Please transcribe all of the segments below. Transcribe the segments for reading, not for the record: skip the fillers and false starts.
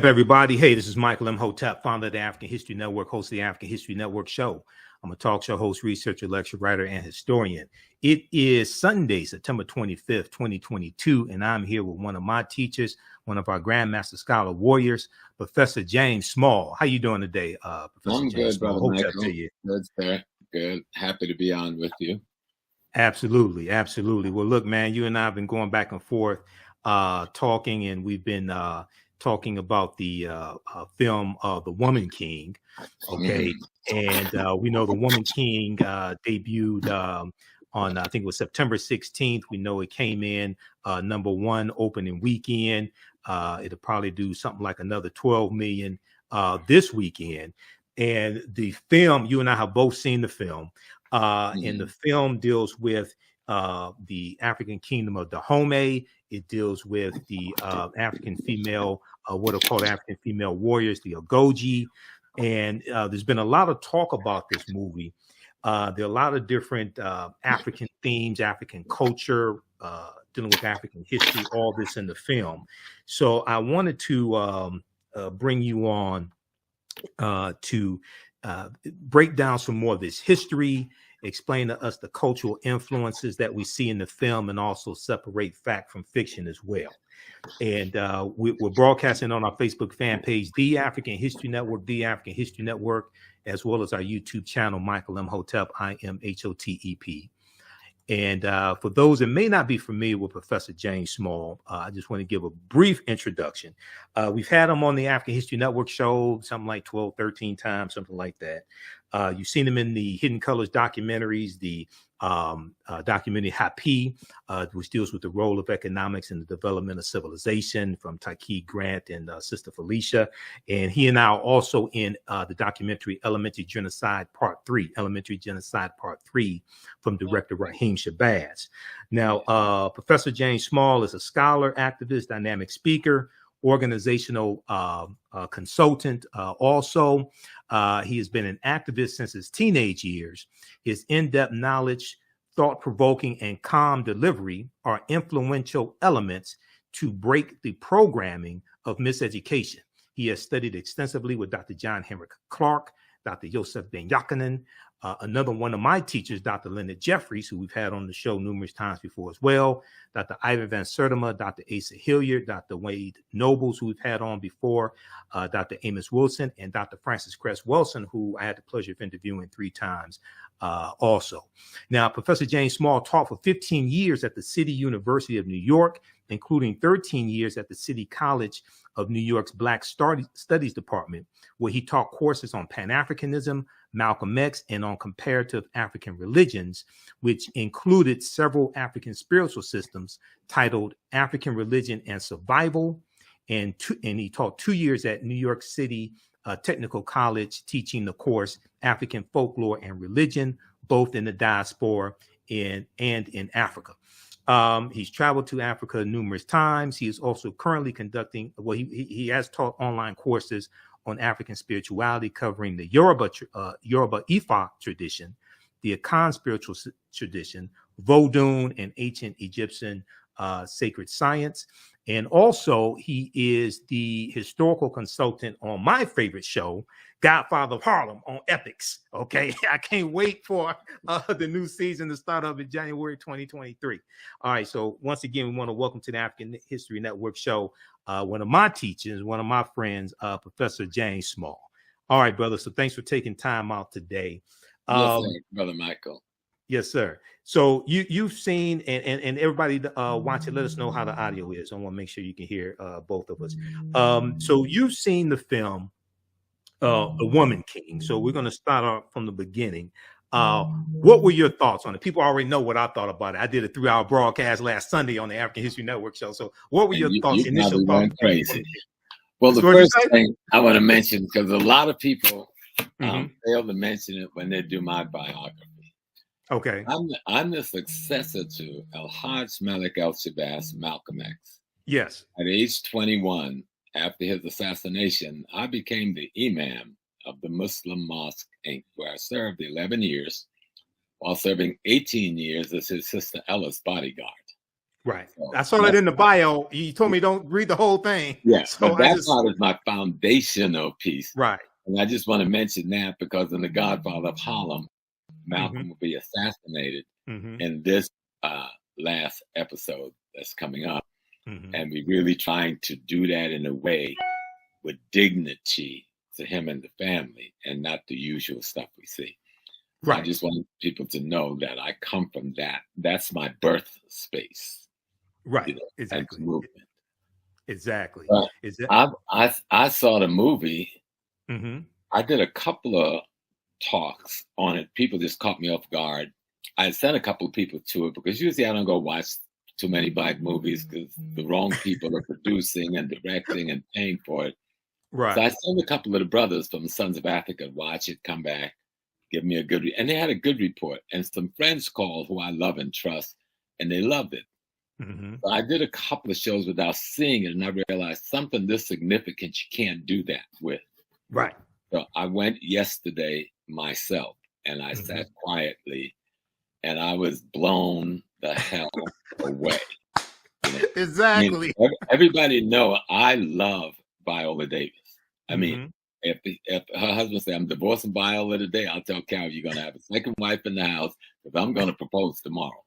Up, everybody? Hey, this is Michael Imhotep, founder of the African History Network, host of the African History Network show. I'm a talk show host, researcher, lecturer, writer, and historian. It is Sunday, September 25th, 2022, and I'm here with one of my teachers, one of our Grandmaster Scholar Warriors, Professor James Small. How you doing today, Professor I'm James good, Small? Brother Michael. Good, sir. Good. Happy to be on with you. Absolutely, absolutely. Well, look, man, you and I have been going back and forth talking, and we've been talking about the film The Woman King. Okay. And we know The Woman King debuted on, I think it was September 16th. We know it came in #1 opening weekend. It'll probably do something like another 12 million this weekend. And the film, you and I have both seen the film. And the film deals with the African kingdom of Dahomey. It deals with the African female, what are called African female warriors, the Agojie. And there's been a lot of talk about this movie. There are a lot of different African themes, African culture, dealing with African history, all this in the film. So I wanted to bring you on to break down some more of this history, explain to us the cultural influences that we see in the film, and also separate fact from fiction as well. And we're broadcasting on our Facebook fan page, The African History Network, The African History Network, as well as our YouTube channel, Michael Imhotep, IMHOTEP. And for those that may not be familiar with Professor James Small, I just want to give a brief introduction. We've had him on the African History Network show, something like 12, 13 times, something like that. You've seen him in the Hidden Colors documentaries, the documentary Hapi, which deals with the role of economics in the development of civilization, from Taki Grant and Sister Felicia. And he and I are also in the documentary Elementary Genocide Part 3, Elementary Genocide Part 3, from director Raheem Shabazz. Now, Professor James Small is a scholar, activist, dynamic speaker, organizational consultant. Also, he has been an activist since his teenage years. His in-depth knowledge, thought-provoking, and calm delivery are influential elements to break the programming of miseducation. He has studied extensively with Dr. John Henry Clark, Dr. Joseph Ben Yakinen, another one of my teachers, Dr. Leonard Jeffries, who we've had on the show numerous times before as well, Dr. Ivan Van Sertima, Dr. Asa Hilliard, Dr. Wade Nobles, who we've had on before, Dr. Amos Wilson, and Dr. Francis Cress Wilson, who I had the pleasure of interviewing 3 times also. Now, Professor James Small taught for 15 years at the City University of New York, including 13 years at the City College of New York's Black Studies Department, where he taught courses on Pan-Africanism, Malcolm X, and on comparative African religions, which included several African spiritual systems titled African Religion and Survival. And he taught 2 years at New York City Technical College, teaching the course African Folklore and Religion, both in the diaspora and in Africa. He's traveled to Africa numerous times. He is also currently conducting, well, he has taught online courses on African spirituality, covering the Yoruba Ifa tradition, the Akan spiritual tradition, Vodun and ancient Egyptian sacred science. And also, he is the historical consultant on my favorite show, Godfather of Harlem, on Epics. Okay, I can't wait for the new season to start up in January 2023. All right, so once again, we want to welcome to the African History Network show one of my teachers, one of my friends, Professor James Small. All right, brother. So thanks for taking time out today. Yes, sir, Brother Michael. Yes, sir. So you've seen, and everybody watching, let us know how the audio is. I want to make sure you can hear both of us. So you've seen the film, The Woman King. So we're going to start off from the beginning. What were your thoughts on it? People already know what I thought about it. I did a 3-hour broadcast last Sunday on the African History Network show. So what were your thoughts, initial thoughts? Crazy. Well, the first thing I want to mention, because a lot of people fail to mention it when they do my biography. Okay. I'm the successor to El-Hajj Malik El-Shabazz, Malcolm X. Yes. At age 21, after his assassination, I became the imam of the Muslim Mosque, Inc., where I served 11 years, while serving 18 years as his sister Ella's bodyguard. Right. So I saw that in the bio. You told me don't read the whole thing. Yeah, so but that's not as my foundational piece. Right. And I just want to mention that because in The Godfather of Harlem, Malcolm will be assassinated in this last episode that's coming up. And we're really trying to do that in a way with dignity to him and the family and not the usual stuff we see. So I just want people to know that I come from that. That's my birth space. Right. You know, Exactly. Movement. Exactly. I saw the movie. I did a couple of talks on it. People just caught me off guard. I sent a couple of people to it because usually I don't go watch too many Black movies because the wrong people are producing and directing and paying for it. Right. So I sent a couple of the brothers from the Sons of Africa to watch it, come back, give me a good and they had a good report. And some friends called who I love and trust, and they loved it. So I did a couple of shows without seeing it, and I realized something this significant you can't do that with. Right. So I went yesterday myself, and I sat quietly, and I was blown the hell away. You know? Exactly. I mean, everybody know I love Viola Davis. I mean, if her husband say I'm divorcing Viola today, I'll tell Carol you're gonna have a second wife in the house because I'm gonna propose tomorrow.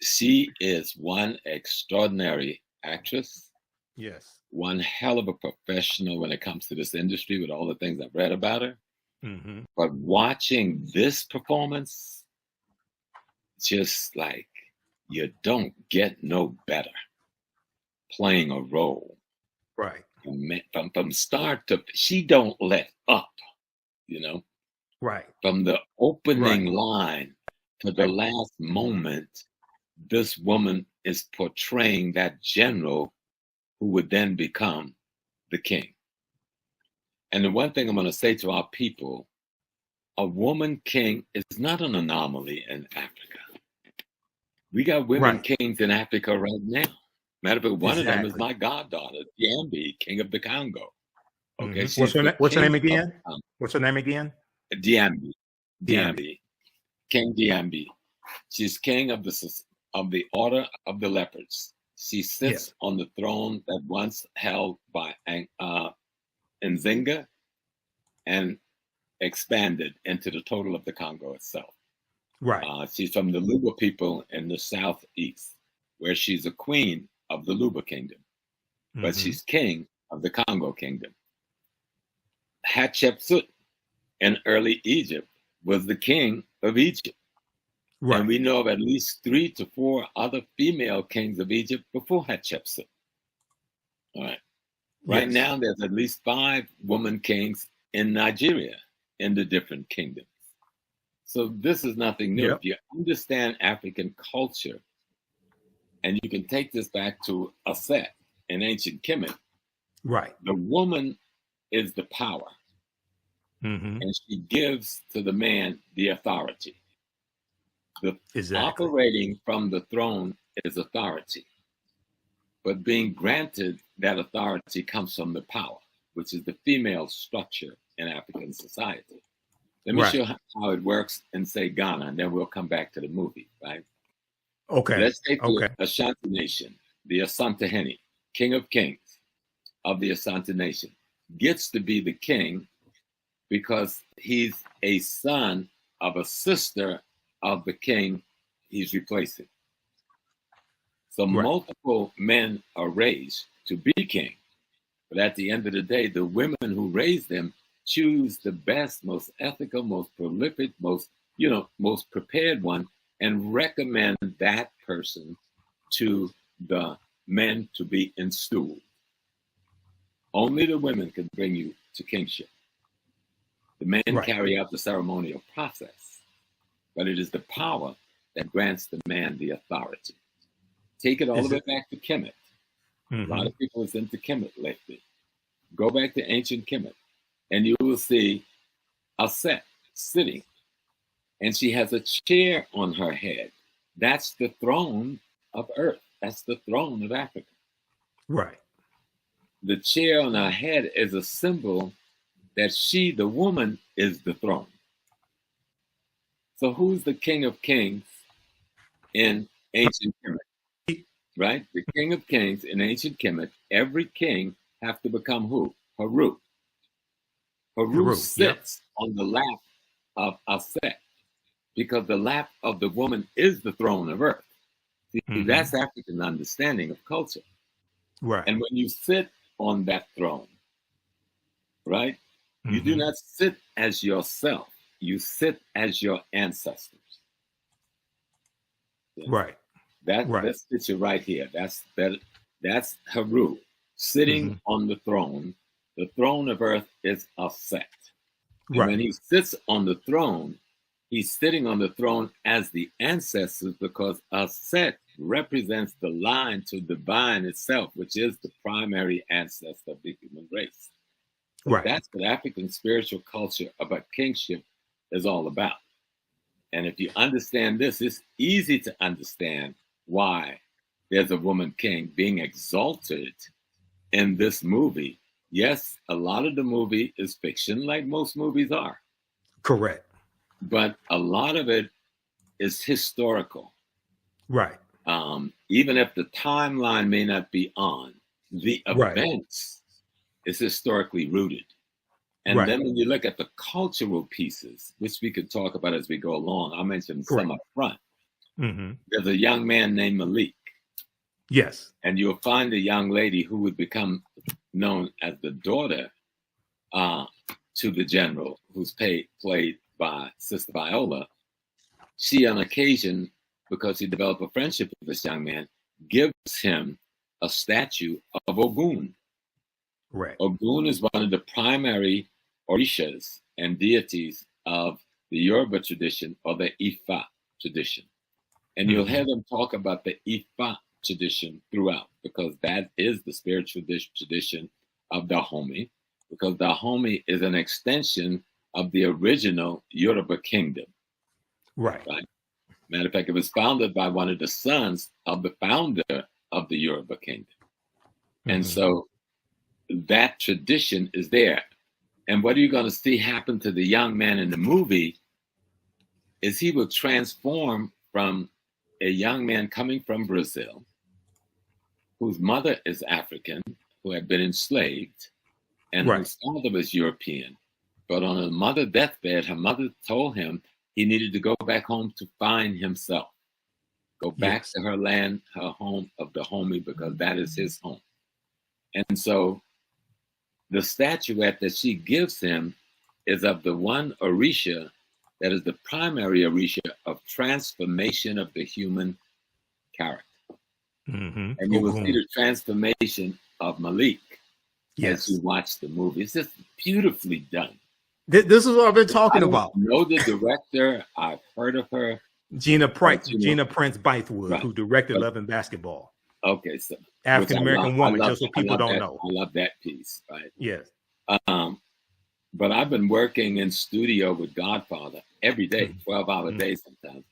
She is one extraordinary actress. Yes. One hell of a professional when it comes to this industry with all the things I've read about her. But watching this performance, just like you don't get no better playing a role. Right. From start to, she don't let up, you know. Right. From the opening line to the last moment, this woman is portraying that general who would then become the king. And the one thing I'm going to say to our people, a woman king is not an anomaly in Africa. We got women kings in Africa right now. Matter of fact, one of them is my goddaughter, Diambi, king of the Congo. Okay, what's her name again? What's her name again? Diambi. King Diambi. She's king of the Order of the Leopards. She sits on the throne that once held by Nzinga and expanded into the total of the Congo itself. Right. She's from the Luba people in the southeast, where she's a queen of the Luba kingdom, but she's king of the Congo kingdom. Hatshepsut in early Egypt was the king of Egypt. Right. And we know of at least 3 to 4 other female kings of Egypt before Hatshepsut. All right. Right now, there's at least 5 woman kings in Nigeria in the different kingdoms. So this is nothing new. If you understand African culture, and you can take this back to Aset in ancient Kemet, right? The woman is the power, and she gives to the man the authority. Operating from the throne is authority, but being granted that authority comes from the power, which is the female structure in African society. Let me show how it works in, say, Ghana, and then we'll come back to the movie, right? Okay. Let's take the Ashanti Nation, the Asantehene, king of kings of the Asante Nation, gets to be the king because he's a son of a sister of the king he's replacing. So multiple men are raised to be king, but at the end of the day, the women who raise them choose the best, most ethical, most prolific, most prepared one, and recommend that person to the men to be installed. Only the women can bring you to kingship. The men carry out the ceremonial process, but it is the power that grants the man the authority. Take it all the way back to Kemet. A lot of people is into Kemet lately. Go back to ancient Kemet, and you will see Aset sitting, and she has a chair on her head. That's the throne of Earth. That's the throne of Africa. Right. The chair on her head is a symbol that she, the woman, is the throne. So who's the king of kings in ancient Kemet, right? The king of kings in ancient Kemet, every king have to become who? Haru. Haru sits on the lap of Aset, because the lap of the woman is the throne of earth. See, that's African understanding of culture. Right. And when you sit on that throne, right, you do not sit as yourself. You sit as your ancestors. Right. That's picture right here. That's Haru sitting on the throne. The throne of earth is Aset. And when he sits on the throne, he's sitting on the throne as the ancestors, because Aset represents the line to divine itself, which is the primary ancestor of the human race. So that's what African spiritual culture about kingship is all about. And if you understand this, it's easy to understand why there's a woman king being exalted in this movie. Yes, a lot of the movie is fiction, like most movies are. Correct. But a lot of it is historical. Right. Even if the timeline may not be on, the events is historically rooted. And then when you look at the cultural pieces, which we could talk about as we go along, I'll mention some up front. There's a young man named Malik. Yes. And you'll find a young lady who would become known as the daughter to the general, who's played by Sister Viola. She, on occasion, because he developed a friendship with this young man, gives him a statue of Ogun. Right. Ogun is one of the primary Orishas and deities of the Yoruba tradition, or the Ifa tradition. And you'll hear them talk about the Ifa tradition throughout, because that is the spiritual tradition of Dahomey, because Dahomey is an extension of the original Yoruba kingdom. Right. Matter of fact, it was founded by one of the sons of the founder of the Yoruba kingdom. And so that tradition is there. And what are you going to see happen to the young man in the movie is he will transform from a young man coming from Brazil, whose mother is African, who had been enslaved, and whose father was European. But on her mother's deathbed, her mother told him he needed to go back home to find himself. Go back to her land, her home of Dahomey, because that is his home. And so the statuette that she gives him is of the one Orisha that is the primary Orisha of transformation of the human character. And you will see the transformation of Malik as you watch the movie. It's just beautifully done. This is what I've been talking about. I know the director. I've heard of her. Gina Prince-Bythewood, who directed Love and Basketball. Okay, so African-American woman, just so people don't know. I love that piece, right? Yes. But I've been working in studio with Godfather every day, 12-hour days sometimes,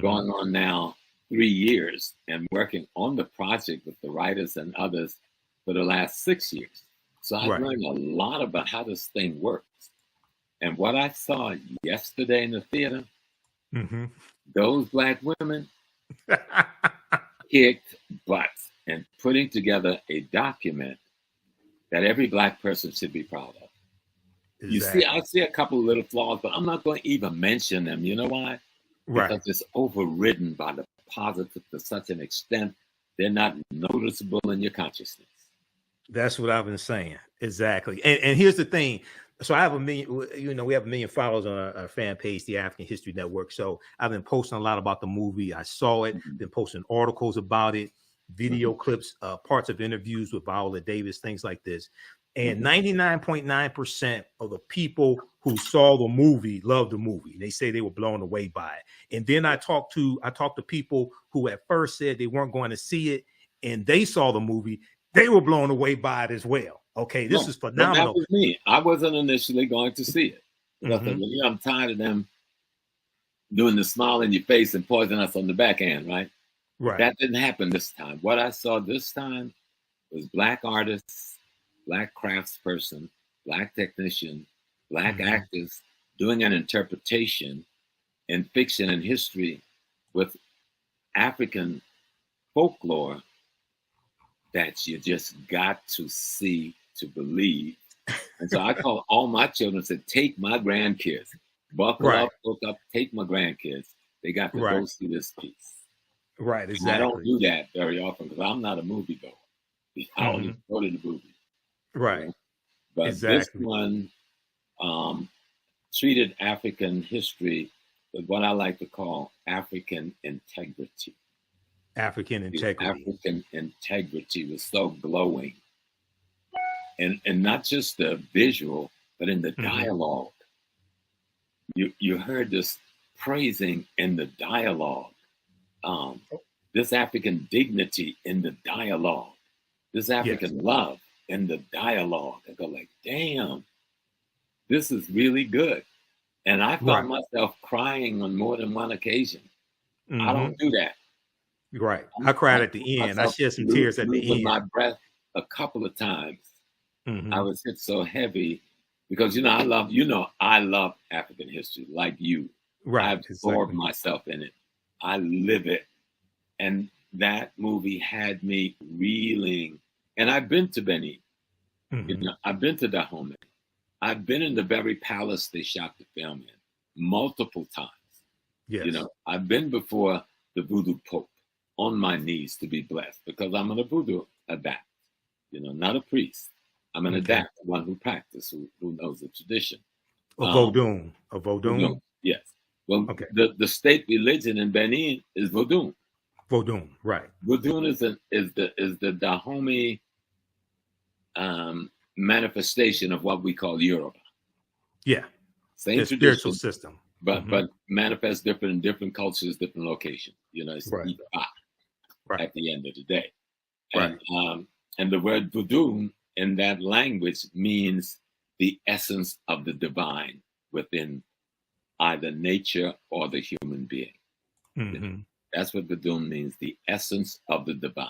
going on now 3 years, and working on the project with the writers and others for the last 6 years. So I've learned a lot about how this thing works. And what I saw yesterday in the theater, those Black women kicked butt and putting together a document that every Black person should be proud of. Exactly. You see, I see a couple of little flaws, but I'm not going to even mention them. You know why? Because it's overridden by the positive to such an extent, they're not noticeable in your consciousness. That's what I've been saying. Exactly. And here's the thing. So I have we have 1 million followers on our fan page, the African History Network. So I've been posting a lot about the movie. I saw it, been posting articles about it, video clips, parts of interviews with Viola Davis, things like this. And 99.9% of the people who saw the movie loved the movie. They say they were blown away by it. And then I talked to people who at first said they weren't going to see it, and they saw the movie. They were blown away by it as well. Okay, this is phenomenal. That was me. I wasn't initially going to see it. I'm tired of them doing the smile in your face and poison us on the backhand, right? Right. That didn't happen this time. What I saw this time was Black artists, Black craftsperson, Black technician, Black actors doing an interpretation in fiction and history with African folklore that you just got to see to believe. And so I call all my children and said, take my grandkids, buckle up, hook up, take my grandkids. They got to go see this piece. Right, exactly. And I don't do that very often because I'm not a movie goer. I don't even go to the movies. Right. You know? But this one treated African history with what I like to call African integrity. African integrity. African integrity was so glowing. And not just the visual, but in the dialogue. You heard this praising in the dialogue. This African dignity in the dialogue. This African love in the dialogue. I go like, damn, this is really good. And I found myself crying on more than one occasion. I don't do that. Right. I cried at the end. I shed some tears at the end. My breath a couple of times. I was hit so heavy because, I love African history like you. Right. I've absorbed myself in it. I live it. And that movie had me reeling. And I've been to Benin. I've been to Dahomey. I've been in the very palace they shot the film in multiple times. Yes. I've been before the voodoo pope on my knees to be blessed because I'm a voodoo adapt, not a priest. I'm an adapt, one who practices, who knows the tradition. A Vodun. Yes. Well, the state religion in Benin is Vodun. Vodun, right. Vodun is the Dahomey manifestation of what we call Yoruba. Yeah. Same spiritual system. But manifests different in different cultures, different locations. It's at the end of the day. And the word Vodun in that language means the essence of the divine within either nature or the human being. That's what Vodun means, the essence of the divine.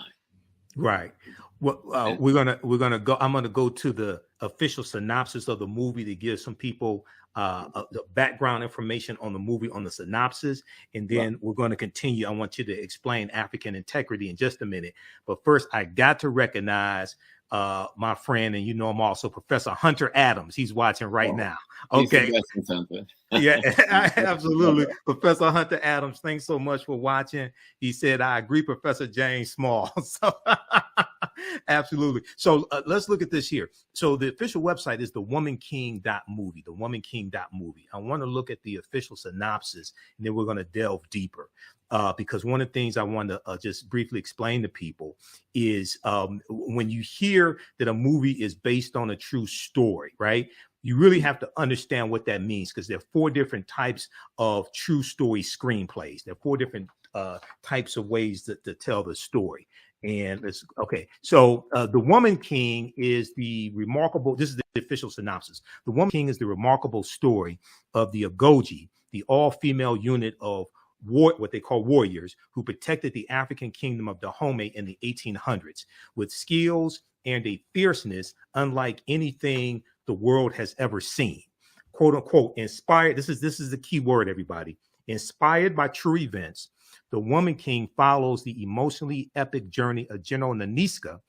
Right. Well, we're gonna go. I'm gonna go to the official synopsis of the movie to give some people the background information on the movie, on the synopsis, and then we're going to continue. I want you to explain African integrity in just a minute, but first, I got to recognize my friend, and I'm also Professor Hunter Adams. He's watching right now. Okay. Yeah, absolutely. Professor Hunter Adams, thanks so much for watching. He said, I agree, Professor James Small. So absolutely. So let's look at this here. So the official website is thewomanking.movie, thewomanking.movie. I want to look at the official synopsis, and then we're going to delve deeper. Because one of the things I want to just briefly explain to people is when you hear that a movie is based on a true story, right? You really have to understand what that means, because there are 4 different types of true story screenplays. There are 4 different types of ways to tell the story. And so The Woman King is the remarkable, this is the official synopsis. The Woman King is the remarkable story of the Agojie, the all-female unit of what they call warriors who protected the African kingdom of Dahomey in the 1800s with skills and a fierceness unlike anything the world has ever seen. Quote unquote, inspired. This is the key word, everybody. Inspired by true events, The Woman King follows the emotionally epic journey of General Naniska,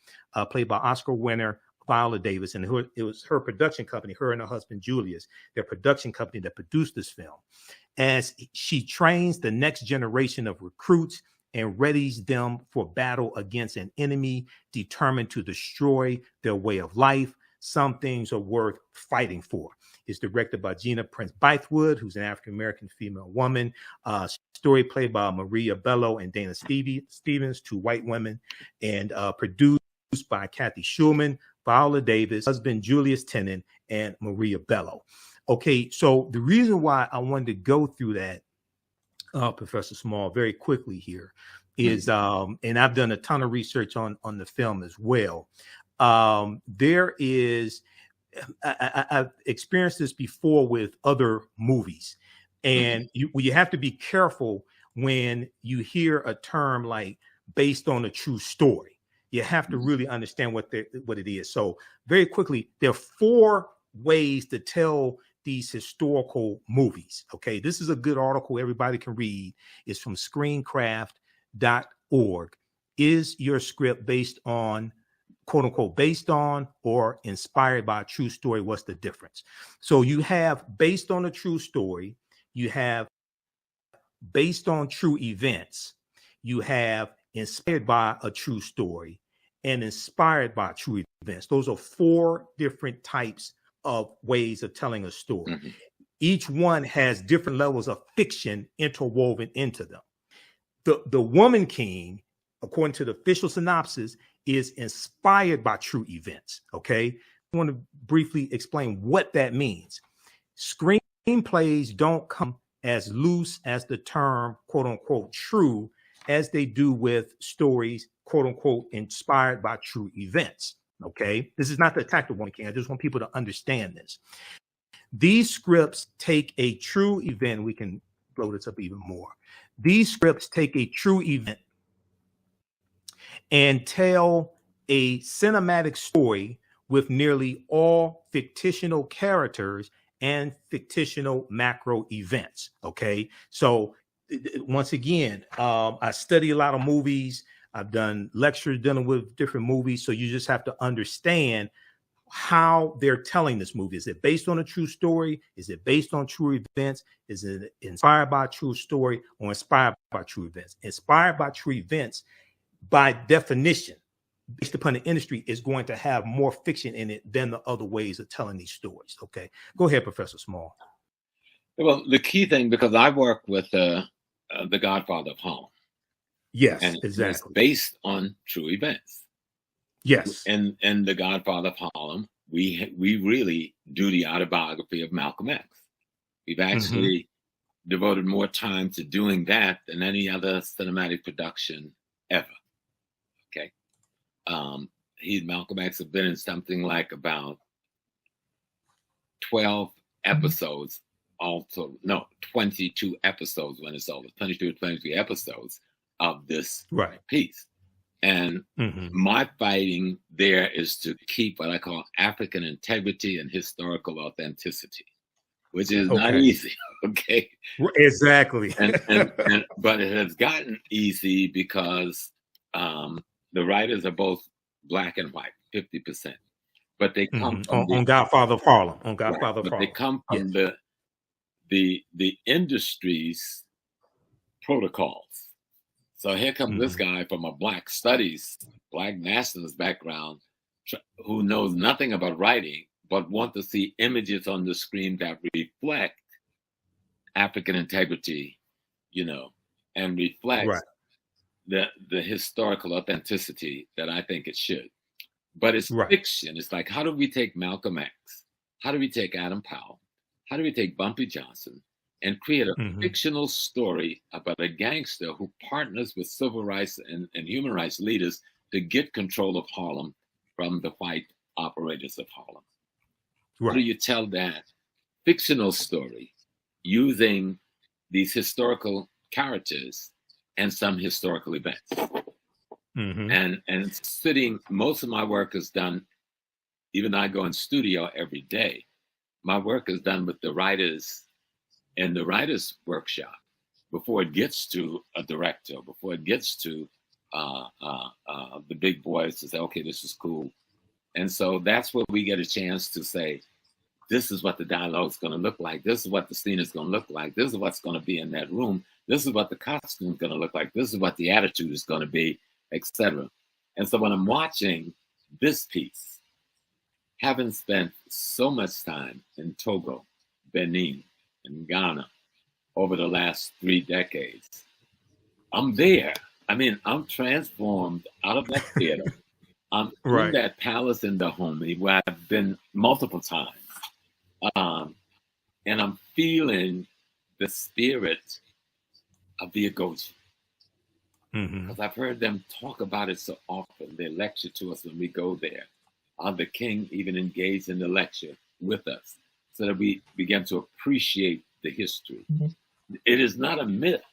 played by Oscar winner Viola Davis, and it was her production company, her and her husband Julius, their production company that produced this film, as she trains the next generation of recruits and readies them for battle against an enemy determined to destroy their way of life. Some things are worth fighting for. It's directed by Gina Prince-Bythewood, who's an African-American female woman. Story played by Maria Bello and Dana Stevens, 2 white women, and produced by Kathy Schulman, Viola Davis, husband Julius Tennant, and Maria Bello. Okay, so the reason why I wanted to go through that, Professor Small, very quickly here is, and I've done a ton of research on the film as well. There is, I've experienced this before with other movies, and you have to be careful when you hear a term like based on a true story. You have to really understand what it is. So very quickly, there are 4 ways to tell these historical movies. Okay, this is a good article everybody can read. It's from Screencraft. Is your script based on, quote unquote, based on or inspired by a true story? What's the difference? So you have based on a true story, you have based on true events, you have inspired by a true story, and inspired by true events. Those are 4 different types of ways of telling a story. Mm-hmm. Each one has different levels of fiction interwoven into them. The Woman King, according to the official synopsis, is inspired by true events. Okay. I want to briefly explain what that means. Screenplays don't come as loose as the term, quote unquote, true, as they do with stories, quote unquote, inspired by true events. Okay. This is not the attack of Woman King. I just want people to understand this. These scripts take a true event. We can blow this up even more. These scripts take a true event and tell a cinematic story with nearly all fictional characters and fictional macro events. Okay. So once again, I study a lot of movies. I've done lectures dealing with different movies. So you just have to understand how they're telling this movie. Is it based on a true story? Is it based on true events? Is it inspired by a true story or inspired by true events? Inspired by true events, by definition, based upon the industry, is going to have more fiction in it than the other ways of telling these stories. Okay, go ahead, Professor Small. Well, the key thing, because I work with the Godfather of Harlem. Yes, and exactly. It's based on true events. Yes. And the Godfather of Harlem, we really do the autobiography of Malcolm X. We've actually devoted more time to doing that than any other cinematic production ever. Okay. Malcolm X has been in something like about 12 episodes, also, no, 22 episodes when it's over, 22 or 23 episodes of this piece. And my fighting there is to keep what I call African integrity and historical authenticity, which is not easy. Okay. Exactly. But it has gotten easy because the writers are both black and white, 50%. But they come from on Godfather of Harlem. On Godfather of Harlem. They come from the industry's protocols. So here comes this guy from a Black Studies, Black nationalist background, who knows nothing about writing, but want to see images on the screen that reflect African integrity, and reflect the historical authenticity that I think it should. But it's fiction. It's like, how do we take Malcolm X? How do we take Adam Powell? How do we take Bumpy Johnson and create a fictional story about a gangster who partners with civil rights and human rights leaders to get control of Harlem from the white operators of Harlem? How do you tell that fictional story using these historical characters and some historical events? And sitting, most of my work is done, even though I go in studio every day, my work is done with the writers in the writers' workshop before it gets to a director, before it gets to the big boys to say, okay, this is cool. And so that's where we get a chance to say, this is what the dialogue is going to look like. This is what the scene is going to look like. This is what's going to be in that room. This is what the costume is going to look like. This is what the attitude is going to be, etc. And so when I'm watching this piece, having spent so much time in Togo, Benin, and Ghana over the last 3 decades, I'm there. I mean, I'm transformed out of that theater. I'm in that palace in Dahomey where I've been multiple times. And I'm feeling the spirit of the Agojie. Because I've heard them talk about it so often. They lecture to us when we go there. The king even engaged in the lecture with us so that we begin to appreciate the history. It is not a myth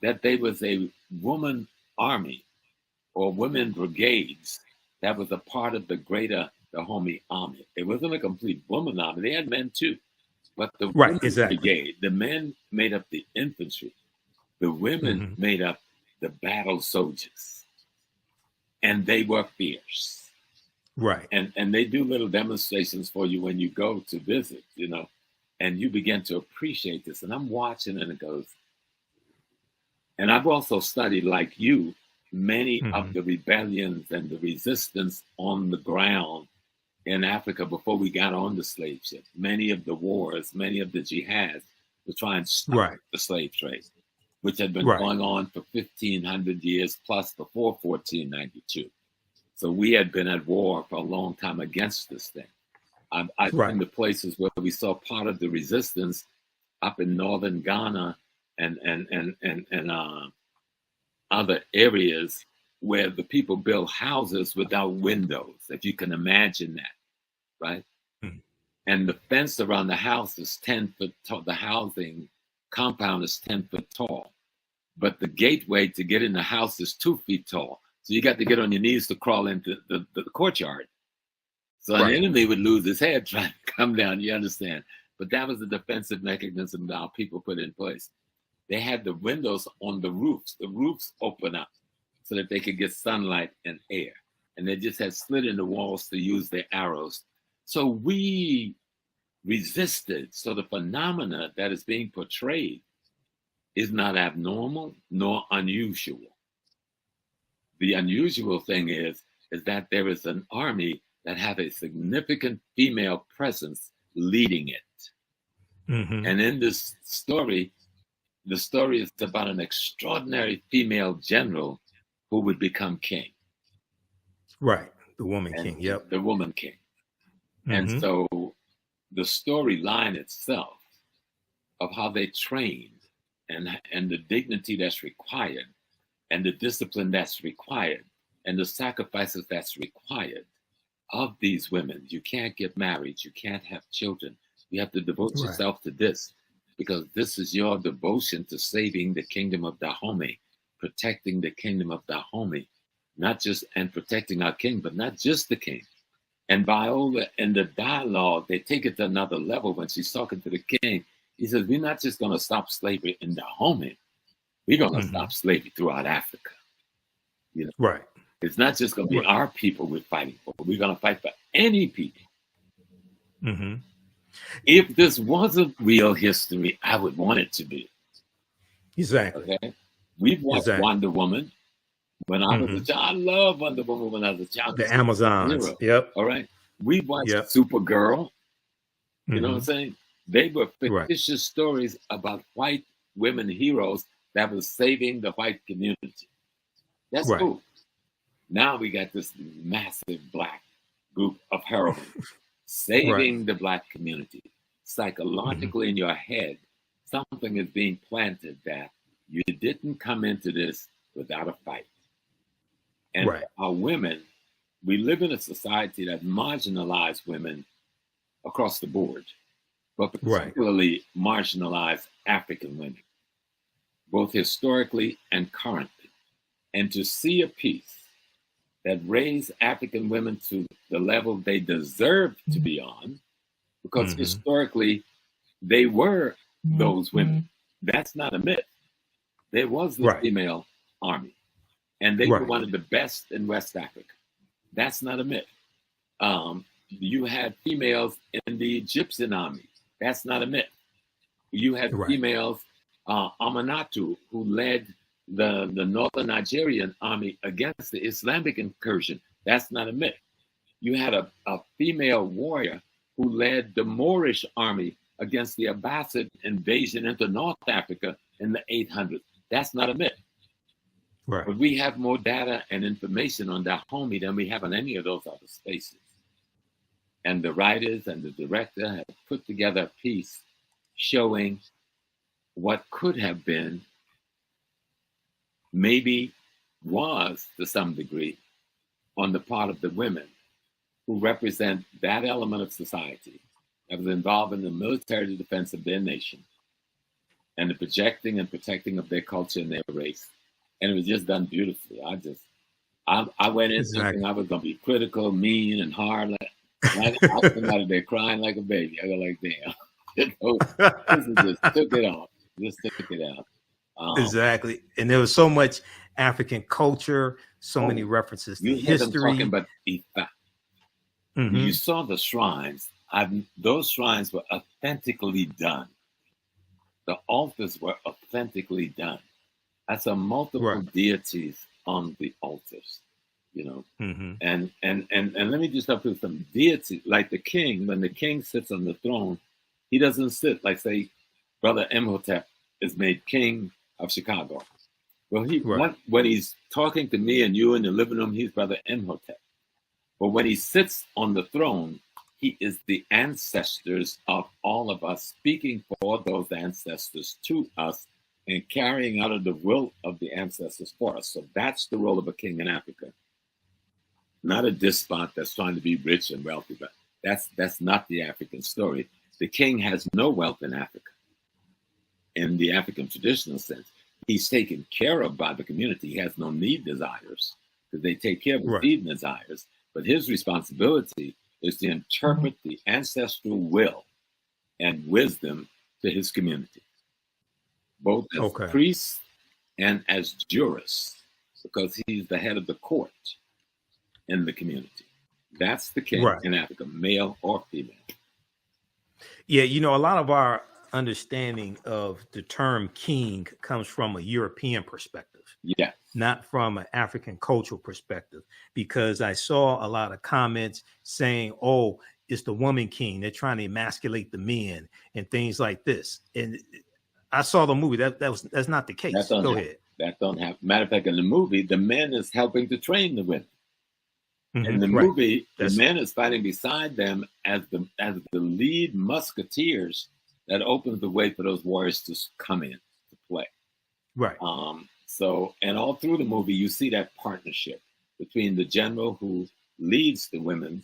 that there was a woman army or women brigades that was a part of the greater Dahomey army. It wasn't a complete woman army. They had men too. But the women brigade, the men made up the infantry. The women made up the battle soldiers, and they were fierce. Right. And they do little demonstrations for you when you go to visit, and you begin to appreciate this. And I'm watching, and it goes. And I've also studied, like you, many of the rebellions and the resistance on the ground in Africa before we got on the slave ship. Many of the wars, many of the jihads to try and stop the slave trade, which had been going on for 1,500 years plus before 1492. So we had been at war for a long time against this thing. I've been to places where we saw part of the resistance up in northern Ghana and other areas where the people built houses without windows, if you can imagine that, right? And the fence around the house is 10 foot tall. The housing compound is 10 foot tall, but the gateway to get in the house is 2 feet tall. So you got to get on your knees to crawl into the courtyard. So an enemy would lose his head trying to come down, you understand? But that was the defensive mechanism that our people put in place. They had the windows on the roofs. The roofs open up so that they could get sunlight and air. And they just had slit in the walls to use their arrows. So we resisted. So the phenomena that is being portrayed is not abnormal nor unusual. The unusual thing is that there is an army that have a significant female presence leading it. And in this story, the story is about an extraordinary female general who would become king. Right. The woman king. Yep. The woman king. And so the storyline itself of how they trained and the dignity that's required and the discipline that's required and the sacrifices that's required of these women. You can't get married. You can't have children. You have to devote yourself to this, because this is your devotion to saving the kingdom of Dahomey, protecting the kingdom of Dahomey, and protecting our king, but not just the king. And Viola, in the dialogue, they take it to another level when she's talking to the king. He says, we're not just going to stop slavery in Dahomey. We're going to stop slavery throughout Africa. Right. It's not just going to be our people we're fighting for. We're going to fight for any people. If this wasn't real history, I would want it to be. Exactly. Okay. We've watched Wonder Woman. When I was a child, I loved Wonder Woman when I was a child. The Amazons. Yep. All right. We watched Supergirl. You know what I'm saying? They were fictitious stories about white women heroes that was saving the white community. That's cool. Now we got this massive black group of heroines saving the black community. Psychologically in your head, something is being planted that you didn't come into this without a fight. And our women, we live in a society that marginalizes women across the board, but particularly marginalize African women, both historically and currently. And to see a piece that raised African women to the level they deserve to be on, because historically they were those women. That's not a myth. There was the female army, and they were one of the best in West Africa. That's not a myth. You had females in the Egyptian army. That's not a myth. You had females, Amanatu, who led the northern Nigerian army against the Islamic incursion. That's not a myth. You had a female warrior who led the Moorish army against the Abbasid invasion into North Africa in the 800s. That's not a myth. But we have more data and information on Dahomey than we have on any of those other spaces. And the writers and the director have put together a piece showing what could have been, maybe was to some degree, on the part of the women who represent that element of society that was involved in the military defense of their nation and the projecting and protecting of their culture and their race. And it was just done beautifully. I went in thinking I was going to be critical, mean, and hard. I came out of there crying like a baby. I go like, damn. This just took it off. Just took it out. Exactly. And there was so much African culture, so many references to you hear them history. talking about Ifa. You saw the shrines. Those shrines were authentically done. The altars were authentically done. I saw multiple deities on the altars, you know. And let me just help you with some deities, like the king. When the king sits on the throne, he doesn't sit like, say, Brother Imhotep is made king of Chicago. Well, when he's talking to me and you in the living room, he's Brother Imhotep. But when he sits on the throne, he is the ancestors of all of us, speaking for those ancestors to us and carrying out of the will of the ancestors for us. So that's the role of a king in Africa. Not a despot that's trying to be rich and wealthy, but that's not the African story. The king has no wealth in Africa. In the African traditional sense, he's taken care of by the community. He has no need desires because they take care of his need desires. But his responsibility is to interpret the ancestral will and wisdom to his community, both as priest and as jurist, because he's the head of the court in the community. That's the king in Africa, male or female. Yeah, you know, a lot of our understanding of the term king comes from a European perspective. Yeah. Not from an African cultural perspective, because I saw a lot of comments saying, oh, it's the woman king. They're trying to emasculate the men and things like this. And I saw the movie. That's not the case. Go ahead. That don't happen. Matter of fact, in the movie, the man is helping to train the women. In the movie, the man is fighting beside them as the lead musketeers that opens the way for those warriors to come in to play. Right. So, and all through the movie, you see that partnership between the general who leads the women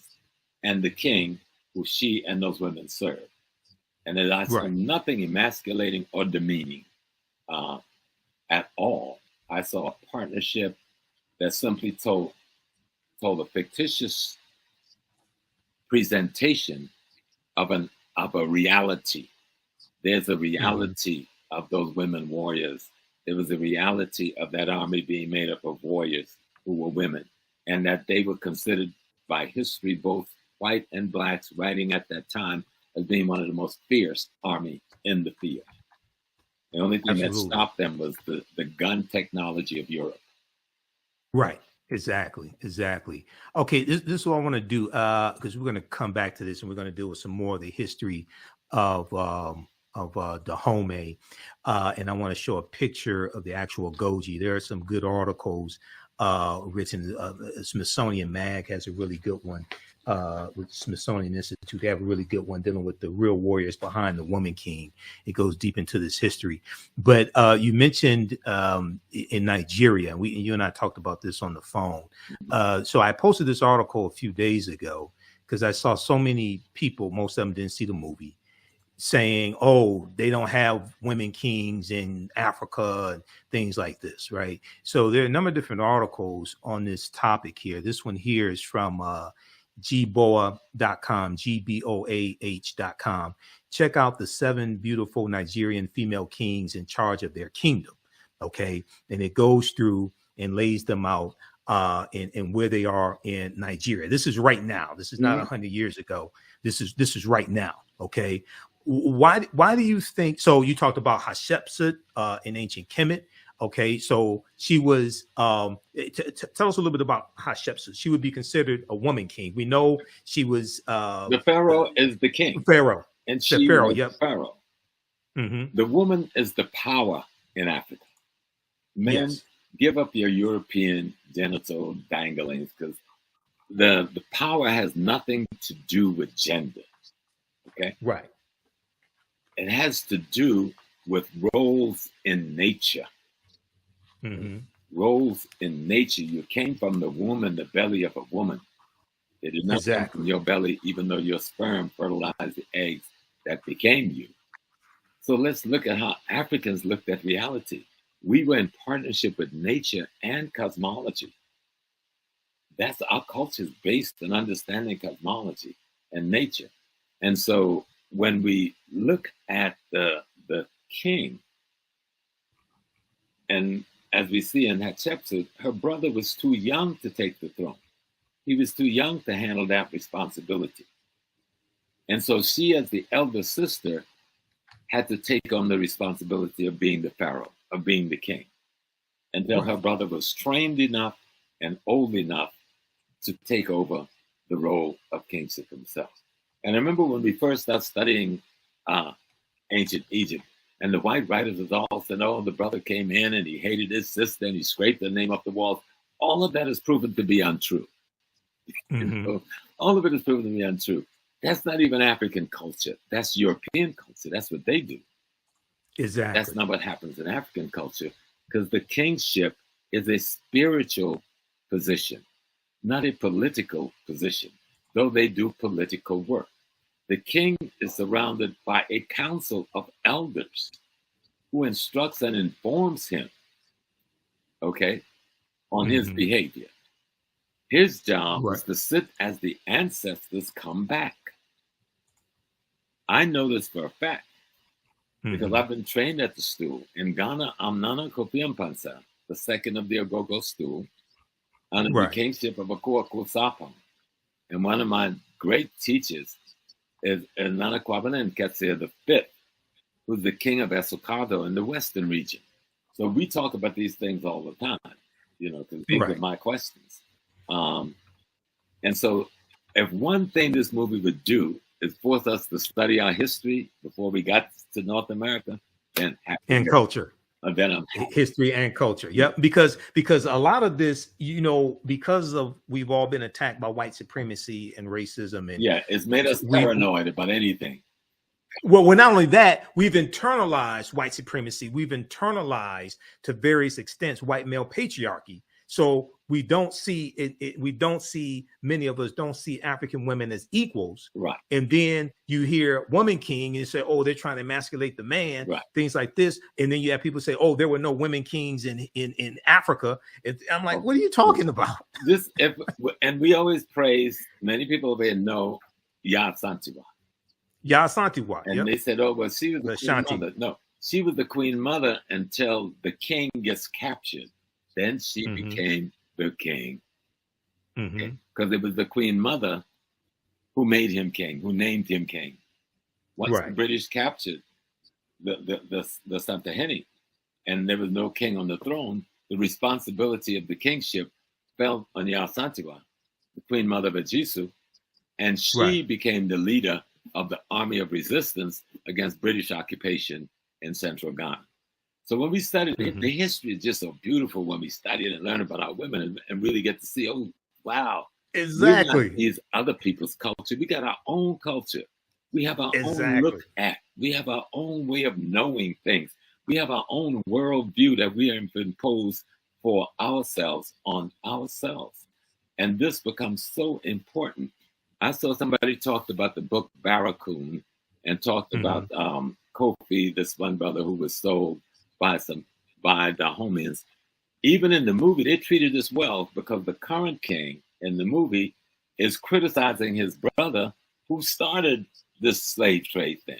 and the king who she and those women serve. And I saw nothing emasculating or demeaning at all. I saw a partnership that simply told a fictitious presentation of a reality. There's a reality of those women warriors. There was a reality of that army being made up of warriors who were women, and that they were considered by history, both white and blacks, writing at that time, as being one of the most fierce army in the field. The only thing that stopped them was the gun technology of Europe. Right. Exactly. Okay, this is what I want to do, because we're going to come back to this, and we're going to deal with some more of the history of Dahomey, and I want to show a picture of the actual Agojie. There are some good articles written. Smithsonian Mag has a really good one. With Smithsonian Institute, they have a really good one dealing with the real warriors behind the woman king. It goes deep into this history. But you mentioned in Nigeria, you and I talked about this on the phone. So I posted this article a few days ago because I saw so many people, most of them didn't see the movie, saying, oh, they don't have women kings in Africa and things like this, right? So there are a number of different articles on this topic here. This one here is from gboah.com, gboah.com. Check out the 7 beautiful Nigerian female kings in charge of their kingdom, okay? And it goes through and lays them out and where they are in Nigeria. This is right now. This is not 100 years ago. This is right now, okay? Why do you think? So you talked about Hatshepsut in ancient Kemet. Okay, so she was. Tell us a little bit about Hatshepsut. She would be considered a woman king. We know she was. The pharaoh is the king. Pharaoh, and she pharaoh. Was Yep. the pharaoh. The woman is the power in Africa. Men, give up your European genital danglings, because the power has nothing to do with gender. Okay, right. It has to do with roles in nature. Roles in nature. You came from the womb and the belly of a woman. It did not come from your belly, even though your sperm fertilized the eggs that became you. So let's look at how Africans looked at reality. We were in partnership with nature and cosmology. That's our culture is based on understanding cosmology and nature. And so when we look at the king, and as we see in Hatshepsut, her brother was too young to take the throne. He was too young to handle that responsibility. And so she, as the elder sister, had to take on the responsibility of being the pharaoh, of being the king, until her brother was trained enough and old enough to take over the role of kingship himself. And I remember when we first started studying ancient Egypt, and the white writers was all saying, oh, the brother came in and he hated his sister and he scraped her name off the walls. All of that is proven to be untrue. So all of it is proven to be untrue. That's not even African culture. That's European culture. That's what they do. Exactly. That's not what happens in African culture, because the kingship is a spiritual position, not a political position, though they do political work. The king is surrounded by a council of elders who instructs and informs him, on his behavior. His job is to sit as the ancestors come back. I know this for a fact because I've been trained at the stool. In Ghana, I'm Nana Kofi Mpansa, the second of the Ogogo stool, under the kingship of Akua Kusapam. And one of my great teachers is Nana Kwabena Nketse the fifth, who's the king of Esokado in the Western region. So we talk about these things all the time, because these are my questions. And so if one thing this movie would do is force us to study our history before we got to North America, then and culture. Then I'm history and culture. Yep. Because a lot of this, because of we've all been attacked by white supremacy and racism, and it's made us paranoid about anything. Well, not only that, we've internalized white supremacy. We've internalized to various extents white male patriarchy. So we don't see it. We don't see, many of us don't see African women as equals. Right. And then you hear woman king and you say, oh, they're trying to emasculate the man, things like this. And then you have people say, oh, there were no women kings in Africa. And I'm like, what are you talking about? And we always praise, many people over here know Ya Santiwa. Ya Santiwa. And they said, oh, well, she was the queen mother. No, she was the queen mother until the king gets captured. Then she became the king. Because it was the queen mother who made him king, who named him king. Once the British captured the Santahene and there was no king on the throne, the responsibility of the kingship fell on Yasantiwa, the queen mother of Ajisu, and she became the leader of the army of resistance against British occupation in central Ghana. So when we studied the history is just so beautiful when we study it and learn about our women and really get to see, oh, wow. Exactly. These other people's culture. We got our own culture. We have our own look at. We have our own way of knowing things. We have our own worldview that we have imposed for ourselves on ourselves. And this becomes so important. I saw somebody talked about the book Barracoon and talked about Kofi, this one brother who was sold by Dahomeans. Even in the movie, they treated this well because the current king in the movie is criticizing his brother who started this slave trade thing.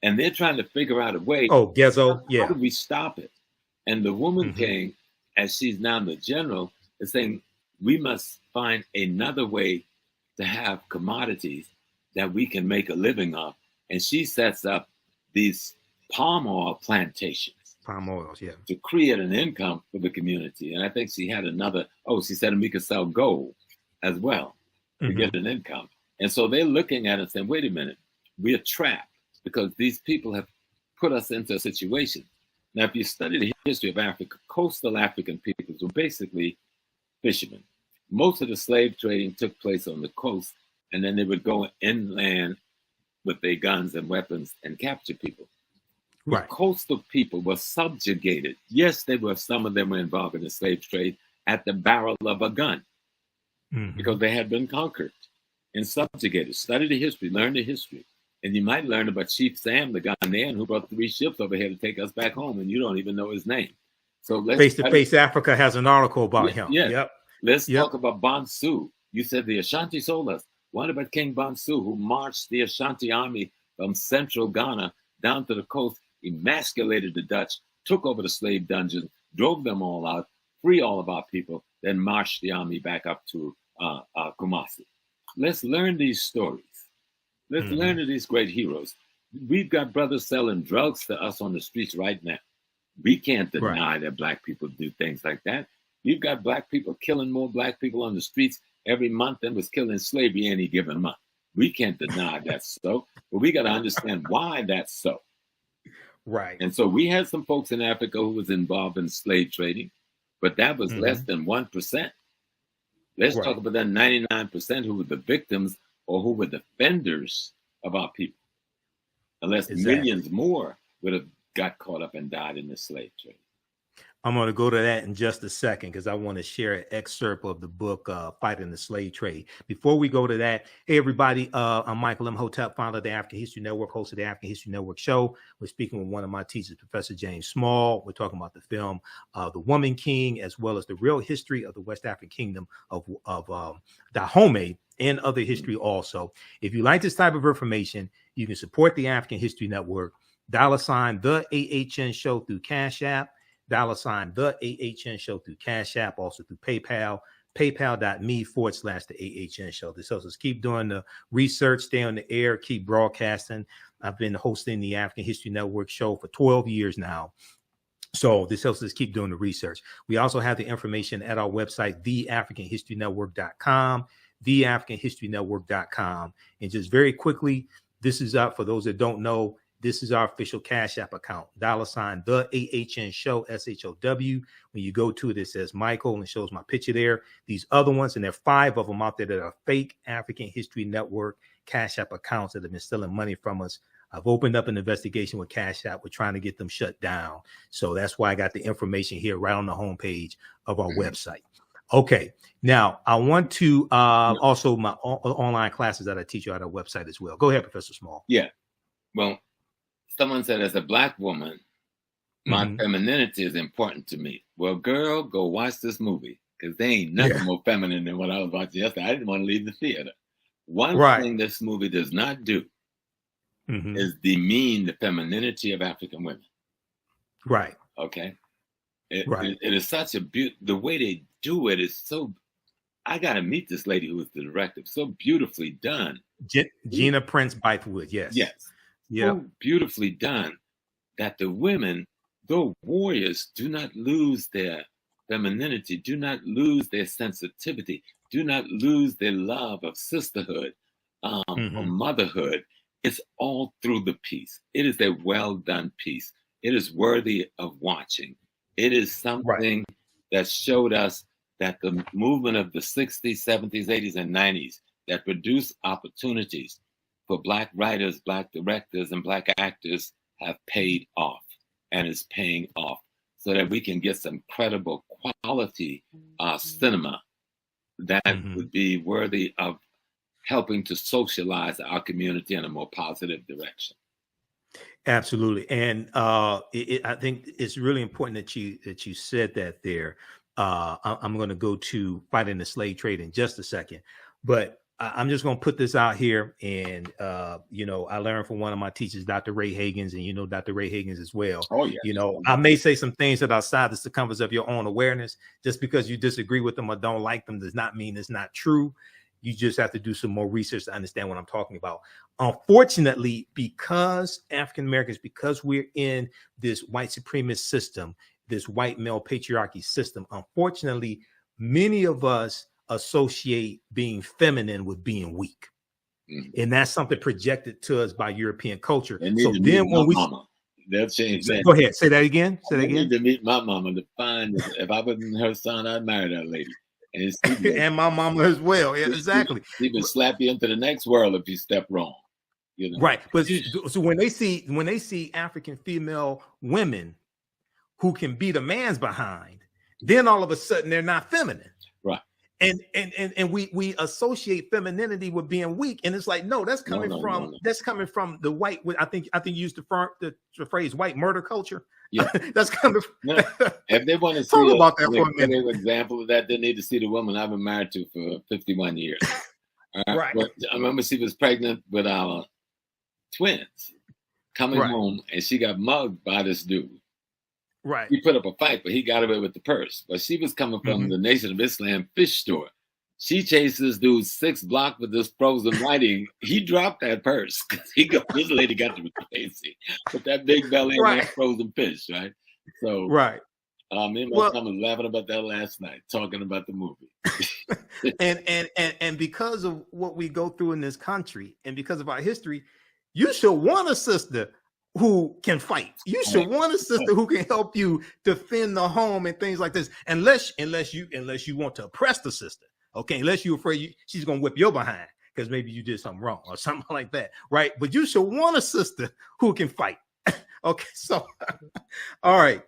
And they're trying to figure out a way. Oh, Gezo, how do we stop it? And the woman king, as she's now the general, is saying, we must find another way to have commodities that we can make a living off. And she sets up these palm oil plantations. Palm oils, to create an income for the community. And I think she had she said we could sell gold as well to get an income. And so they're looking at it and saying, wait a minute, we're trapped because these people have put us into a situation. Now, if you study the history of Africa, coastal African peoples were basically fishermen. Most of the slave trading took place on the coast, and then they would go inland with their guns and weapons and capture people. Right. Coastal people were subjugated. Yes, some of them were involved in the slave trade at the barrel of a gun because they had been conquered and subjugated. Study the history, learn the history. And you might learn about Chief Sam, the Ghanaian who brought 3 ships over here to take us back home, and you don't even know his name. So Face to Face Africa has an article about him. Yeah. Let's talk about Bonsu. You said the Ashanti sold us. What about King Bonsu, who marched the Ashanti army from central Ghana down to the coast, emasculated the Dutch, took over the slave dungeon, drove them all out, free all of our people, then marched the army back up to Kumasi. Let's learn these stories. Let's learn of these great heroes. We've got brothers selling drugs to us on the streets right now. We can't deny that Black people do things like that. You've got Black people killing more Black people on the streets every month than was killed in slavery any given month. We can't deny that's so, but we got to understand why that's so. Right. And so we had some folks in Africa who was involved in slave trading, but that was less than 1%. Let's talk about that 99% who were the victims or who were defenders of our people. Unless millions more would have got caught up and died in the slave trade. I'm going to go to that in just a second because I want to share an excerpt of the book, Fighting the Slave Trade. Before we go to that, hey, everybody, I'm Michael Imhotep, founder of the African History Network, host of the African History Network show. We're speaking with one of my teachers, Professor James Small. We're talking about the film, The Woman King, as well as the real history of the West African kingdom of Dahomey and other history also. If you like this type of information, you can support the African History Network, $ the AHN show through Cash App, $ the AHN show through Cash App, also through PayPal, paypal.me/the AHN show. This helps us keep doing the research, stay on the air, keep broadcasting. I've been hosting the African History Network show for 12 years now. So this helps us keep doing the research. We also have the information at our website, theafricanhistorynetwork.com, theafricanhistorynetwork.com. And just very quickly, this is up for those that don't know. This is our official Cash App account, $ the AHN show, SHOW. When you go to it, it says Michael and it shows my picture there. These other ones, and there are 5 of them out there that are fake African History Network Cash App accounts that have been stealing money from us. I've opened up an investigation with Cash App. We're trying to get them shut down. So that's why I got the information here right on the homepage of our website. Okay, now I want to also my online classes that I teach you at our website as well. Go ahead, Professor Small. Yeah, well, someone said, as a Black woman, my femininity is important to me. Well, girl, go watch this movie because there ain't nothing more feminine than what I was watching yesterday. I didn't want to leave the theater. One thing this movie does not do is demean the femininity of African women. Right. Okay. It is such a the way they do it is so. I got to meet this lady who was the director. So beautifully done. Gina Prince-Bythewood. Yes. Yes. Yeah. So beautifully done that the women, though warriors, do not lose their femininity, do not lose their sensitivity, do not lose their love of sisterhood or motherhood. It's all through the piece. It is a well done piece. It is worthy of watching. It is something that showed us that the movement of the 60s, 70s, 80s, and 90s that produced opportunities for Black writers, Black directors, and Black actors have paid off and is paying off so that we can get some credible quality cinema that would be worthy of helping to socialize our community in a more positive direction. Absolutely. And I think it's really important that you said that there. I'm going to go to Fighting the Slave Trade in just a second, but I'm just going to put this out here. And, I learned from one of my teachers, Dr. Ray Hagins, and Dr. Ray Hagins as well. Oh, yeah. I may say some things that are outside the circumference of your own awareness. Just because you disagree with them or don't like them does not mean it's not true. You just have to do some more research to understand what I'm talking about. Unfortunately, because African Americans, because we're in this white supremacist system, this white male patriarchy system, unfortunately, many of us associate being feminine with being weak. And that's something projected to us by European culture. So then when they'll change that. Go ahead, say that again. Say that again. Need to meet my mama to find if I wasn't her son, I'd marry that lady. And my mama as well. Yeah, exactly. She would slap you into the next world if you step wrong. Right. But so when they see African female women who can beat a man's behind, then all of a sudden they're not feminine. Right. And we associate femininity with being weak, and it's like, no, that's coming from from the white. I think you used the phrase white murder culture. Yeah, that's coming. If they want to see about that for a minute, example of that, they need to see the woman I've been married to for 51 years. Right. But I remember she was pregnant with our twins, coming home, and she got mugged by this dude. Right. He put up a fight, but he got away with the purse. But she was coming from the Nation of Islam fish store. She chased this dude 6 blocks with this frozen whiting. He dropped that purse because this lady got to be crazy with that big belly and that frozen fish, right? So, me and my son was laughing about that last night, talking about the movie. and because of what we go through in this country, and because of our history, you should want a sister who can fight. You should want a sister who can help you defend the home and things like this. Unless you want to oppress the sister, okay? Unless you're afraid she's gonna whip your behind because maybe you did something wrong or something like that, right? But you should want a sister who can fight. Okay, so all right.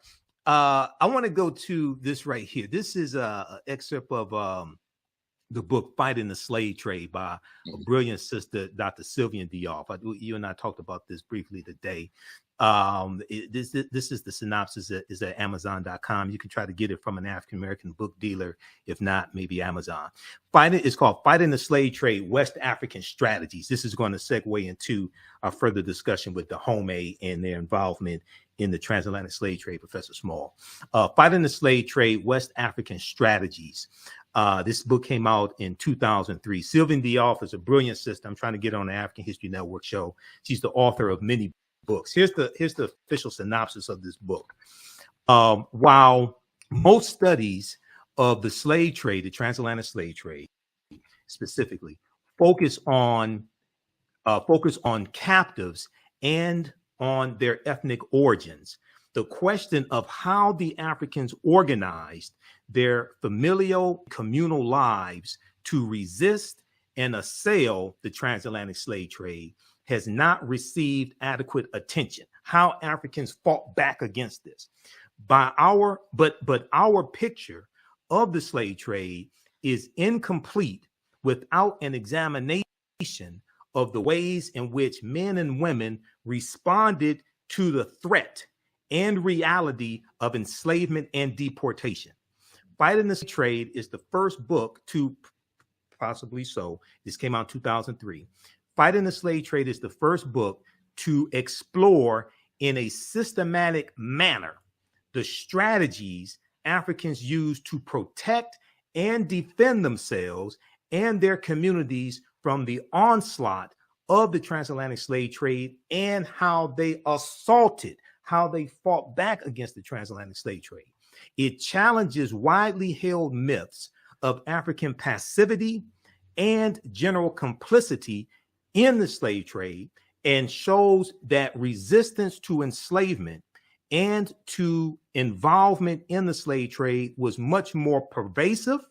I want to go to this right here. This is an excerpt of the book Fighting the Slave Trade by a brilliant sister, Dr. Sylvian Diop. You and I talked about this briefly today. This is the synopsis. Is at Amazon.com. You can try to get it from an African-American book dealer. If not, maybe Amazon. It's called Fighting the Slave Trade, West African Strategies. This is going to segue into our further discussion with Dahomey and their involvement in the transatlantic slave trade, Professor Small. Fighting the Slave Trade, West African Strategies. This book came out in 2003. Sylvian Diop is a brilliant sister. I'm trying to get on the African History Network show. She's the author of many books. Here's the official synopsis of this book. While most studies of the slave trade, the transatlantic slave trade specifically, focus on captives and on their ethnic origins, the question of how the Africans organized their familial communal lives to resist and assail the transatlantic slave trade has not received adequate attention. How Africans fought back against this. But our picture of the slave trade is incomplete without an examination of the ways in which men and women responded to the threat and reality of enslavement and deportation. Fighting the Slave Trade is the first book to, possibly so, this came out in 2003. Fighting the Slave Trade is the first book to explore in a systematic manner the strategies Africans used to protect and defend themselves and their communities from the onslaught of the transatlantic slave trade, and how they fought back against the transatlantic slave trade. It challenges widely held myths of African passivity and general complicity in the slave trade, and shows that resistance to enslavement and to involvement in the slave trade was much more pervasive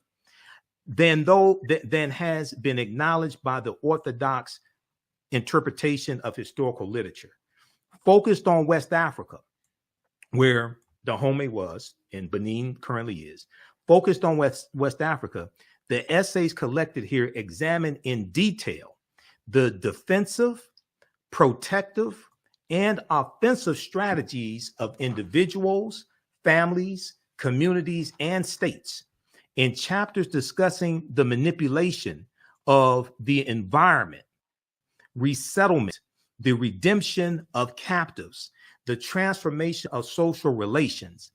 than has been acknowledged by the orthodox interpretation of historical literature. Focused on West Africa, where Dahomey was and Benin currently is, focused on West Africa, the essays collected here examine in detail the defensive, protective, and offensive strategies of individuals, families, communities, and states. In chapters discussing the manipulation of the environment, resettlement, the redemption of captives, the transformation of social relations,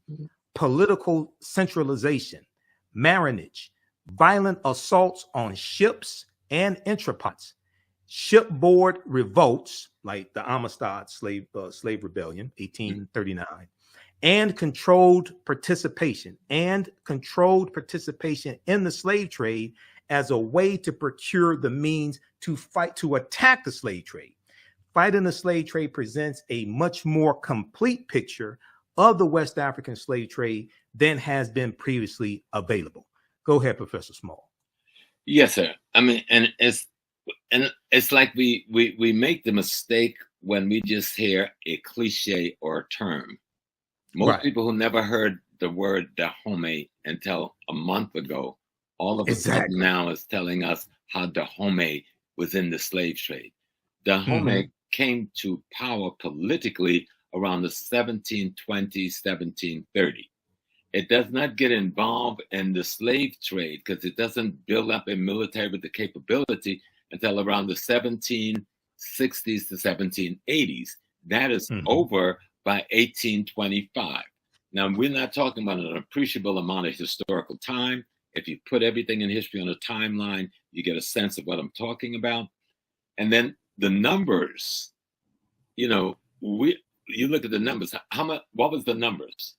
political centralization, marriage, violent assaults on ships and entrepots, shipboard revolts like the Amistad slave rebellion, 1839, and controlled participation in the slave trade as a way to procure the means to attack the slave trade. Fighting the Slave Trade presents a much more complete picture of the West African slave trade than has been previously available. Go ahead, Professor Small. Yes, sir. I mean, and it's like we make the mistake when we just hear a cliche or a term. Most people who never heard the word Dahomey until a month ago, all of a sudden now is telling us how Dahomey was in the slave trade. Dahomey came to power politically around the 1720s, 1730. It does not get involved in the slave trade because it doesn't build up a military with the capability until around the 1760s to 1780s. That is over by 1825. Now, we're not talking about an appreciable amount of historical time. If you put everything in history on a timeline, you get a sense of what I'm talking about. And then the numbers, you know, you look at the numbers. How much? What was the numbers?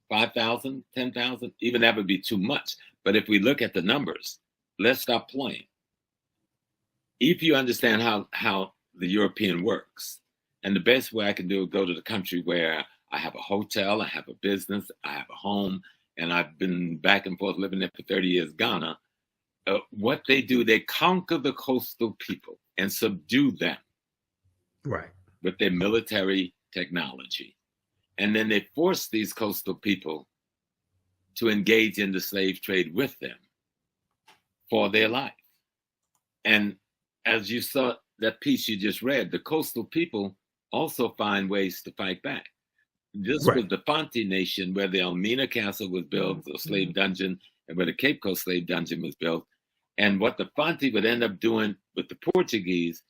5,000, 10,000? Even that would be too much. But if we look at the numbers, let's stop playing. If you understand how the European works, and the best way I can do is go to the country where I have a hotel, I have a business, I have a home, and I've been back and forth living there for 30 years, Ghana. What they do, they conquer the coastal people and subdue them. Right. With their military technology. And then they force these coastal people to engage in the slave trade with them for their life. And as you saw that piece you just read, the coastal people also find ways to fight back. This was the Fanti Nation, where the Elmina Castle was built, the slave dungeon, and where the Cape Coast slave dungeon was built. And what the Fanti would end up doing with the Portuguese,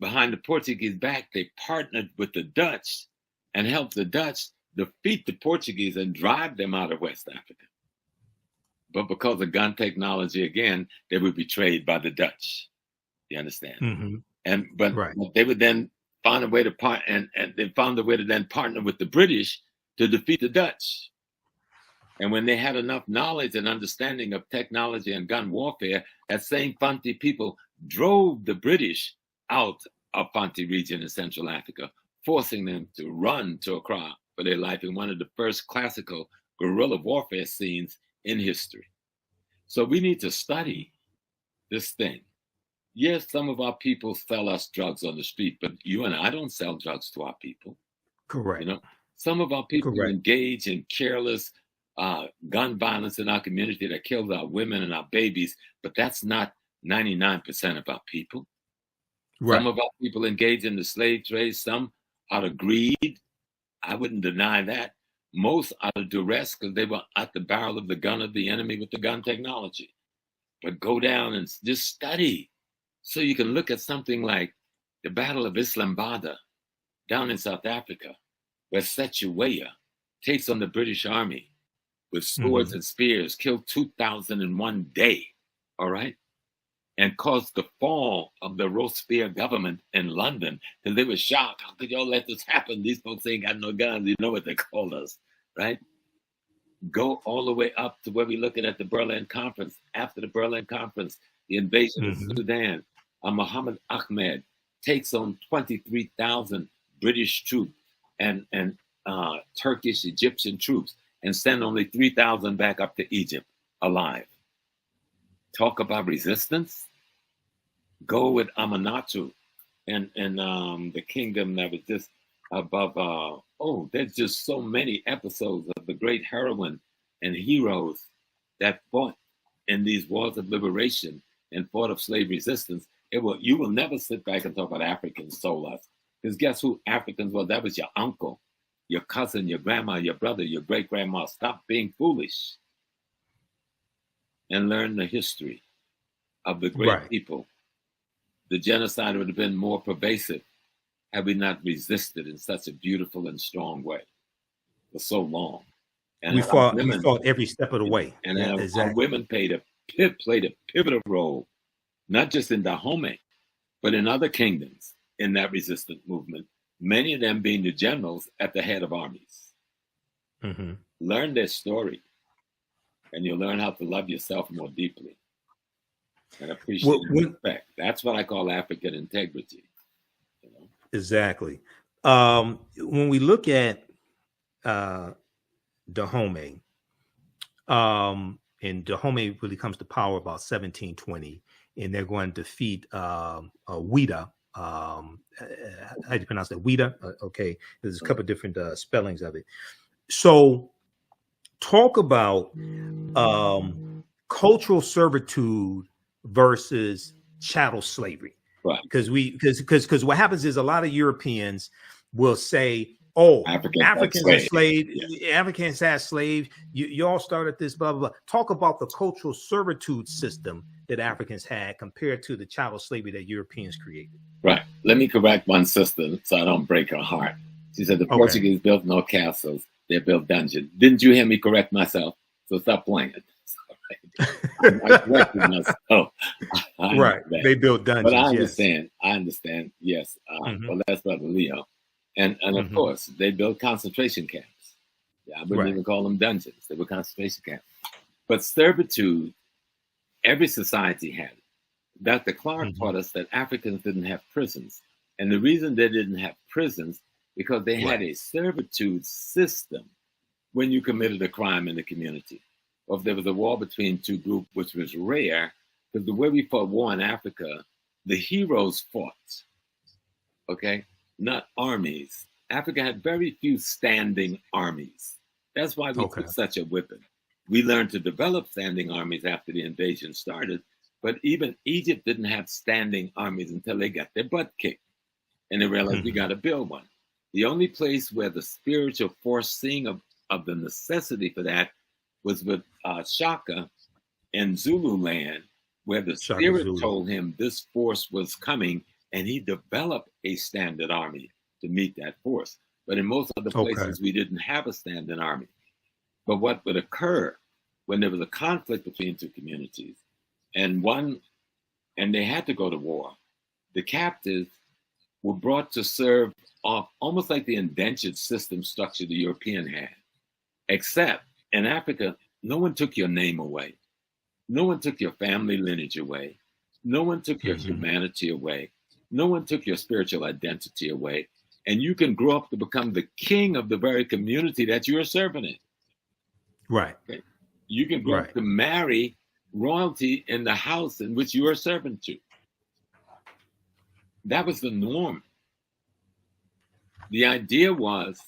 behind the Portuguese back, they partnered with the Dutch and helped the Dutch defeat the Portuguese and drive them out of West Africa. But because of gun technology, again, they were betrayed by the Dutch. You understand? But they would then find a way to and they found a way to then partner with the British to defeat the Dutch. And when they had enough knowledge and understanding of technology and gun warfare, that same Fanti people drove the British out of Fanti region in Central Africa, forcing them to run to Accra for their life in one of the first classical guerrilla warfare scenes in history. So we need to study this thing. Yes, some of our people sell us drugs on the street, but you and I don't sell drugs to our people. Correct. You know, some of our people engage in careless gun violence in our community that kills our women and our babies, but that's not 99% of our people. Right. Some of our people engage in the slave trade, some out of greed. I wouldn't deny that. Most out of duress because they were at the barrel of the gun of the enemy with the gun technology. But go down and just study. So you can look at something like the Battle of Islamabad down in South Africa, where Setuweya takes on the British Army with swords and spears, killed 2,000 in one day, all right? And caused the fall of the Robespierre government in London, because they were shocked. How could y'all let this happen? These folks ain't got no guns. You know what they called us, right? Go all the way up to where we're looking at the Berlin Conference. After the Berlin Conference, the invasion of Sudan, Muhammad Ahmed takes on 23,000 British troops and Turkish, Egyptian troops, and send only 3,000 back up to Egypt alive. Talk about resistance. Go with Amanatu and the kingdom that was just above. There's just so many episodes of the great heroine and heroes that fought in these wars of liberation and fought of slave resistance. You will never sit back and talk about Africans sold us. Because guess who Africans were? That was your uncle, your cousin, your grandma, your brother, your great-grandma. Stop being foolish and learn the history of the great people. The genocide would have been more pervasive had we not resisted in such a beautiful and strong way for so long. And we fought every step of the way. And our women played a pivotal role, not just in Dahomey, but in other kingdoms in that resistance movement, many of them being the generals at the head of armies. Learn their story, and you'll learn how to love yourself more deeply and appreciate and respect. That's what I call African integrity. You know? Exactly. When we look at Dahomey, and Dahomey really comes to power about 1720, and they're going to defeat Ouida. How do you pronounce that? Ouida? Okay. There's a couple of different spellings of it. So talk about cultural servitude versus chattel slavery. Right. Because what happens is a lot of Europeans will say, oh, Africans are slaves. Yeah. Africans had slaves. You all started this, blah, blah, blah. Talk about the cultural servitude system that Africans had compared to the chattel slavery that Europeans created. Right. Let me correct one sister so I don't break her heart. She said the Portuguese built no castles. They built dungeons. Didn't you hear me correct myself? So stop playing. I corrected myself. Right. They built dungeons. But I understand. Yes. I understand. Yes. Well, that's Brother Leo. And of course, they built concentration camps. Yeah, I wouldn't even call them dungeons. They were concentration camps. But servitude, every society had it. Dr. Clark taught us that Africans didn't have prisons. And the reason they didn't have prisons, because they had a servitude system when you committed a crime in the community. Or if there was a war between two groups, which was rare, because the way we fought war in Africa, the heroes fought, okay? Not armies. Africa had very few standing armies. That's why we took such a whipping. We learned to develop standing armies after the invasion started, but even Egypt didn't have standing armies until they got their butt kicked. And they realized we got to build one. The only place where the spiritual foreseeing of the necessity for that was with Shaka in Zululand, where the spirit told him this force was coming, and he developed a standing army to meet that force. But in most other places, we didn't have a standing army. But what would occur when there was a conflict between two communities, and they had to go to war, the captives were brought to serve off almost like the indentured system structure the European had, except in Africa, no one took your name away. No one took your family lineage away. No one took your humanity away. No one took your spiritual identity away. And you can grow up to become the king of the very community that you are serving in. Right. Okay? You can grow up to marry royalty in the house in which you are serving to. That was the norm. The idea was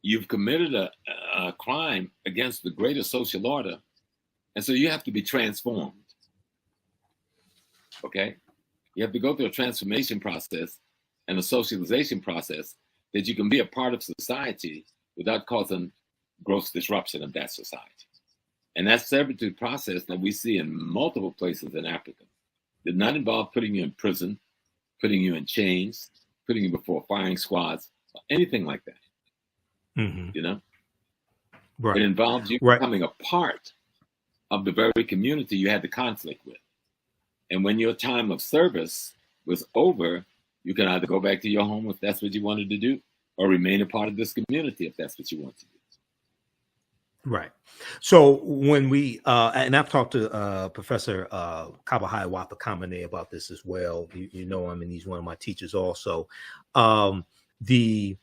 you've committed a crime against the greater social order, and so you have to be transformed. Okay? You have to go through a transformation process and a socialization process that you can be a part of society without causing gross disruption of that society. And that servitude process that we see in multiple places in Africa did not involve putting you in prison, putting you in chains, putting you before firing squads, or anything like that. You know? Right. It involves you becoming a part of the very community you had the conflict with. And when your time of service was over, you can either go back to your home if that's what you wanted to do, or remain a part of this community if that's what you want to do. Right. So when we, and I've talked to Professor Kabahai Wapa-Kamene about this as well. You know him, and he's one of my teachers also. The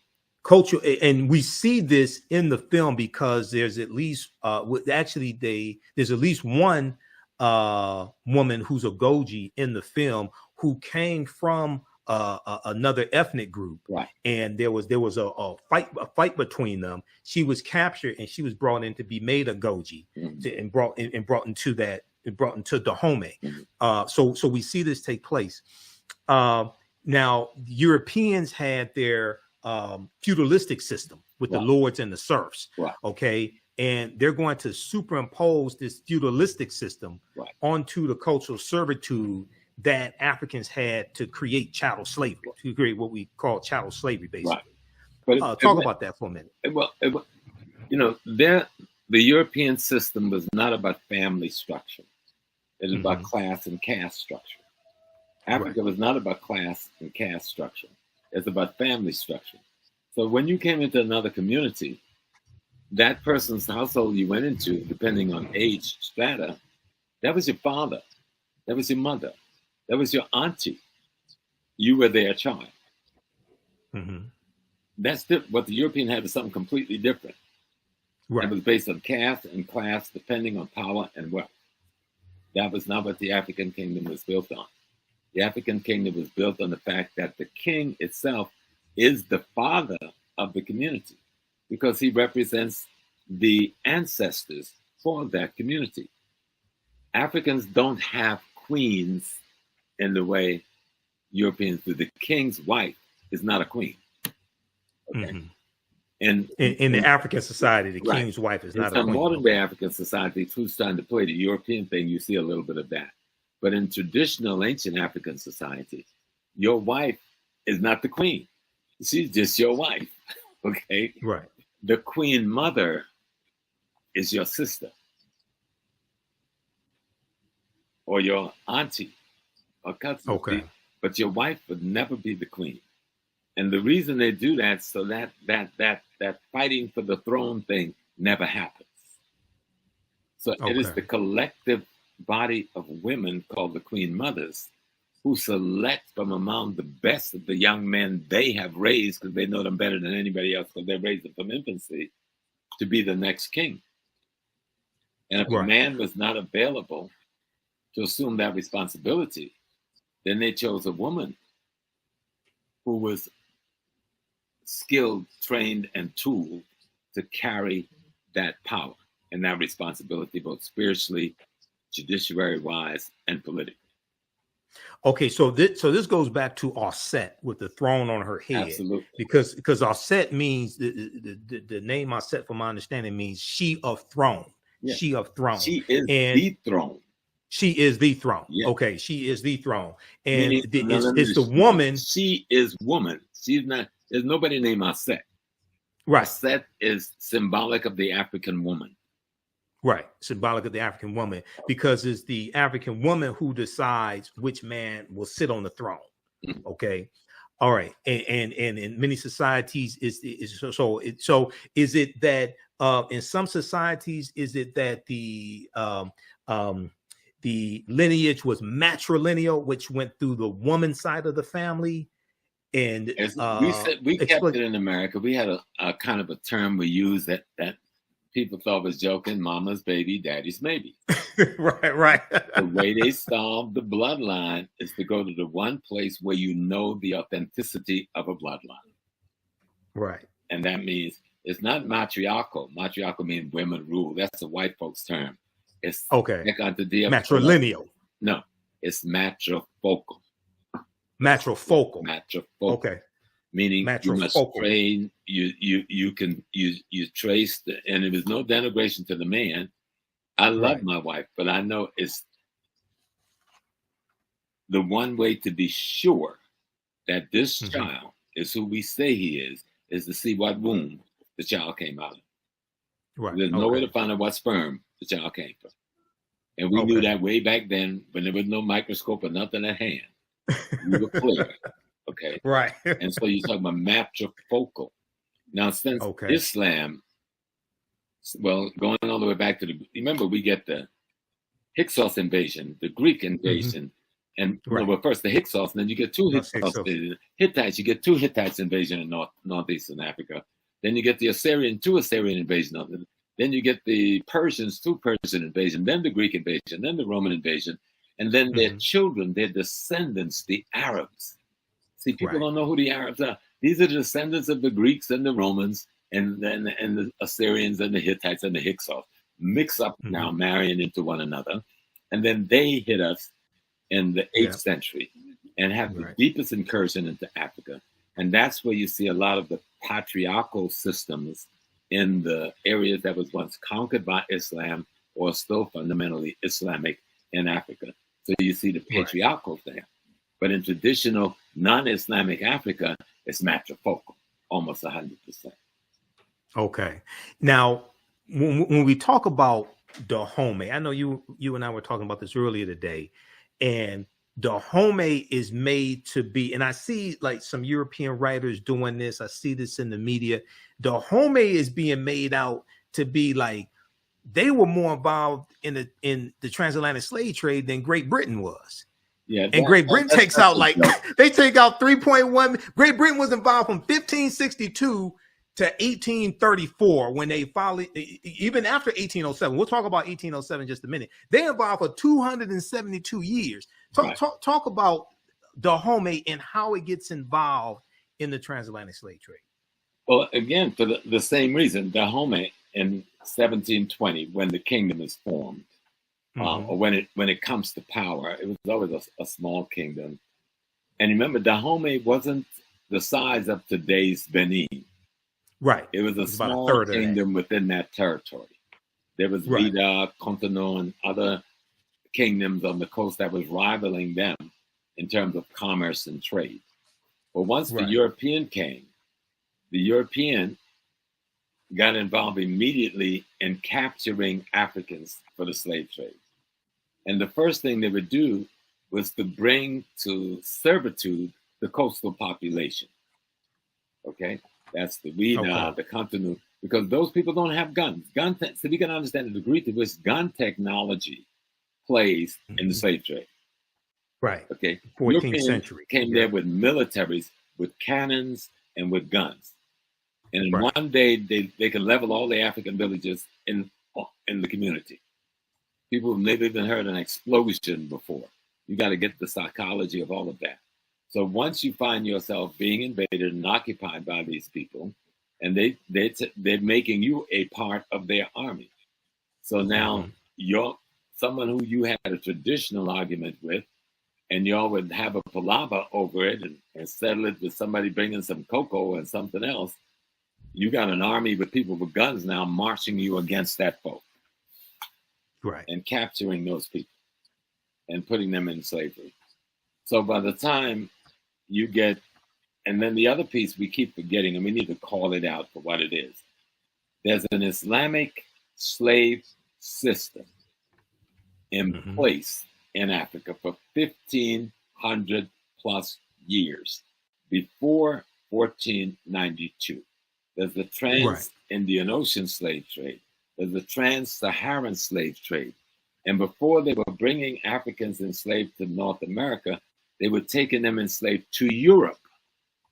culture, and we see this in the film because there's at least, there's at least one woman who's Agojie in the film who came from another ethnic group, and there was a fight between them. She was captured and she was brought in to be made Agojie, and brought into Dahomey. So we see this take place. Now Europeans had their feudalistic system with the lords and the serfs. Okay. And they're going to superimpose this feudalistic system onto the cultural servitude that Africans had to create chattel slavery, to create what we call chattel slavery, basically. But talk about that for a minute. You know, the European system was not about family structure. It was about class and caste structure. Africa was not about class and caste structure. It's about family structure. So when you came into another community, that person's household you went into, depending on age strata, that was your father, that was your mother, that was your auntie. You were their child. That's what the European had was something completely different. It was based on caste and class, depending on power and wealth. That was not what the African kingdom was built on. The African kingdom was built on the fact that the king itself is the father of the community, because he represents the ancestors for that community. Africans don't have queens in the way Europeans do. The king's wife is not a queen. Okay? In the African society, the king's wife is not a queen. In modern day African society, who's trying to play the European thing, you see a little bit of that. But in traditional ancient African society, your wife is not the queen. She's just your wife. Okay? the queen mother is your sister or your auntie or cousin. Okay. But your wife would never be the queen. And the reason they do that, so that fighting for the throne thing never happens. So it is the collective body of women called the queen mothers who select from among the best of the young men they have raised, because they know them better than anybody else, because they raised them from infancy, to be the next king. And if a man was not available to assume that responsibility, then they chose a woman who was skilled, trained, and tooled to carry that power and that responsibility, both spiritually, judiciary-wise, and politically. Okay, so this goes back to Auset with the throne on her head. Absolutely. Because Auset means the name Auset, from my understanding, means she of throne. Yeah. She of throne. She is the throne. She is the throne. Yeah. Okay, she is the throne. And it's the woman. She is woman. She's not, there's nobody named Auset. Right. Auset is symbolic of the African woman. Right, symbolic of the African woman, because it's the African woman who decides which man will sit on the throne. Okay, all right, and in many societies is it that in some societies is it that the lineage was matrilineal, which went through the woman side of the family, and we kept it in America. We had a kind of a term we used that people thought was joking: mama's baby, daddy's maybe. right. The way they solve the bloodline is to go to the one place where you know the authenticity of a bloodline. Right. And that means it's not matriarchal. Matriarchal means women rule. That's a white folks term. It's matrilineal. No, it's matrifocal. Matrifocal. Okay. Meaning you must train, you trace, and there was no denigration to the man. I love my wife, but I know it's the one way to be sure that this child is who we say he is to see what womb the child came out of. Right. There's no way to find out what sperm the child came from. And we knew that way back then when there was no microscope or nothing at hand. We were clear. Okay. Right. And so you talk about matrifocal. Now, since Islam, well, going all the way back to remember, we get the Hyksos invasion, the Greek invasion, and well, first the Hyksos, and then you get two Hyksos invasions. Hittites, you get two Hittites invasion in northeastern Africa. Then you get the two Assyrian invasion of it. Then you get the Persians, two Persian invasion, then the Greek invasion, then the Roman invasion, and then their children, their descendants, the Arabs. See, people don't know who the Arabs are. These are the descendants of the Greeks and the Romans and the Assyrians and the Hittites and the Hyksos mix up now, marrying into one another. And then they hit us in the 8th century and have the deepest incursion into Africa. And that's where you see a lot of the patriarchal systems in the areas that was once conquered by Islam or still fundamentally Islamic in Africa. So you see the patriarchal there. But in traditional non-Islamic Africa, it's matrifocal, almost 100%. Okay. Now, when we talk about Dahomey, I know you and I were talking about this earlier today, and Dahomey is made to be, and I see like some European writers doing this. I see this in the media. Dahomey is being made out to be like they were more involved in the transatlantic slave trade than Great Britain was. Yeah, and Great Britain takes out like they take out 3.1. Great Britain was involved from 1562 to 1834 when they finally, even after 1807. We'll talk about 1807 in just a minute. They involved for 272 years. Talk about Dahomey and how it gets involved in the transatlantic slave trade. Well, again, for the same reason, Dahomey in 1720, when the kingdom is formed. Or when it comes to power, it was always a small kingdom. And remember, Dahomey wasn't the size of today's Benin. Right. It was a small kingdom within that territory. There was Vida, Cotonou, and other kingdoms on the coast that was rivaling them in terms of commerce and trade. But once the European came, the European got involved immediately in capturing Africans for the slave trade. And the first thing they would do was to bring to servitude the coastal population. Okay, that's the Wida, the Contonu, because those people don't have guns. So we can understand the degree to which gun technology plays in the slave trade. Right. Okay. 14th Europeans century. came there with militaries, with cannons, and with guns. And in one day, they can level all the African villages in the community. People have never even heard an explosion before. You got to get the psychology of all of that. So once you find yourself being invaded and occupied by these people, and they're making you a part of their army. So now you're someone who you had a traditional argument with, and y'all would have a palaver over it and settle it with somebody bringing some cocoa and something else. You got an army with people with guns now marching you against that foe. Right. And capturing those people and putting them in slavery. So by the time you get, and then the other piece we keep forgetting, and we need to call it out for what it is. There's an Islamic slave system in place in Africa for 1,500 plus years before 1492. There's the trans-Indian Ocean slave trade. There's the trans-Saharan slave trade. And before they were bringing Africans enslaved to North America, they were taking them enslaved to Europe.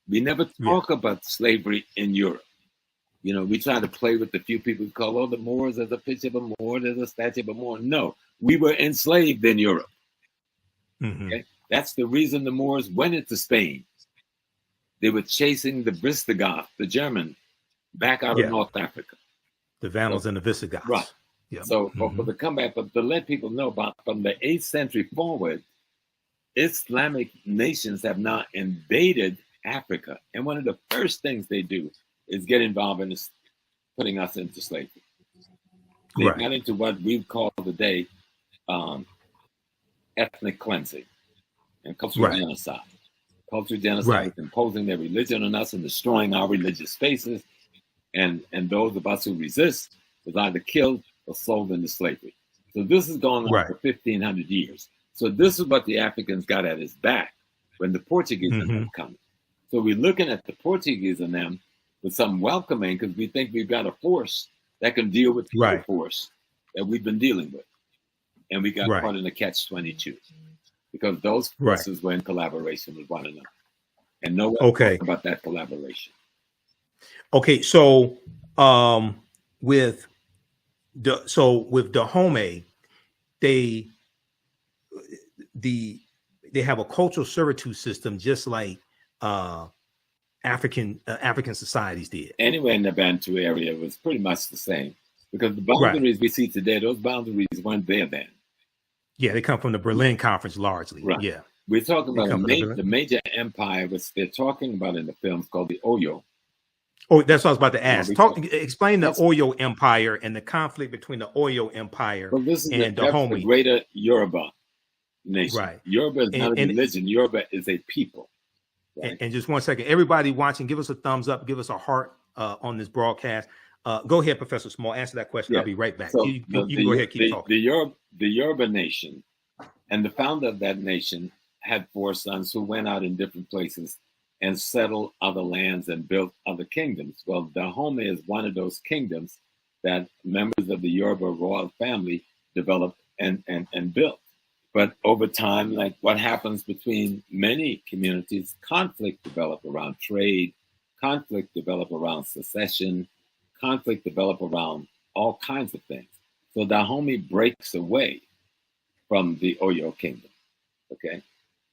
We never talk about slavery in Europe. You know, we try to play with the few people who call, oh, the Moors, there's a picture of a Moor, there's a statue of a Moor. No, we were enslaved in Europe. Okay? That's the reason the Moors went into Spain. They were chasing the Visigoth, the German, back out of North Africa. The Vandals and the Visigoths. Right. Yeah. So for the comeback, but to let people know about from the 8th century forward, Islamic nations have now invaded Africa. And one of the first things they do is get involved in this, putting us into slavery. They got into what we call today ethnic cleansing and cultural genocide. Cultural genocide is imposing their religion on us and destroying our religious spaces. And those of us who resist was either killed or sold into slavery. So this is going on for 1,500 years. So this is what the Africans got at his back when the Portuguese are coming. So we're looking at the Portuguese and them with some welcoming because we think we've got a force that can deal with the force that we've been dealing with. And we got caught in a catch-22 because those forces were in collaboration with one another. And no one talked about that collaboration. Okay, so with Dahomey, they have a cultural servitude system just like African societies did. Anywhere in the Bantu area was pretty much the same because the boundaries we see today, those boundaries weren't there then. Yeah, they come from the Berlin Conference largely. Right. Yeah, we're talking about the major empire which they're talking about in the films called the Oyo. Oh, that's what I was about to ask. Explain the Oyo Empire and the conflict between the Oyo Empire and Dahomey. The greater Yoruba nation. Right. Yoruba is not a religion. Yoruba is a people. Right? And just 1 second, everybody watching, give us a thumbs up, give us a heart on this broadcast. Go ahead, Professor Small. Answer that question. I'll be right back. So you go ahead, keep talking. The Yoruba nation and the founder of that nation had 4 sons who went out in different places and settled other lands and built other kingdoms. Well, Dahomey is one of those kingdoms that members of the Yoruba royal family developed and built. But over time, like what happens between many communities, conflict develop around trade, conflict develop around secession, conflict develop around all kinds of things. So Dahomey breaks away from the Oyo kingdom, okay?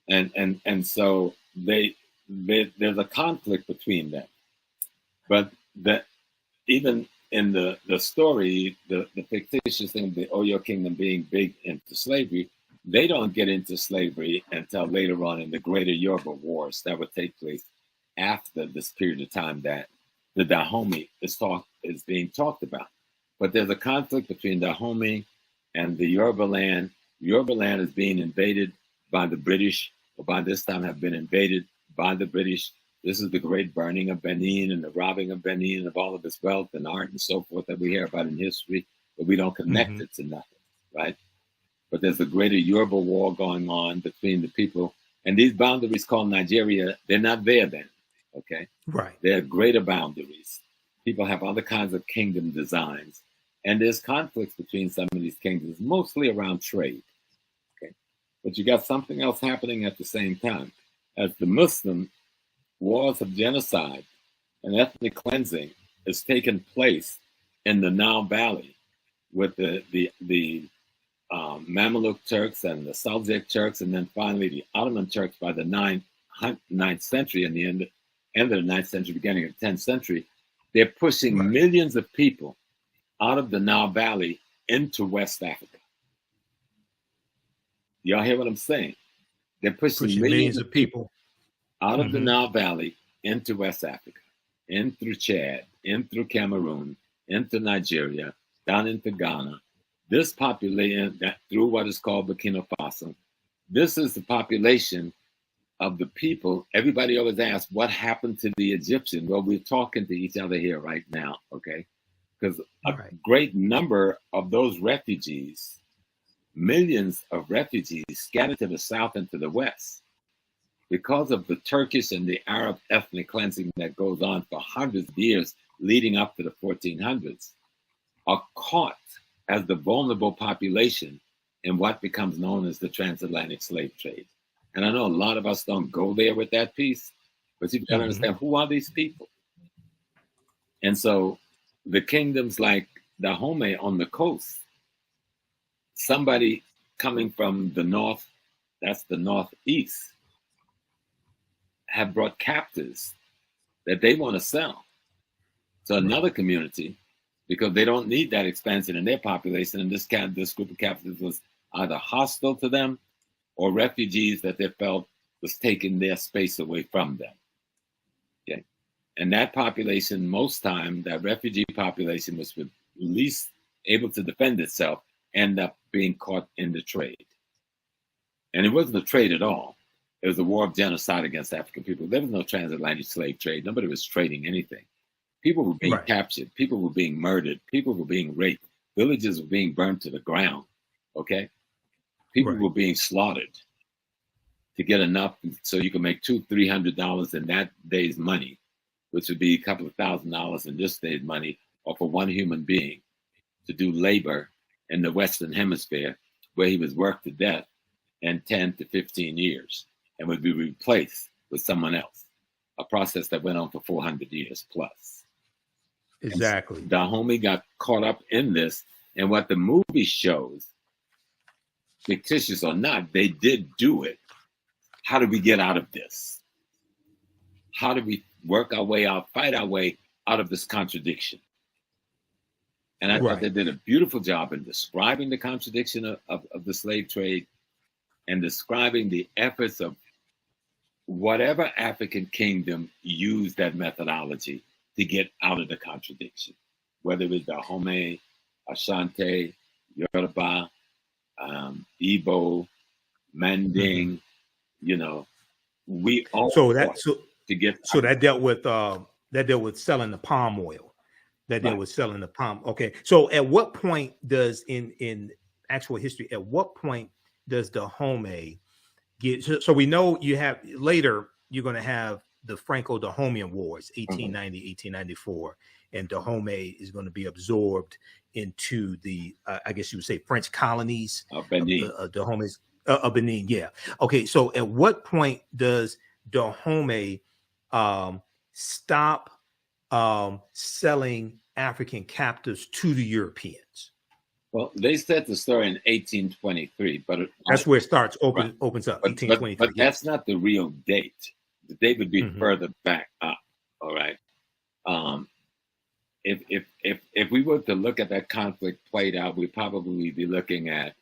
And so there's a conflict between them. But even in the story, the fictitious thing of the Oyo kingdom being big into slavery, they don't get into slavery until later on in the greater Yoruba wars that would take place after this period of time that the Dahomey is being talked about. But there's a conflict between Dahomey and the Yoruba land. Yoruba land is being invaded by the British, or by this time have been invaded by the British This is the great burning of Benin and the robbing of Benin of all of its wealth and art and so forth that we hear about in history, but we don't connect it to nothing, right? But there's a greater Yoruba war going on between the people. And these boundaries called Nigeria, they're not there then, okay? Right. They're greater boundaries. People have other kinds of kingdom designs. And there's conflicts between some of these kingdoms, mostly around trade, okay? But you got something else happening at the same time. As the Muslim wars of genocide and ethnic cleansing has taken place in the Nile Valley with the Mamluk Turks and the Seljuk Turks, and then finally the Ottoman Turks by the 9th century and the end of the 9th century, beginning of the 10th century. They're pushing millions of people out of the Nile Valley into West Africa. Y'all hear what I'm saying? They're pushing millions of people out of the Nile Valley into West Africa, in through Chad, in through Cameroon, into Nigeria, down into Ghana. This population, that through what is called Burkina Faso, this is the population of the people. Everybody always asks, what happened to the Egyptian? Well, we're talking to each other here right now, okay? Because a great number of those refugees, millions of refugees scattered to the south and to the west, because of the Turkish and the Arab ethnic cleansing that goes on for hundreds of years leading up to the 1400s, are caught as the vulnerable population in what becomes known as the transatlantic slave trade. And I know a lot of us don't go there with that piece, but you've got to understand, who are these people? And so the kingdoms like Dahomey on the coast, somebody coming from the north, that's the northeast, have brought captives that they want to sell to another community because they don't need that expansion in their population. And this group of captives was either hostile to them or refugees that they felt was taking their space away from them. Okay. And that population, most time, that refugee population was least able to defend itself, end up being caught in the trade. And it wasn't a trade at all. It was a war of genocide against African people. There was no transatlantic slave trade. Nobody was trading anything. People were being captured. People were being murdered. People were being raped. Villages were being burned to the ground. Okay? People were being slaughtered to get enough so you could make $200-300 in that day's money, which would be a couple of $1,000s in this day's money, or for one human being to do labor in the Western Hemisphere, where he was worked to death in 10 to 15 years. And would be replaced with someone else, a process that went on for 400 years plus. Exactly. Dahomey got caught up in this, and what the movie shows, fictitious or not, they did do it. How do we get out of this? How do we work our way out, fight our way out of this contradiction? And I thought they did a beautiful job in describing the contradiction of the slave trade and describing the efforts of whatever African kingdom used that methodology to get out of the contradiction, whether it was Dahomey, Ashanti, Yoruba, Igbo, Manding, you know, we all that dealt with selling the palm oil. That dealt with selling the palm. Okay. So at what point does in actual history, at what point does Dahomey get, so we know you have later, you're going to have the Franco-Dahomean Wars, 1890, 1894, and Dahomey is going to be absorbed into the, I guess you would say, French colonies. Benin. Dahomey's, Benin, yeah. Okay, so at what point does Dahomey stop selling African captives to the Europeans? Well, they said the story in 1823, but that's where it starts. Opens up. 1823. But that's not the real date. The date would be further back up. All right. If we were to look at that conflict played out, we'd probably be looking at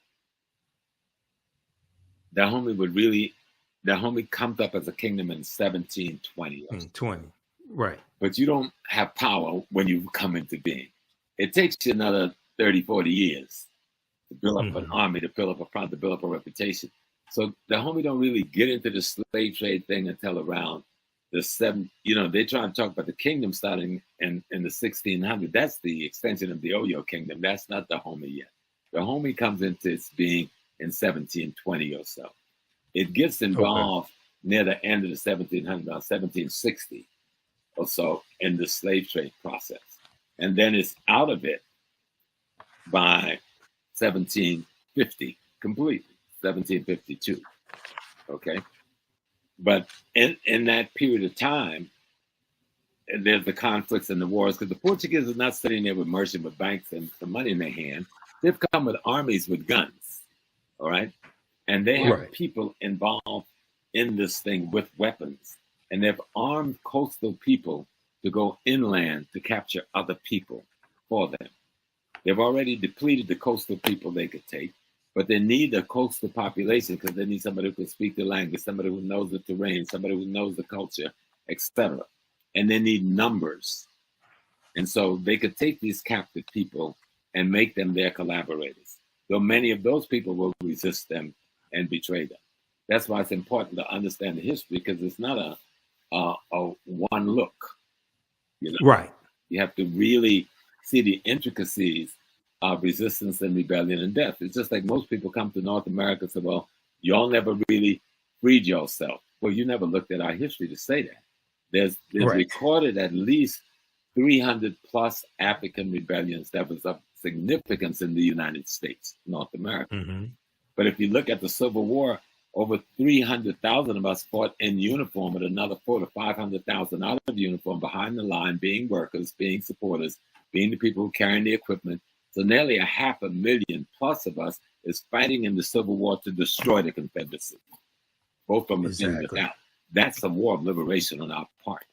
Dahomey comes up as a kingdom in 1720. 20, right. But you don't have power when you come into being. It takes you another 30, 40 years to build up an army, to build up a front, to build up a reputation. So Dahomey don't really get into the slave trade thing until around they try to talk about the kingdom starting in the 1600s. That's the extension of the Oyo kingdom. That's not Dahomey yet. Dahomey comes into its being in 1720 or so. It gets involved near the end of the 1700s, about 1760 or so, in the slave trade process. And then it's out of it by 1750 completely, 1752. Okay. But in that period of time, there's the conflicts and the wars, because the Portuguese are not sitting there with merchant, with banks and some money in their hand. They've come with armies with guns, all right? And they have people involved in this thing with weapons. And they've armed coastal people to go inland to capture other people for them. They've already depleted the coastal people they could take, but they need a coastal population because they need somebody who can speak the language, somebody who knows the terrain, somebody who knows the culture, etc. And they need numbers. And so they could take these captive people and make them their collaborators. Though many of those people will resist them and betray them. That's why it's important to understand the history, because it's not a one look. You know? Right. You have to really see the intricacies of resistance and rebellion and death. It's just like most people come to North America and say, well, y'all never really freed yourself. Well, you never looked at our history to say that. There's recorded at least 300 plus African rebellions that was of significance in the United States, North America. Mm-hmm. But if you look at the Civil War, over 300,000 of us fought in uniform, and another 400,000 to 500,000 out of uniform behind the line, being workers, being supporters, being the people who carrying the equipment. So nearly 500,000 plus of us is fighting in the Civil War to destroy the Confederacy, both from within and without. That's a war of liberation on our part.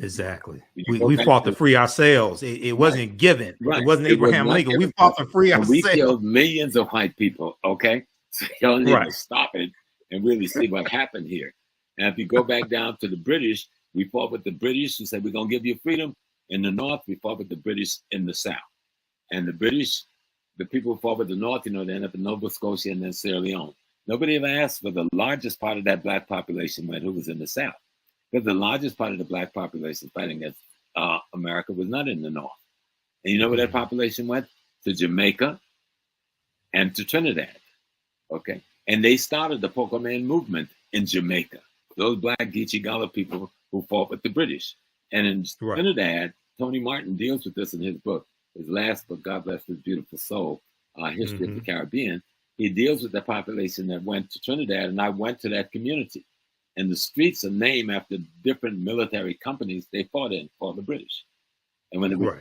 Exactly. We fought to free ourselves. It wasn't given. Right. It wasn't Abraham Lincoln. We fought to free ourselves. We killed millions of white people. Okay. So y'all need to stop it and really see what happened here. And if you go back down to the British, we fought with the British who said, we're going to give you freedom. In the North, we fought with the British in the South. And the British, the people who fought with the North, they end up in Nova Scotia and then Sierra Leone. Nobody ever asked for the largest part of that black population went, who was in the South. Because the largest part of the black population fighting against America was not in the North. And you know where that population went? To Jamaica and to Trinidad. Okay. And they started the Poker Man movement in Jamaica. Those black Geechee Gullah people who fought with the British. And in Trinidad, Tony Martin deals with this in his book, his last book, God Bless His Beautiful Soul, History of the Caribbean. He deals with the population that went to Trinidad, and I went to that community. And the streets are named after different military companies they fought in for the British. And when it was,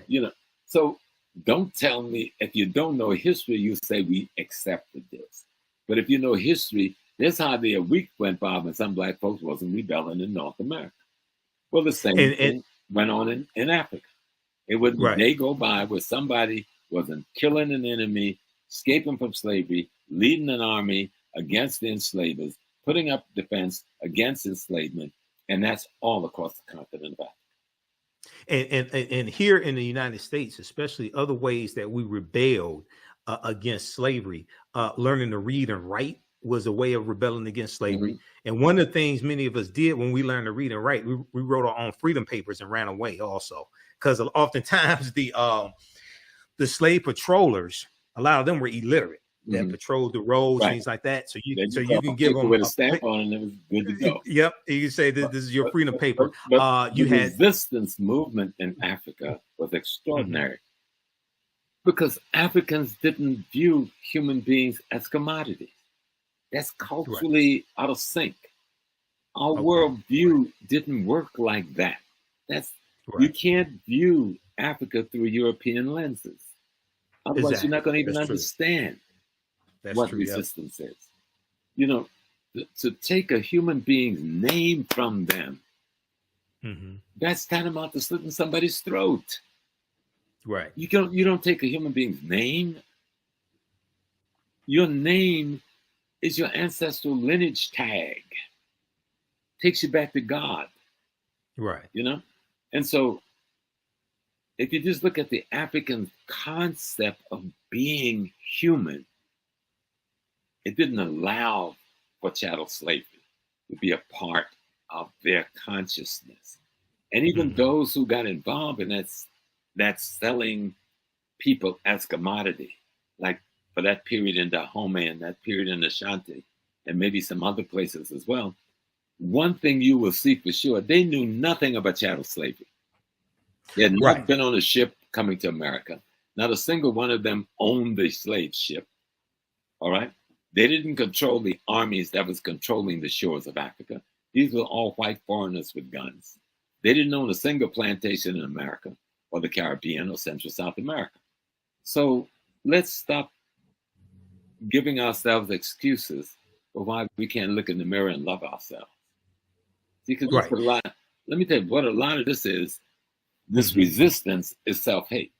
so don't tell me, if you don't know history, you say we accepted this. But if you know history, there's hardly a week went by when some black folks wasn't rebelling in North America. Well, the same thing went on in Africa. It wouldn't a day go by where somebody wasn't killing an enemy, escaping from slavery, leading an army against the enslavers, putting up defense against enslavement, and that's all across the continent of Africa. And here in the United States, especially, other ways that we rebelled against slavery, learning to read and write was a way of rebelling against slavery. Mm-hmm. And one of the things many of us did when we learned to read and write, we wrote our own freedom papers and ran away also. Because oftentimes the slave patrollers, a lot of them were illiterate. That patrolled the roads, things like that. So you can give them with a stamp on, and it was good to go. Yep, you can say this is your freedom paper. But the resistance movement in Africa was extraordinary because Africans didn't view human beings as commodities. That's culturally out of sync. Our worldview didn't work like that. You can't view Africa through European lenses. Otherwise, you're not going to even understand what resistance is. To take a human being's name from them, that's tantamount to slitting somebody's throat. Right. You don't take a human being's name. Your name is your ancestral lineage tag. Takes you back to God. Right. And so if you just look at the African concept of being human, it didn't allow for chattel slavery to be a part of their consciousness. And even those who got involved in that selling people as commodity, like for that period in Dahomey and that period in Ashanti, and maybe some other places as well, one thing you will see for sure, they knew nothing about chattel slavery. They had not been on a ship coming to America. Not a single one of them owned the slave ship. All right? They didn't control the armies that was controlling the shores of Africa. These were all white foreigners with guns. They didn't own a single plantation in America or the Caribbean or Central South America. So let's stop giving ourselves excuses for why we can't look in the mirror and love ourselves. Because a lot, let me tell you what a lot of this is. This resistance is self-hate.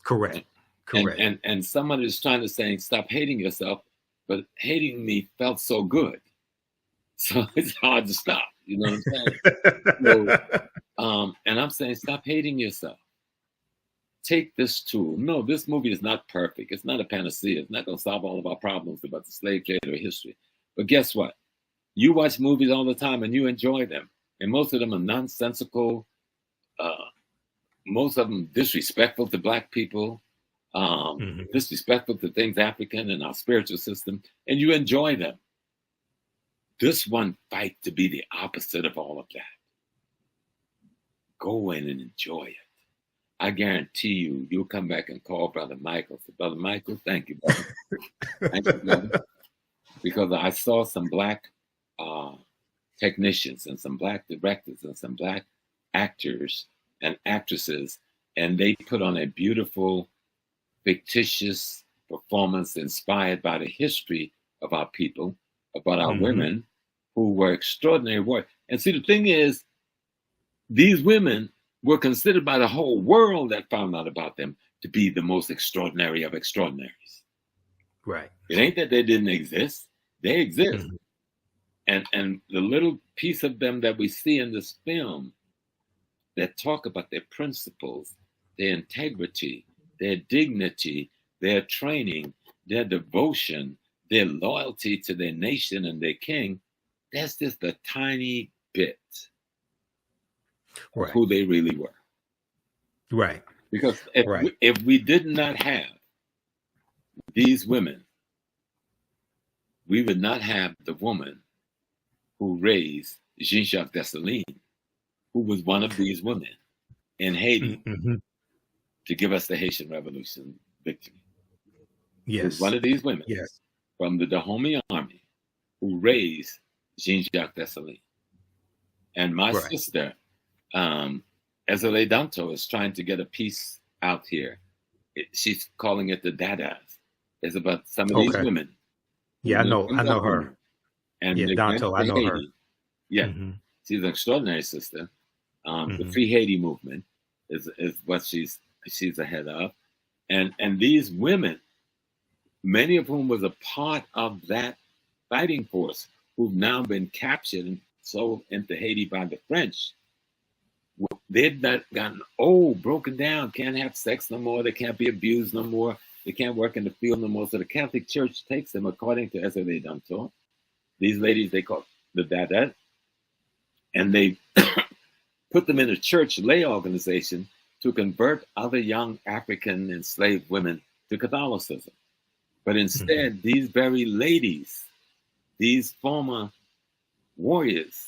Correct. Correct. And someone is trying to say, stop hating yourself, but hating me felt so good. So it's hard to stop. You know what I'm saying? So, and I'm saying, stop hating yourself. Take this tool. No, this movie is not perfect. It's not a panacea. It's not going to solve all of our problems about the slave trade or history. But guess what? You watch movies all the time and you enjoy them. And most of them are nonsensical. Most of them disrespectful to Black people. Disrespectful to things African and our spiritual system. And you enjoy them. This one fight to be the opposite of all of that. Go in and enjoy it. I guarantee you, you'll come back and call Brother Michael. So, Brother Michael, thank you, brother. Thank you, brother. Because I saw some Black technicians and some Black directors and some Black actors and actresses, and they put on a beautiful, fictitious performance inspired by the history of our people, about our women who were extraordinary warriors. And see, the thing is, these women were considered by the whole world that found out about them to be the most extraordinary of extraordinaries. Right. It ain't that they didn't exist. They exist. And the little piece of them that we see in this film that talk about their principles, their integrity, their dignity, their training, their devotion, their loyalty to their nation and their king, that's just a tiny bit of who they really were. Right. Because if we did not have these women, we would not have the woman who raised Jean-Jacques Dessalines, who was one of these women in Haiti to give us the Haitian Revolution victory. Yes. One of these women from the Dahomey army who raised Jean-Jacques Dessalines. And my sister, Ezele Danto, is trying to get a piece out here. She's calling it the Dadas. It's about some of these women. Yeah, I know her. And Danto, I know her. Yeah, she's an extraordinary sister. The Free Haiti movement is what she's ahead of. And these women, many of whom was a part of that fighting force, who've now been captured and sold into Haiti by the French. They've not gotten old, broken down, can't have sex no more, they can't be abused no more, they can't work in the field no more. So the Catholic Church takes them, according to Ezele Danto. These ladies, they call the Dadat, and they put them in a church lay organization to convert other young African enslaved women to Catholicism. But instead, these very ladies, these former warriors,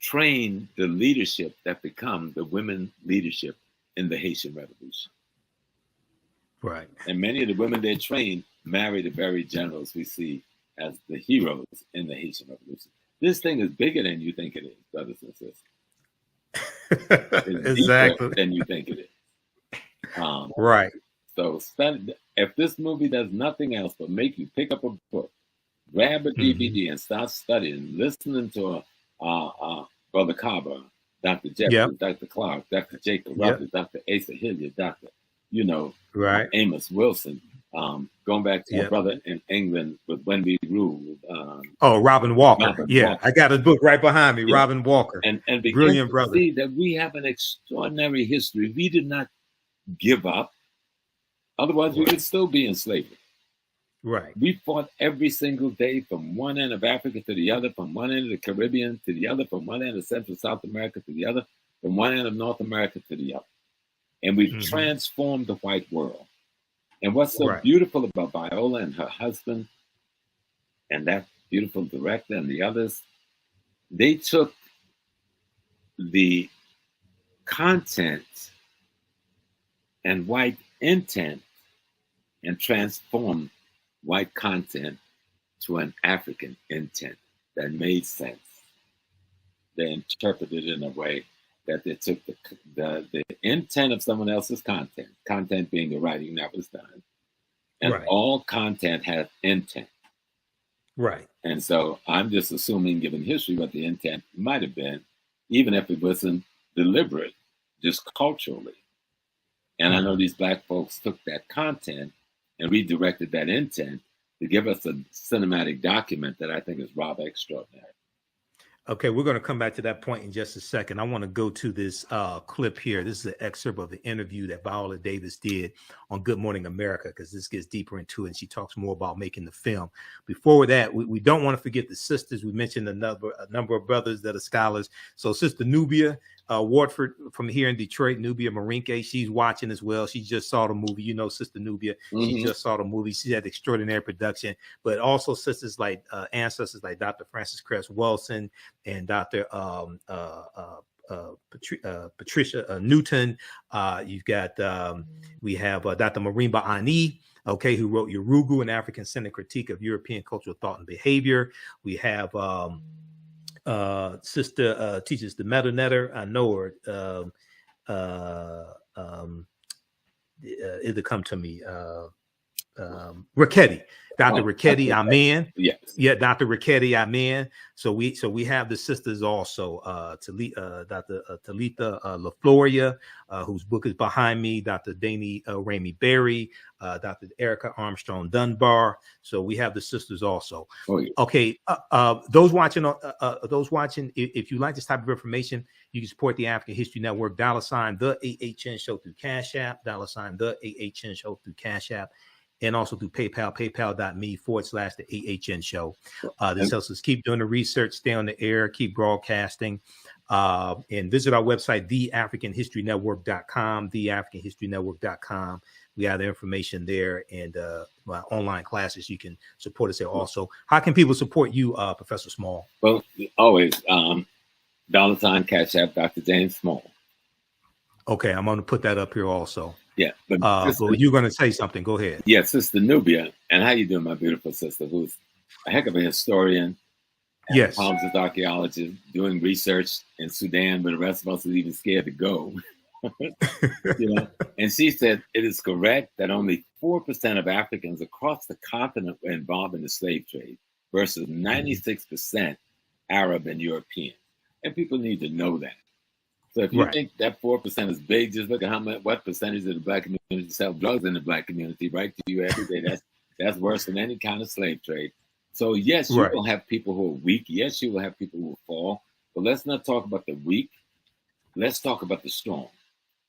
trained the leadership that become the women leadership in the Haitian Revolution. Right. And many of the women they trained married the very generals we see as the heroes in the Haitian Revolution. This thing is bigger than you think it is, brothers and sisters. It's exactly. deeper than you think it is. Right. So study, if this movie does nothing else but make you pick up a book, grab a DVD and start studying, listening to Brother Carver, Dr. Jeffries, Dr. Clark, Dr. Jacob Rogers, Dr. Asa Hilliard, Dr. Amos Wilson, going back to my brother in England with When We Ruled. Robin Walker. Walker. I got his book right behind me, Robin Walker. And brilliant brother. See that we have an extraordinary history. We did not give up. Otherwise, we would still be in slavery. Right. We fought every single day from one end of Africa to the other, from one end of the Caribbean to the other, from one end of Central South America to the other, from one end of North America to the other. And we've transformed the white world. And what's so beautiful about Viola and her husband and that beautiful director and the others, they took the content and white intent and transformed white content to an African intent that made sense. They interpreted it in a way that they took the intent of someone else's content being the writing that was done. And all content has intent. Right. And so I'm just assuming, given history, what the intent might have been, even if it wasn't deliberate, just culturally. And I know these Black folks took that content and redirected that intent to give us a cinematic document that I think is rather extraordinary. Okay, we're going to come back to that point in just a second. I want to go to this clip here. This is an excerpt of the interview that Viola Davis did on Good Morning America, because this gets deeper into it, and she talks more about making the film. Before that, we don't want to forget the sisters. We mentioned a number of brothers that are scholars. So Sister Nubia Wardford from here in Detroit, Nubia Marinke, she's watching as well. She just saw the movie. You know, Sister Nubia, she just saw the movie. She had extraordinary production, but also sisters like ancestors like Dr. Francis Cress Wilson and Dr. Patricia Newton. You've got, we have Dr. Marimba Ani, okay, who wrote Yorugu, an African-centered critique of European cultural thought and behavior. We have sister teaches the Metal Netter. I know her. It'll come to me. Richetti, Dr. Richetti Amen. Yes. Yeah, Dr. Richetti Amen. So we have the sisters also, Dr. Talitha LaFloria, whose book is behind me, Dr. Dani Ramey Berry, Dr. Erica Armstrong Dunbar. So we have the sisters also. Oh, yeah. Okay, those watching, if you like this type of information, you can support the African History Network, $, the TheAHNShow through Cash App, $, the TheAHNShow through Cash App, and also through PayPal, paypal.me/TheAHNShow. This helps us keep doing the research, stay on the air, keep broadcasting, and visit our website, theafricanhistorynetwork.com, theafricanhistorynetwork.com. We have the information there, and my online classes. You can support us there also. How can people support you, Professor Small? Well, always $, Cash App, Dr. James Small. Okay, I'm going to put that up here also. Yeah, but you're going to say something. Go ahead. Yeah, Sister Nubia, and how you doing, my beautiful sister, who's a heck of a historian. Yes, Palms archaeologist, doing research in Sudan, but the rest of us are even scared to go. You know, and she said it is correct that only 4% of Africans across the continent were involved in the slave trade, versus 96% Arab and European. And people need to know that. So if you think that 4% is big, just look at what percentage of the Black community sell drugs in the Black community, right? To you every day. That's worse than any kind of slave trade. So yes, you will have people who are weak. Yes, you will have people who will fall. But let's not talk about the weak. Let's talk about the strong.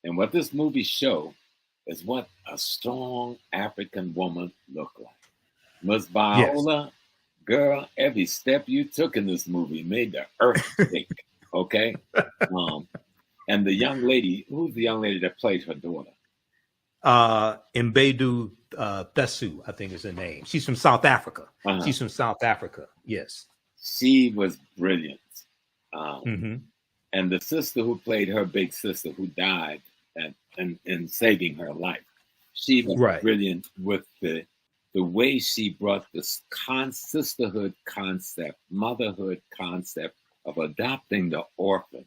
And what this movie shows is what a strong African woman looked like. Ms. Viola, girl, every step you took in this movie made the earth shake. Okay? And the young lady, who's the young lady that played her daughter? Mbedu Thesu, I think is her name. She's from South Africa. She's from South Africa. Yes. She was brilliant. And the sister who played her big sister who died and saving her life, she was brilliant with the way she brought this sisterhood concept, motherhood concept of adopting the orphan,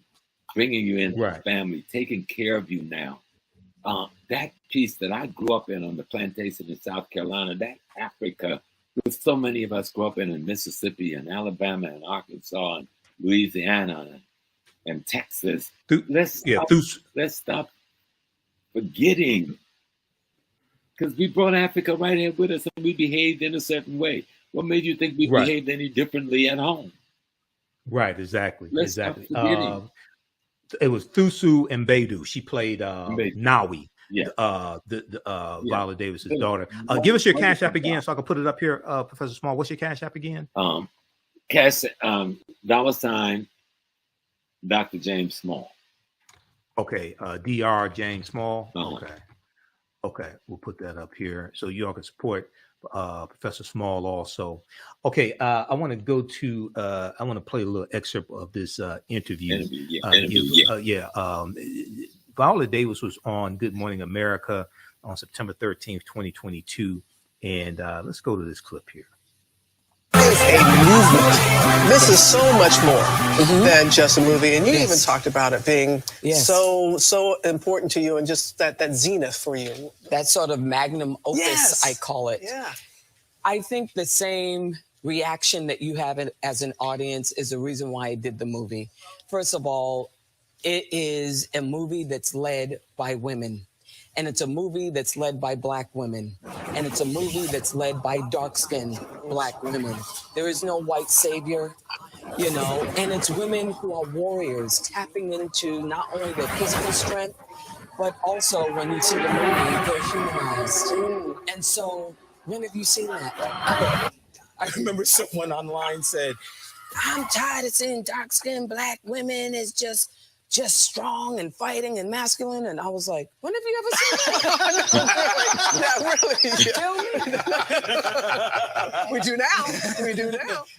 bringing you into the family, taking care of you now. That piece that I grew up in on the plantation in South Carolina, that Africa, with so many of us grew up in Mississippi and Alabama and Arkansas and Louisiana and Texas. Let's stop forgetting, because we brought Africa right here with us and we behaved in a certain way. What made you think we behaved any differently at home? Right, exactly. It was Thusu Mbedu. She played Nawi. Viola Davis's daughter. Give us your Cash App again, so I can put it up here, Professor Small. What's your Cash App again? $ Dr. James Small. Okay, Dr. James Small. Uh-huh. Okay, we'll put that up here so you all can support Professor Small also. Okay, I want to go to I want to play a little excerpt of this interview. Viola Davis was on Good Morning America on September 13th, 2022, and let's go to this clip here. It's a movement. This is so much more than just a movie, and you even talked about it being so important to you, and just that zenith for you. That sort of magnum opus, I call it. Yeah. I think the same reaction that you have as an audience is the reason why I did the movie. First of all, it is a movie that's led by women. And it's a movie that's led by Black women. And it's a movie that's led by dark-skinned Black women. There is no white savior, you know, and it's women who are warriors, tapping into not only their physical strength, but also when you see the movie, they're humanized. And so, when have you seen that? I remember someone online said, I'm tired of seeing dark-skinned Black women as just strong and fighting and masculine. And I was like, when have you ever seen that? We do now.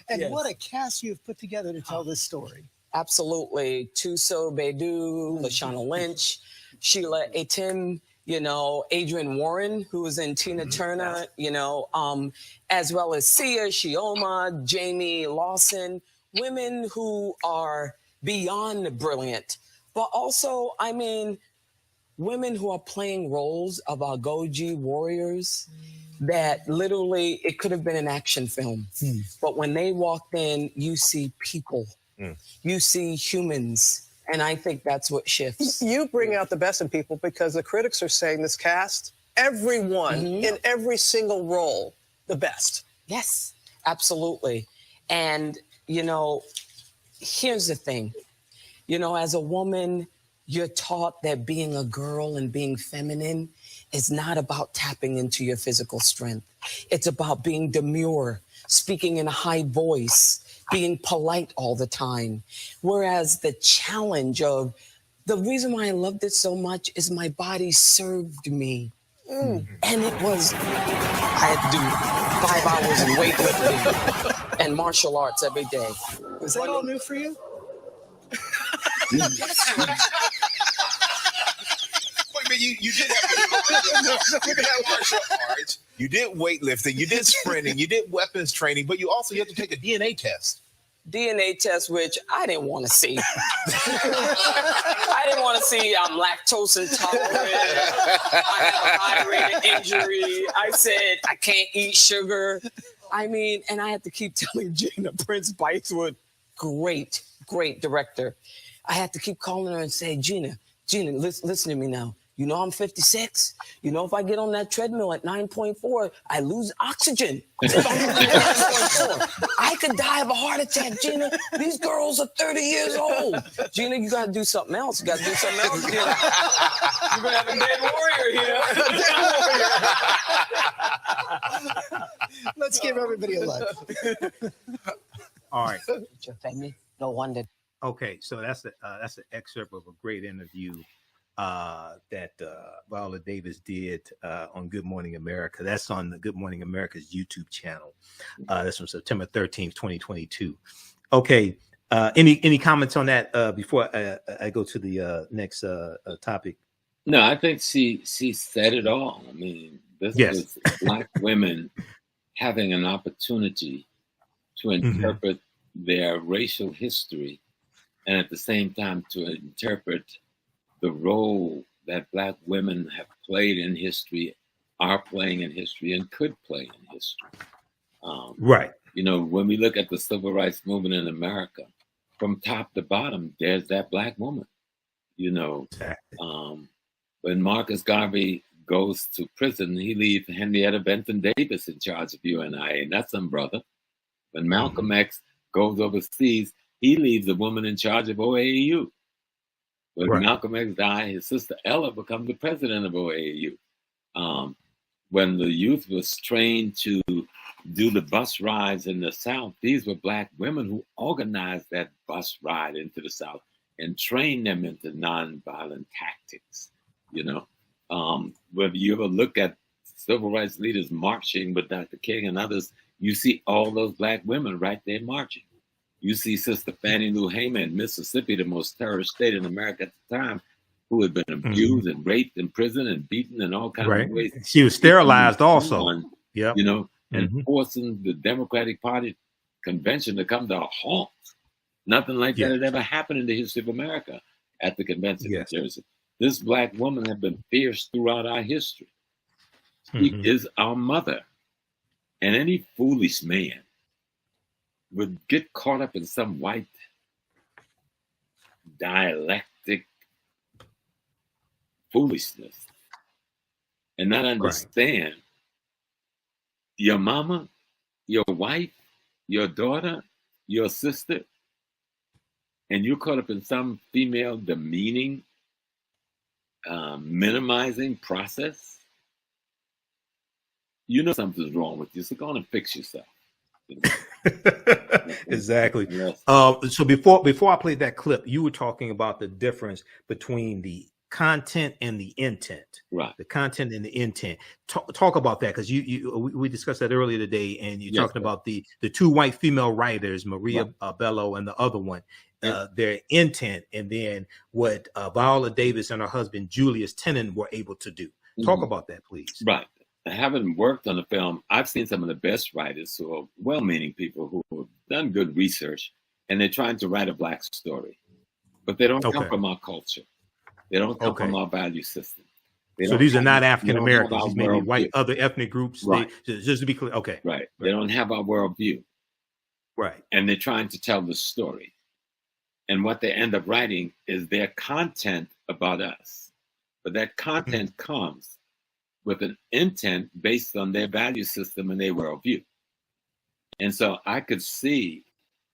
And what a cast you've put together to tell this story. Absolutely. Tuso Bedu, Lashana Lynch, Sheila Atim, you know, Adrian Warren, who was in Tina Turner, you know, as well as Sia, Shioma, Jamie Lawson, women who are beyond brilliant, but also, I mean, women who are playing roles of Agojie warriors that literally, it could have been an action film. But when they walked in, you see people, you see humans. And I think that's what shifts. You bring out the best in people, because the critics are saying this cast, everyone in every single role, the best. Yes, absolutely. And, you know, here's the thing, you know, as a woman, you're taught that being a girl and being feminine is not about tapping into your physical strength. It's about being demure, speaking in a high voice, being polite all the time. Whereas the challenge of, the reason why I loved it so much is my body served me. And it was, I had to do 5 hours of weightlifting and martial arts every day. Was that all new for you? Wait a minute, you did martial arts, you did weightlifting, you did sprinting, you did weapons training, but you had to take a DNA test. DNA test, which I didn't want to see. I didn't want to see I'm lactose intolerant. I have a high rate of injury. I said I can't eat sugar. I mean, and I had to keep telling Gina, Prince-Bythewood, great director. I had to keep calling her and say, Gina, listen to me now. You know I'm 56. You know if I get on that treadmill at 9.4, I lose oxygen. If I'm at 9.4, I could die of a heart attack, Gina. These girls are 30 years old. Gina, you got to do something else. You got to do something else, Gina. You're going to have a dead warrior here. Let's give everybody a look. All right. Your family, no wonder. Okay, so that's an excerpt of a great interview that Viola Davis did on Good Morning America. That's on the Good Morning America's YouTube channel. That's from September 13th, 2022. Okay, any comments on that before I go to the next topic? No, I think she said it all. I mean, this was Black women having an opportunity to interpret their racial history, and at the same time to interpret the role that Black women have played in history, are playing in history, and could play in history. Right. You know, when we look at the civil rights movement in America, from top to bottom, there's that Black woman. You know, when Marcus Garvey goes to prison, he leaves Henrietta Benton Davis in charge of UNI, and that's some brother. When Malcolm X goes overseas, he leaves a woman in charge of OAU. When Right. Malcolm X died, his sister Ella becomes the president of OAU. When the youth was trained to do the bus rides in the South, these were Black women who organized that bus ride into the South and trained them into nonviolent tactics. You know, whether you ever look at civil rights leaders marching with Dr. King and others, you see all those Black women right there marching. You see Sister Fannie Lou Hamer in Mississippi, the most terrorist state in America at the time, who had been abused and raped in prison and beaten in all kinds of ways. She was sterilized also. You know, and forcing the Democratic Party convention to come to a halt. Nothing like that had ever happened in the history of America at the convention in Jersey. This Black woman had been fierce throughout our history. She is our mother. And any foolish man would get caught up in some white dialectic foolishness and not understand your mama, your wife, your daughter, your sister, and you're caught up in some female demeaning, minimizing process. You know something's wrong with you, so go on and fix yourself. Exactly. Yes. So before I played that clip, you were talking about the difference between the content and the intent. Right. The content and the intent. Talk about that, because we discussed that earlier today, and you're talking about the two white female writers, Maria Bello and the other one, their intent, and then what Viola Davis and her husband Julius Tennant were able to do. Talk about that, please. Right. Having worked on the film, I've seen some of the best writers who are well-meaning people who have done good research, and they're trying to write a Black story, but they don't come from our culture. They don't come from our value system. So these are not African Americans. These may be white, other ethnic groups. Right. Just to be clear. Okay. Right. They don't have our worldview. Right. And they're trying to tell the story. And what they end up writing is their content about us. But that content comes with an intent based on their value system and their worldview. And so I could see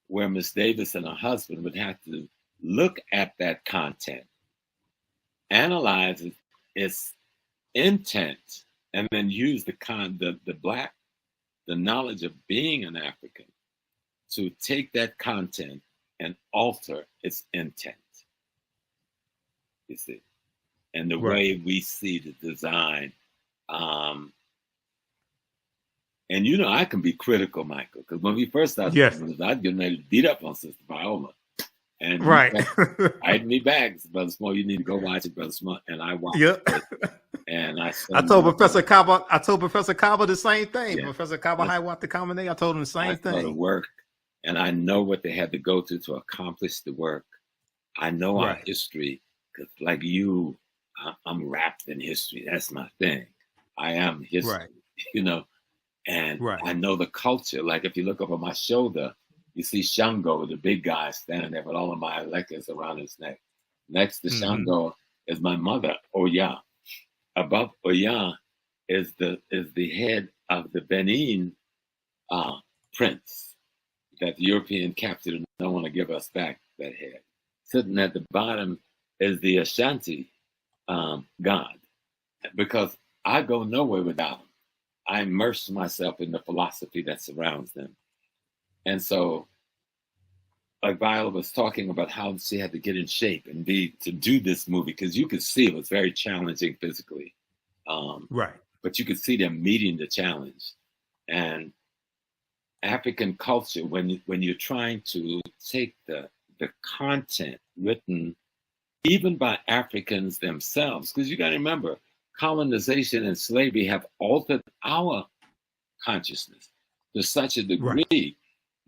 where Miss Davis and her husband would have to look at that content, analyze its intent, and then use the knowledge of being an African to take that content and alter its intent. You see, and the way we see the design. And you know, I can be critical, Michael, because when we first started, I'd get ready to beat up on Sister Viola. And I'd me back, Brother Small, you need to go watch it, Brother Small. And I watched it. And I told Professor Kaba the same thing. Professor Kaba Hiawatha the Kamene, I told him the same thing. The work, and I know what they had to go through to accomplish the work. I know our history, because like you, I'm wrapped in history. That's my thing. I am history, you know, and I know the culture. Like if you look over my shoulder, you see Shango, the big guy, standing there with all of my electors around his neck. Next to Shango is my mother, Oya. Above Oya is the head of the Benin prince that the European captured and don't want to give us back that head. Sitting at the bottom is the Ashanti god, because I go nowhere without them. I immerse myself in the philosophy that surrounds them. And so, like Viola was talking about how she had to get in shape and to do this movie, because you could see it was very challenging physically. But you could see them meeting the challenge. And African culture, when you're trying to take the content written even by Africans themselves, because you got to remember, colonization and slavery have altered our consciousness to such a degree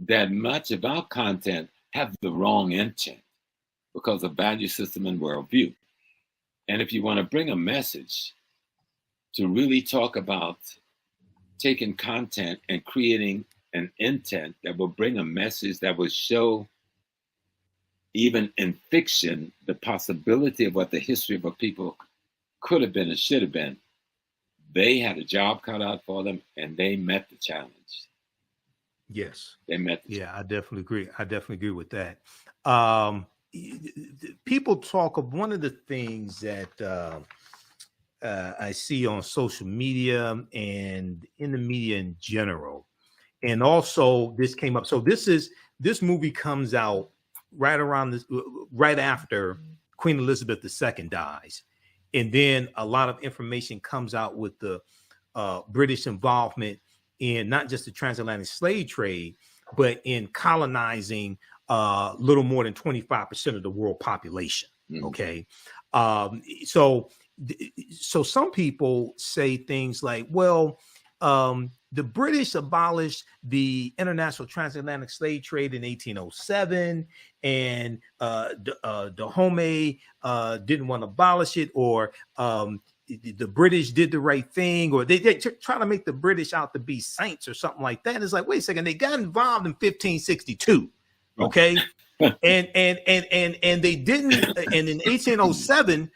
that much of our content have the wrong intent because of value system and worldview. And if you want to bring a message to really talk about taking content and creating an intent that will bring a message that will show, even in fiction, the possibility of what the history of a people could have been and should have been, they had a job cut out for them, and they met the challenge. Yes, they met. I definitely agree. I definitely agree with that. people talk of one of the things that I see on social media and in the media in general, and also this came up. So this movie comes out right after Queen Elizabeth II dies, and then a lot of information comes out with the British involvement in not just the transatlantic slave trade, but in colonizing little more than 25% of the world population. Okay. So some people say things like, well, the British abolished the international transatlantic slave trade in 1807, and Dahomey didn't want to abolish it, or the British did the right thing, or they try to make the British out to be saints or something like that. And it's like, wait a second, they got involved in 1562, okay, and they didn't. And in 1807,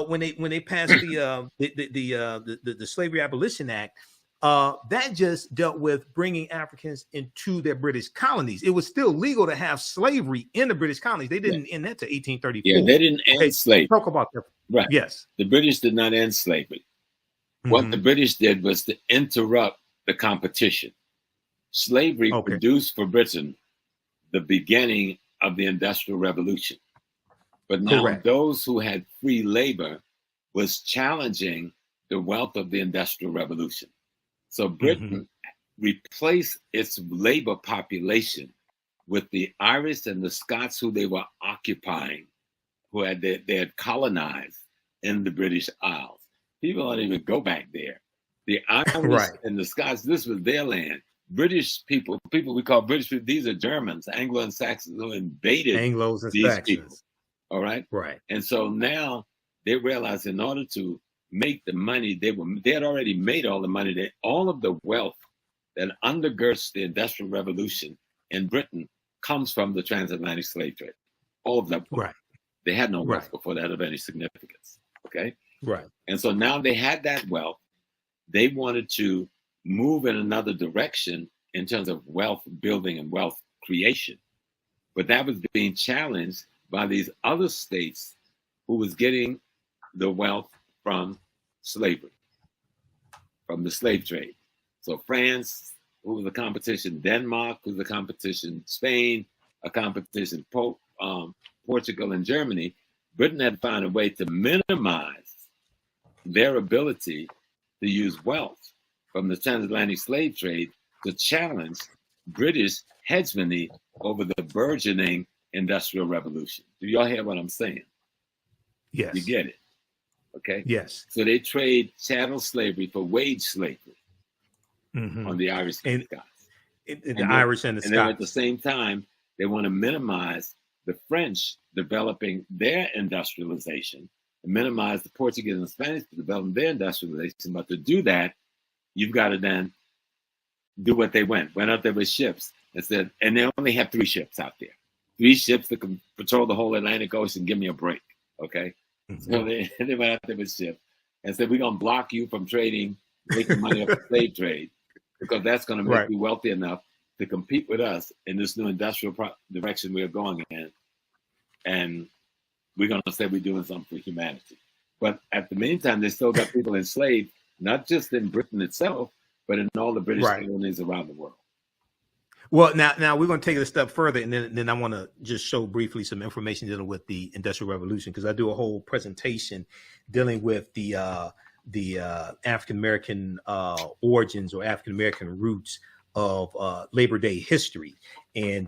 when they passed the Slavery Abolition Act, that just dealt with bringing Africans into their British colonies. It was still legal to have slavery in the British colonies. They didn't end that to 1834. Yeah, they didn't end slavery. Talk about that. Right. Yes. The British did not end slavery. What the British did was to interrupt the competition. Slavery produced for Britain the beginning of the Industrial Revolution. But now those who had free labor was challenging the wealth of the Industrial Revolution. So Britain replaced its labor population with the Irish and the Scots who they were occupying, who they had colonized in the British Isles. People don't even go back there. The Irish and the Scots, this was their land. British people we call British people, these are Germans, Anglo and Saxons who invaded these people. All right? Right. And so now they realize in order to make the money, they had already made all the money, all of the wealth that undergirds the Industrial Revolution in Britain comes from the transatlantic slave trade. All of that. Right. They had no wealth before that of any significance. Okay. Right. And so now they had that wealth. They wanted to move in another direction in terms of wealth building and wealth creation. But that was being challenged by these other states who was getting the wealth from slavery, from the slave trade. So France, who was the competition, Denmark, who was the competition, Spain, a competition, Portugal and Germany. Britain had to find a way to minimize their ability to use wealth from the transatlantic slave trade to challenge British hegemony over the burgeoning Industrial Revolution. Do y'all hear what I'm saying? Yes. You get it? Okay? Yes. So they trade chattel slavery for wage slavery on the Irish and Scots. The Irish and the Scots. And then at the same time, they want to minimize the French developing their industrialization and minimize the Portuguese and Spanish developing their industrialization. But to do that, you've got to then do what they went out there with ships and said, and they only have 3 ships out there. 3 ships that can patrol the whole Atlantic Ocean. Give me a break, okay? So they went out there with ships and said, we're going to block you from trading, making money off the slave trade, because that's going to make you wealthy enough to compete with us in this new industrial direction we're going in. And we're going to say we're doing something for humanity. But at the meantime, they still got people enslaved, not just in Britain itself, but in all the British colonies around the world. Well, now we're going to take it a step further, and then I want to just show briefly some information dealing with the Industrial Revolution, because I do a whole presentation dealing with the African American origins or African American roots of Labor Day history, and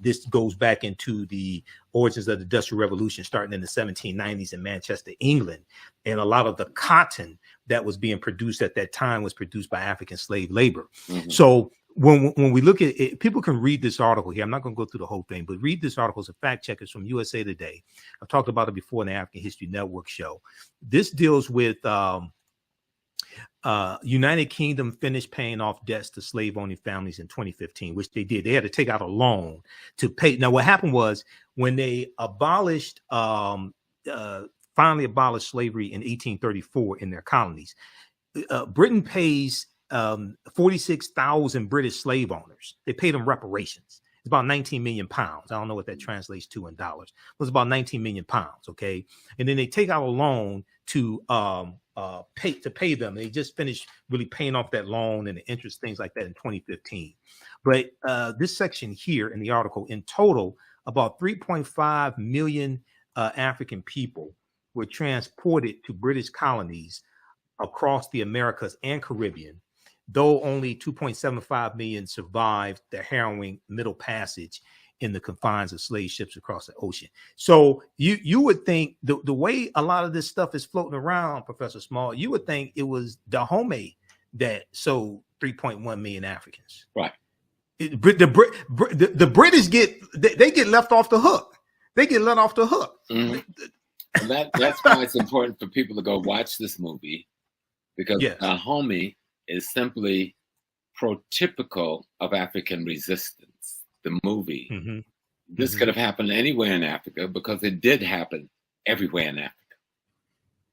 this goes back into the origins of the Industrial Revolution, starting in the 1790s in Manchester, England, and a lot of the cotton that was being produced at that time was produced by African slave labor. So when we look at it, people can read this article here. I'm not going to go through the whole thing, but read this article. It's a fact check. It's from USA Today. I've talked about it before in the African History Network show. This deals with United Kingdom finished paying off debts to slave-owning families in 2015, which they did. They had to take out a loan to pay. Now, what happened was when they abolished, finally abolished slavery in 1834 in their colonies, Britain pays 46,000 British slave owners. They paid them reparations. It's about 19 million pounds. I don't know what that translates to in dollars. It was about 19 million pounds. Okay. And then they take out a loan to pay them. They just finished really paying off that loan and the interest, things like that in 2015. But this section here in the article, in total, about 3.5 million African people were transported to British colonies across the Americas and Caribbean, though only 2.75 million survived the harrowing Middle Passage in the confines of slave ships across the ocean. So you would think the way a lot of this stuff is floating around, Professor Small, you would think it was Dahomey that sold 3.1 million Africans. Right. The British get left off the hook. They get let off the hook. Mm-hmm. And that's why it's important for people to go watch this movie, because Dahomey is simply prototypical of African resistance. The movie. Mm-hmm. This could have happened anywhere in Africa because it did happen everywhere in Africa.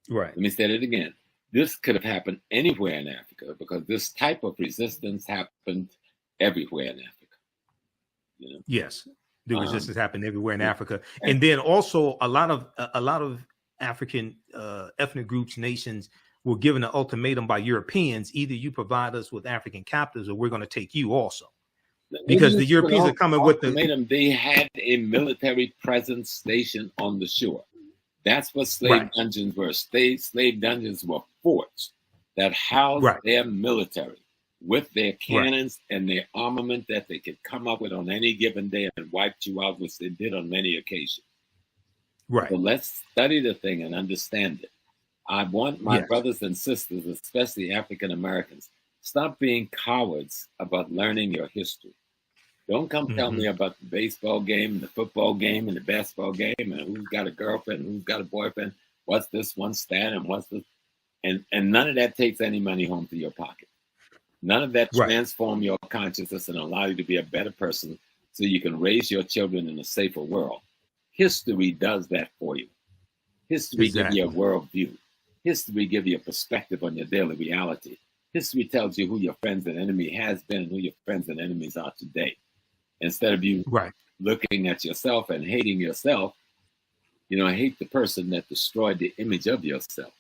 Right. Let me say it again. This could have happened anywhere in Africa because this type of resistance happened everywhere in Africa. You know? Yes, the resistance happened everywhere in Africa, and then also a lot of African ethnic groups, nations were given an ultimatum by Europeans: either you provide us with African captives, or we're going to take you also. Because the Europeans are coming with they had a military presence stationed on the shore. That's what slave dungeons were. Slave dungeons were forts that housed their military with their cannons and their armament that they could come up with on any given day and wipe you out, which they did on many occasions. Right. So let's study the thing and understand it. I want my brothers and sisters, especially African Americans, stop being cowards about learning your history. Don't come tell me about the baseball game, the football game, and the basketball game, and who's got a girlfriend, who's got a boyfriend, what's this one stat, and what's this, and none of that takes any money home to your pocket. None of that transform your consciousness and allow you to be a better person so you can raise your children in a safer world. History does that for you. History gives you a worldview. History gives you a perspective on your daily reality. History tells you who your friends and enemy has been and who your friends and enemies are today. Instead of you looking at yourself and hating yourself, hate the person that destroyed the image of yourself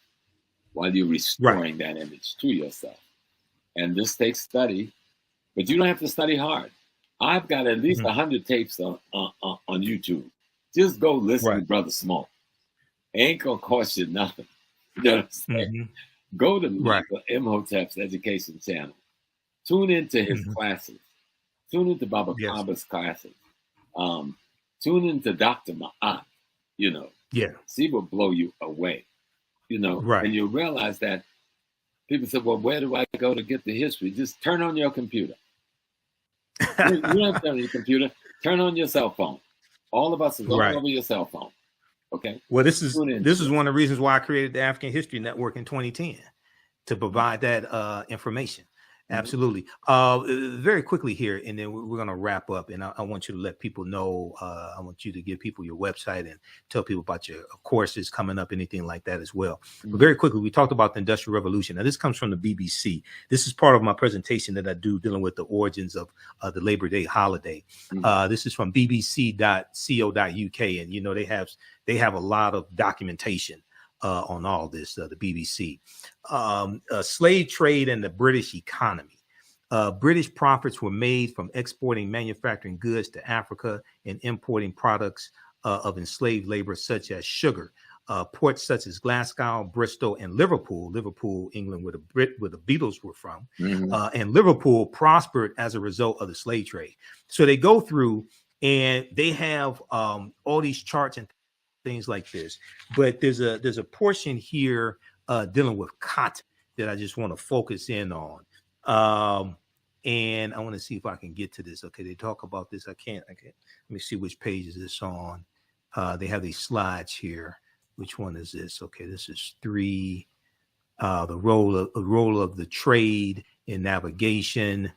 while you're restoring that image to yourself. And this takes study, but you don't have to study hard. I've got at least 100 tapes on YouTube. Just go listen to Brother Small. Ain't gonna cost you nothing. You know what I'm saying? Go to Michael Imhotep's education channel. Tune into his classes. Tune into Baba Kaba's classes. Tune into Dr. Ma'at. See what blow you away. And you'll realize that people say, well, where do I go to get the history? Just turn on your computer. You don't have to turn on your computer. Turn on your cell phone. All of us is all over your cell phone. Okay. Well, this is one of the reasons why I created the African History Network in 2010 to provide that information. Absolutely. Very quickly here, and then we're going to wrap up. And I want you to let people know. I want you to give people your website and tell people about your courses coming up, anything like that as well. But very quickly, we talked about the Industrial Revolution. Now, this comes from the BBC. This is part of my presentation that I do dealing with the origins of the Labor Day holiday. This is from bbc.co.uk, and they have a lot of documentation on all this, the BBC. Slave trade and the British economy. British profits were made from exporting manufacturing goods to Africa and importing products of enslaved labor, such as sugar. Ports such as Glasgow, Bristol, and Liverpool, England, where the Beatles were from, and Liverpool prospered as a result of the slave trade. So they go through and they have all these charts and things like this, but there's a portion here dealing with cotton that I just want to focus in on, and I want to see if I can get to this. Okay, they talk about this. I can't. Let me see which page is this on. They have these slides here. Which one is this? Okay, this is 3. The role of the trade in navigation.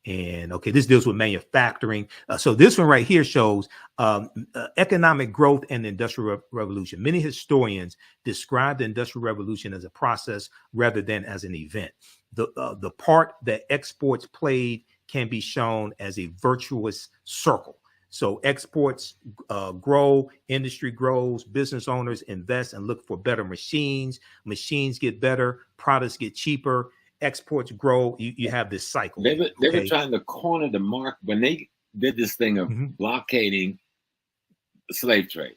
And okay, this deals with manufacturing. So this one right here shows economic growth and the Industrial Revolution. Many historians describe the Industrial Revolution as a process rather than as an event. The part that exports played can be shown as a virtuous circle. So exports grow, industry grows, business owners invest and look for better machines. Machines get better, products get cheaper, exports grow. You have this cycle. They were trying to corner the market when they did this thing of blockading the slave trade.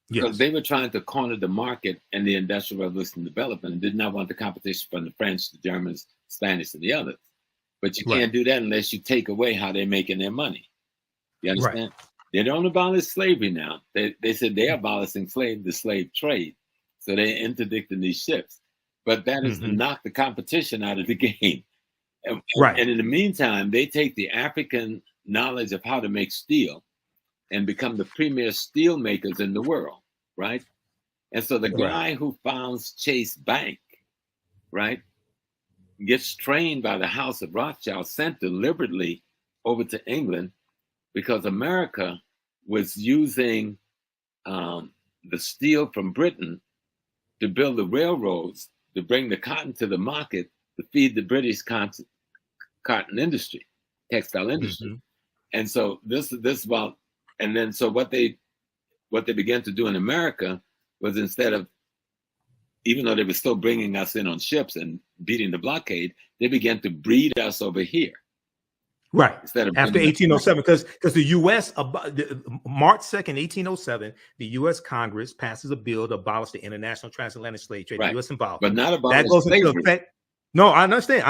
Because they were trying to corner the market and the Industrial Revolution development and did not want the competition from the French, the Germans, Spanish, and the others. But you can't do that unless you take away how they're making their money. You understand? They don't abolish slavery now. They said they're abolishing the slave trade. So they're interdicting these ships. But that is to knock the competition out of the game. And in the meantime, they take the African knowledge of how to make steel and become the premier steel makers in the world, right? And so the guy who founds Chase Bank, right, gets trained by the House of Rothschild, sent deliberately over to England because America was using the steel from Britain to build the railroads, to bring the cotton to the market, to feed the British cotton industry, textile industry. And so this about, and then so what they began to do in America was, instead of, even though they were still bringing us in on ships and beating the blockade, they began to breed us over here. Right. Instead of after 1807, because the U.S. March 2nd, 1807, the U.S. Congress passes a bill to abolish the international transatlantic slave trade. The U.S. involved, but not abolish that goes into effect. No, I understand.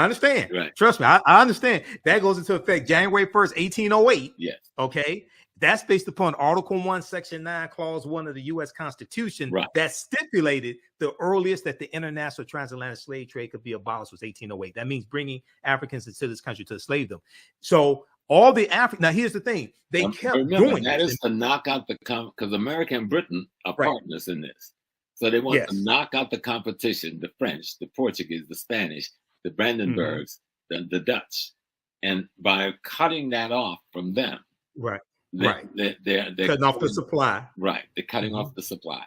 Right. Trust me, I understand. That goes into effect January 1st, 1808. Yes. Okay. That's based upon Article 1, Section 9, Clause 1 of the U.S. Constitution that stipulated the earliest that the international transatlantic slave trade could be abolished was 1808. That means bringing Africans into this country to enslave them. So all the now here's the thing. They kept doing that is to knock out because America and Britain are partners in this. So they want to knock out the competition, the French, the Portuguese, the Spanish, the Brandenburgs, the Dutch. And by cutting that off from them, they're cutting off the supply. Right. They're cutting off the supply.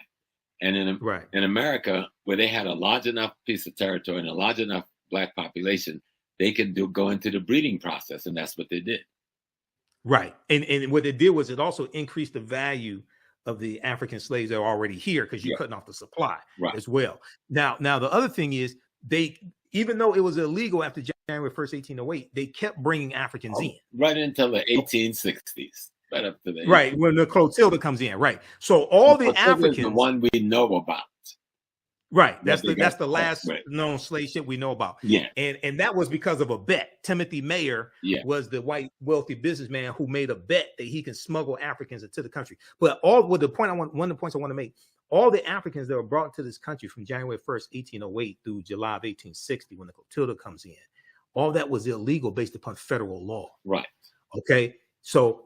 And in America, where they had a large enough piece of territory and a large enough Black population, they could go into the breeding process. And that's what they did. Right. And what it did was it also increased the value of the African slaves that are already here, because you're cutting off the supply as well. Now, the other thing is, even though it was illegal after January 1st, 1808, they kept bringing Africans in. Right until the 1860s. Right up to the when the Clotilda comes in, So all the Africans, the one we know about, that's the last known slave ship we know about. And that was because of a bet. Timothy Mayer was the white wealthy businessman who made a bet that he can smuggle Africans into the country. But one of the points I want to make, all the Africans that were brought to this country from January 1st, 1808 through July of 1860, when the Clotilda comes in, all that was illegal based upon federal law. Right. Okay. So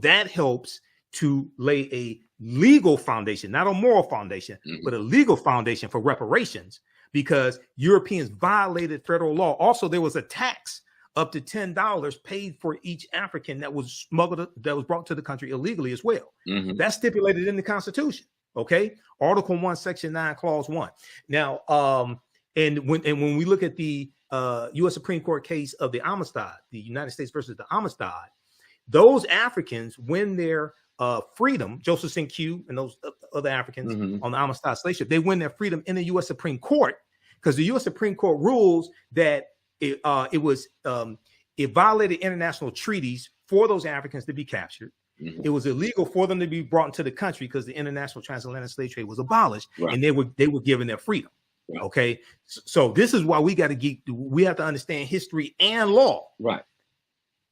that helps to lay a legal foundation, not a moral foundation, but a legal foundation for reparations, because Europeans violated federal law. Also, there was a tax up to $10 paid for each African that was smuggled, that was brought to the country illegally as well. That's stipulated in the Constitution. Okay. Article 1, Section 9, Clause 1. Now, and when we look at the U.S. Supreme Court case of the Amistad, the United States versus the Amistad, those Africans win their freedom, Joseph St. Q and those other Africans on the Amistad slave ship, they win their freedom in the U.S. Supreme Court, because the U.S. Supreme Court rules that it violated international treaties for those Africans to be captured. It was illegal for them to be brought into the country because the international transatlantic slave trade was abolished, and they were given their freedom. Okay, so this is why we have to understand history and law,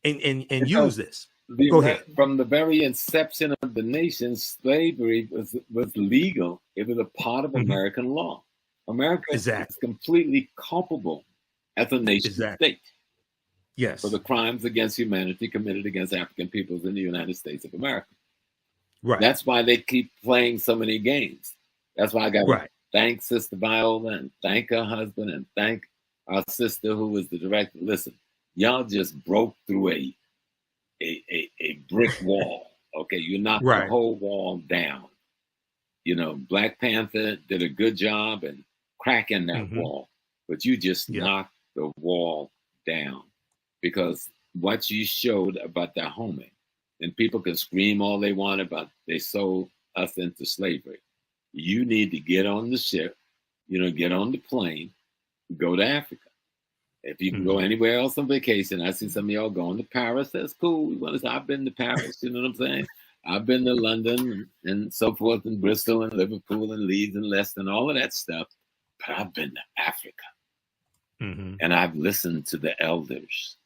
and use this. Go ahead. From the very inception of the nation, slavery was legal. It was a part of American law. America is completely culpable as a nation state. Yes. For the crimes against humanity committed against African peoples in the United States of America. Right. That's why they keep playing so many games. That's why I got to thank Sister Viola and thank her husband and thank our sister who was the director. Listen, y'all just broke through a brick wall. Okay, you knocked the whole wall down. You know, Black Panther did a good job in cracking that wall, but you just knocked the wall down, because what you showed about Dahomey. And people can scream all they want about they sold us into slavery. You need to get on the ship, get on the plane, go to Africa. If you can go anywhere else on vacation, I see some of y'all going to Paris. That's cool. I've been to Paris, you know what I'm saying? I've been to London and so forth, and Bristol and Liverpool and Leeds and Leicester and all of that stuff. But I've been to Africa. And I've listened to the elders.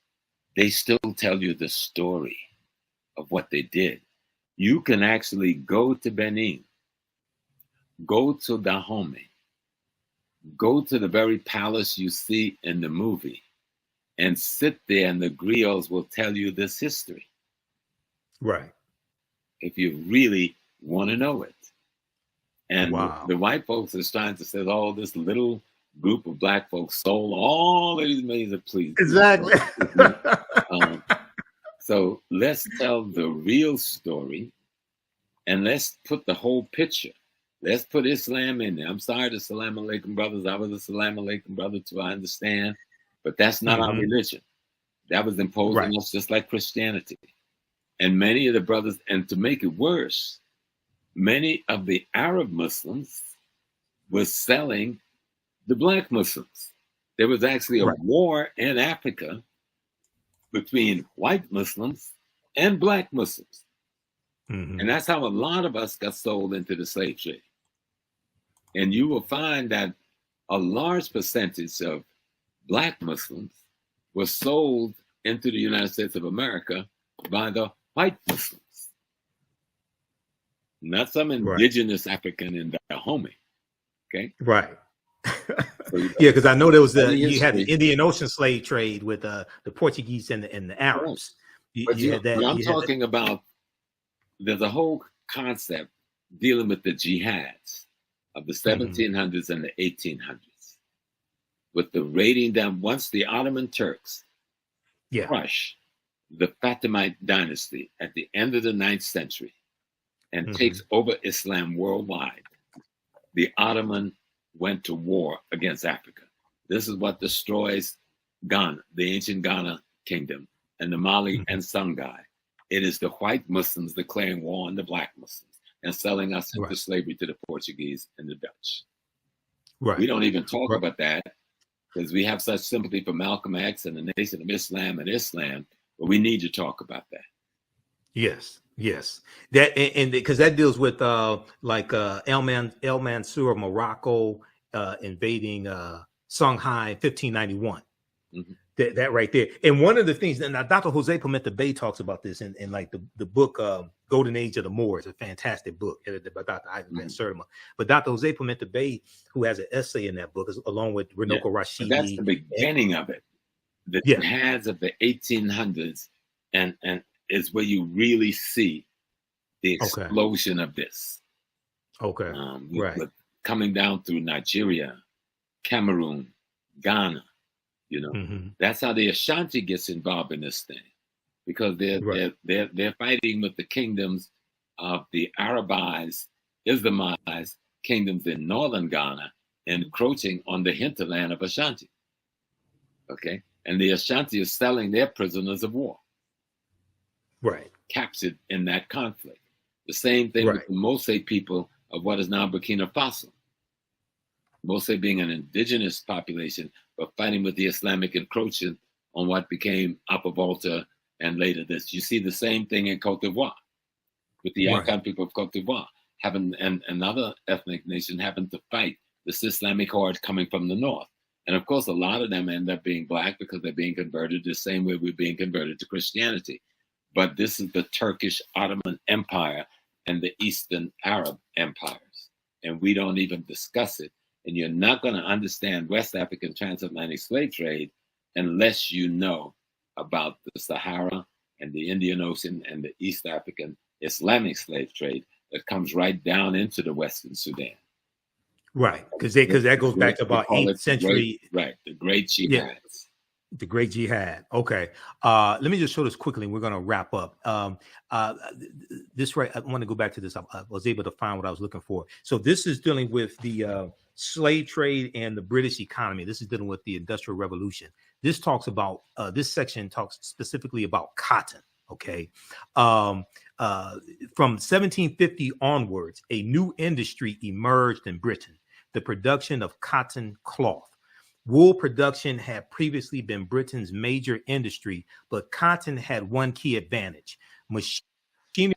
They still tell you the story of what they did. You can actually go to Benin, go to Dahomey, go to the very palace you see in the movie, and sit there, and the griots will tell you this history. Right. If you really want to know it. And the white folks is trying to say, oh, this little group of black folks sold all of these millions of please. Exactly. So let's tell the real story, and let's put the whole picture. Let's put Islam in there. I'm sorry to Salam Alaikum brothers. I was a Salam Alaikum brother too, I understand. But that's not our religion. That was imposed on us just like Christianity. And many of the brothers, and to make it worse, many of the Arab Muslims were selling the black Muslims. There was actually a war in Africa between white Muslims and black Muslims. And that's how a lot of us got sold into the slave trade. And you will find that a large percentage of black Muslims were sold into the United States of America by the white Muslims. Not some indigenous African in Dahomey. Okay? Right. Yeah, because I know there was you had the Indian Ocean slave trade with the Portuguese and the Arabs. I'm talking about, there's a whole concept dealing with the jihads of the 1700s and the 1800s, with the raiding down. Once the Ottoman Turks crush the Fatimite dynasty at the end of the 9th century and takes over Islam worldwide, the Ottoman went to war against Africa. This is what destroys Ghana, the ancient Ghana kingdom, and the Mali and Songhai. It is the white Muslims declaring war on the black Muslims and selling us into slavery to the Portuguese and the Dutch. We don't even talk about that because we have such sympathy for Malcolm X and the Nation of Islam and Islam, but we need to talk about that. Yes. That and because that deals with El Mansur of Morocco invading Songhai in 1591. That right there. And one of the things, and Dr. Jose Pimenta Bay talks about this in like the book Golden Age of the Moors, a fantastic book edited by Dr. Ivan Van Sertima. But Dr. Jose Pimenta Bay, who has an essay in that book, along with Renoko Rashidi. That's the beginning of it. The jihads of the 1800s, and is where you really see the explosion of this. With coming down through Nigeria, Cameroon, Ghana. That's how the Ashanti gets involved in this thing, because they're fighting with the kingdoms of the Arabized, Islamized kingdoms in northern Ghana, encroaching on the hinterland of Ashanti. Okay, and the Ashanti is selling their prisoners of war, captured in that conflict. The same thing with the Mose people of what is now Burkina Faso. Mose being an indigenous population, but fighting with the Islamic encroachment on what became Upper Volta and later this. You see the same thing in Cote d'Ivoire, with the Akan people of Cote d'Ivoire, having and another ethnic nation having to fight this Islamic horde coming from the north. And of course, a lot of them end up being black because they're being converted the same way we're being converted to Christianity. But this is the Turkish Ottoman Empire and the Eastern Arab empires. And we don't even discuss it. And you're not going to understand West African transatlantic slave trade unless you know about the Sahara and the Indian Ocean and the East African Islamic slave trade that comes right down into the Western Sudan. Because that goes back to about 8th century. The Great Jihads. The Great Jihad. Okay. Let me just show this quickly and we're going to wrap up. I want to go back to this. I was able to find what I was looking for. So this is dealing with the slave trade and the British economy. This is dealing with the Industrial Revolution. this talks about this section talks specifically about cotton. Okay. From 1750 onwards, a new industry emerged in Britain, the production of cotton cloth. Wool production had previously been Britain's major industry, but cotton had one key advantage: machinery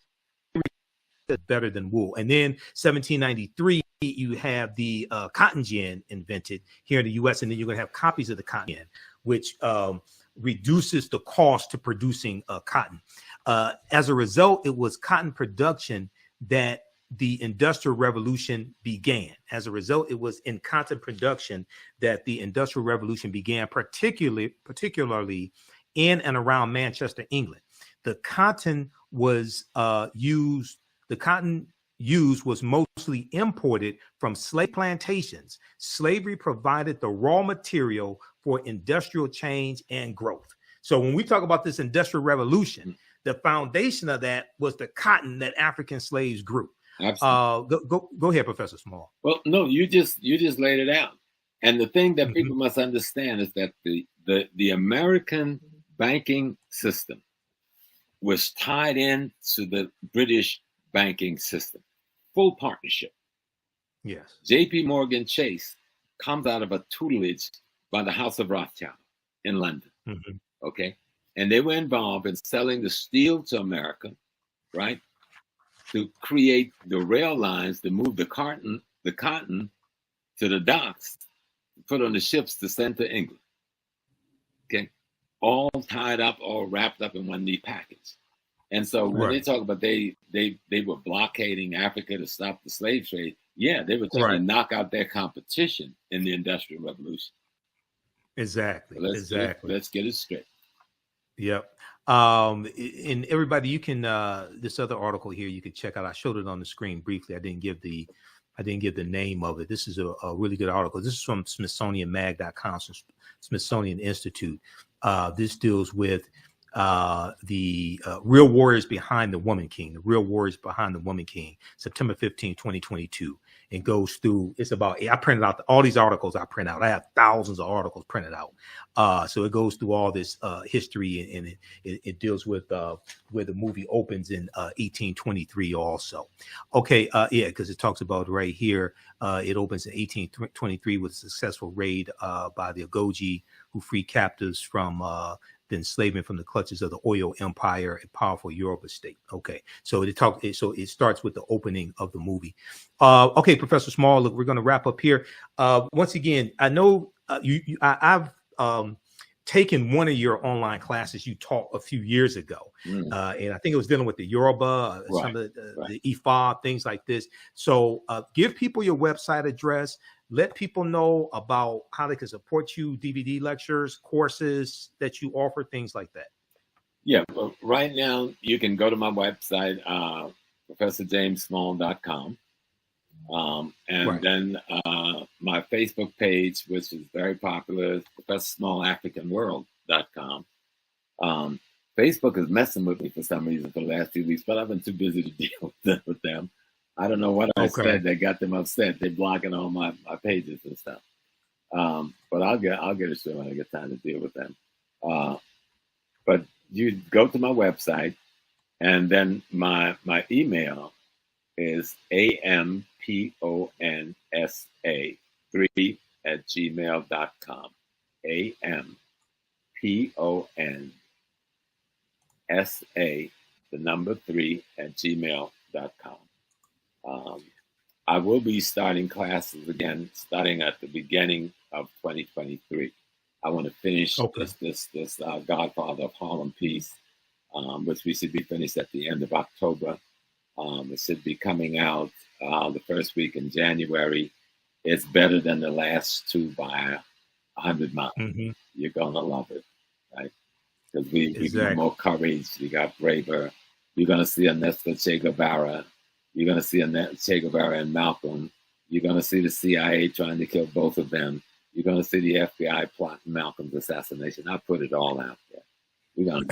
is better than wool. And then 1793, you have the cotton gin invented here in the U.S., and then you're going to have copies of the cotton gin, which reduces the cost to producing cotton. As a result, it was cotton production that the Industrial Revolution began. As a result, it was in cotton production that the Industrial Revolution began, particularly in and around Manchester, England. The cotton used was mostly imported from slave plantations. Slavery provided the raw material for industrial change and growth. So when we talk about this Industrial Revolution, the foundation of that was the cotton that African slaves grew. Go ahead, Professor Small. Well, no, you just laid it out. And the thing that people must understand is that the American banking system was tied in to the British banking system. Full partnership. Yes. J.P. Morgan Chase comes out of a tutelage by the House of Rothschild in London. Okay. And they were involved in selling the steel to America, right? To create the rail lines to move the cotton to the docks, put on the ships to send to England. Okay. All tied up, all wrapped up in one neat package. And so when they talk about they were blockading Africa to stop the slave trade, yeah, they were trying to knock out their competition in the Industrial Revolution. Exactly. So let's get it straight. Yep. And everybody, you can this other article here you can check out. I showed it on the screen briefly. I didn't give the name of it. This is a really good article. This is from SmithsonianMag.com, Smithsonian Institute. This deals with the real warriors behind the Woman King, September 15, 2022. It goes through, I printed out all these articles I print out. I have thousands of articles printed out. So it goes through all this history, and it deals with where the movie opens in 1823 also. Okay, because it talks about right here, it opens in 1823 with a successful raid by the Agojie, who freed captives from the enslavement from the clutches of the Oyo Empire, a powerful Yoruba state. Okay, so it starts with the opening of the movie. Okay, Professor Small, look, we're going to wrap up here. Once again, I know I've taken one of your online classes you taught a few years ago, and I think it was dealing with the Yoruba, some of the Ifa, things like this. So give people your website address. Let people know about how they can support you, DVD lectures, courses that you offer, things like that. Yeah, well, right now you can go to my website, ProfessorJamesSmall.com. Then my Facebook page, which is very popular, is ProfessorSmallAfricanWorld.com. Facebook is messing with me for some reason for the last 2 weeks, but I've been too busy to deal with them. I don't know what I said that got them upset. They're blocking all my pages and stuff. But I'll get it soon when I get time to deal with them. But you go to my website, and then my email is amponsa3@gmail.com. amponsa3@gmail.com. I will be starting classes again, starting at the beginning of 2023. I want to finish this Godfather of Harlem piece, which we should be finished at the end of October. It should be coming out the first week in January. It's better than the last two by 100 miles. You're gonna love it, right? Because we got more courage, we got braver. You're gonna see a Nesta Che Guevara. You're going to see Che Guevara and Malcolm. You're going to see the CIA trying to kill both of them. You're going to see the FBI plotting Malcolm's assassination. I put it all out there. We're going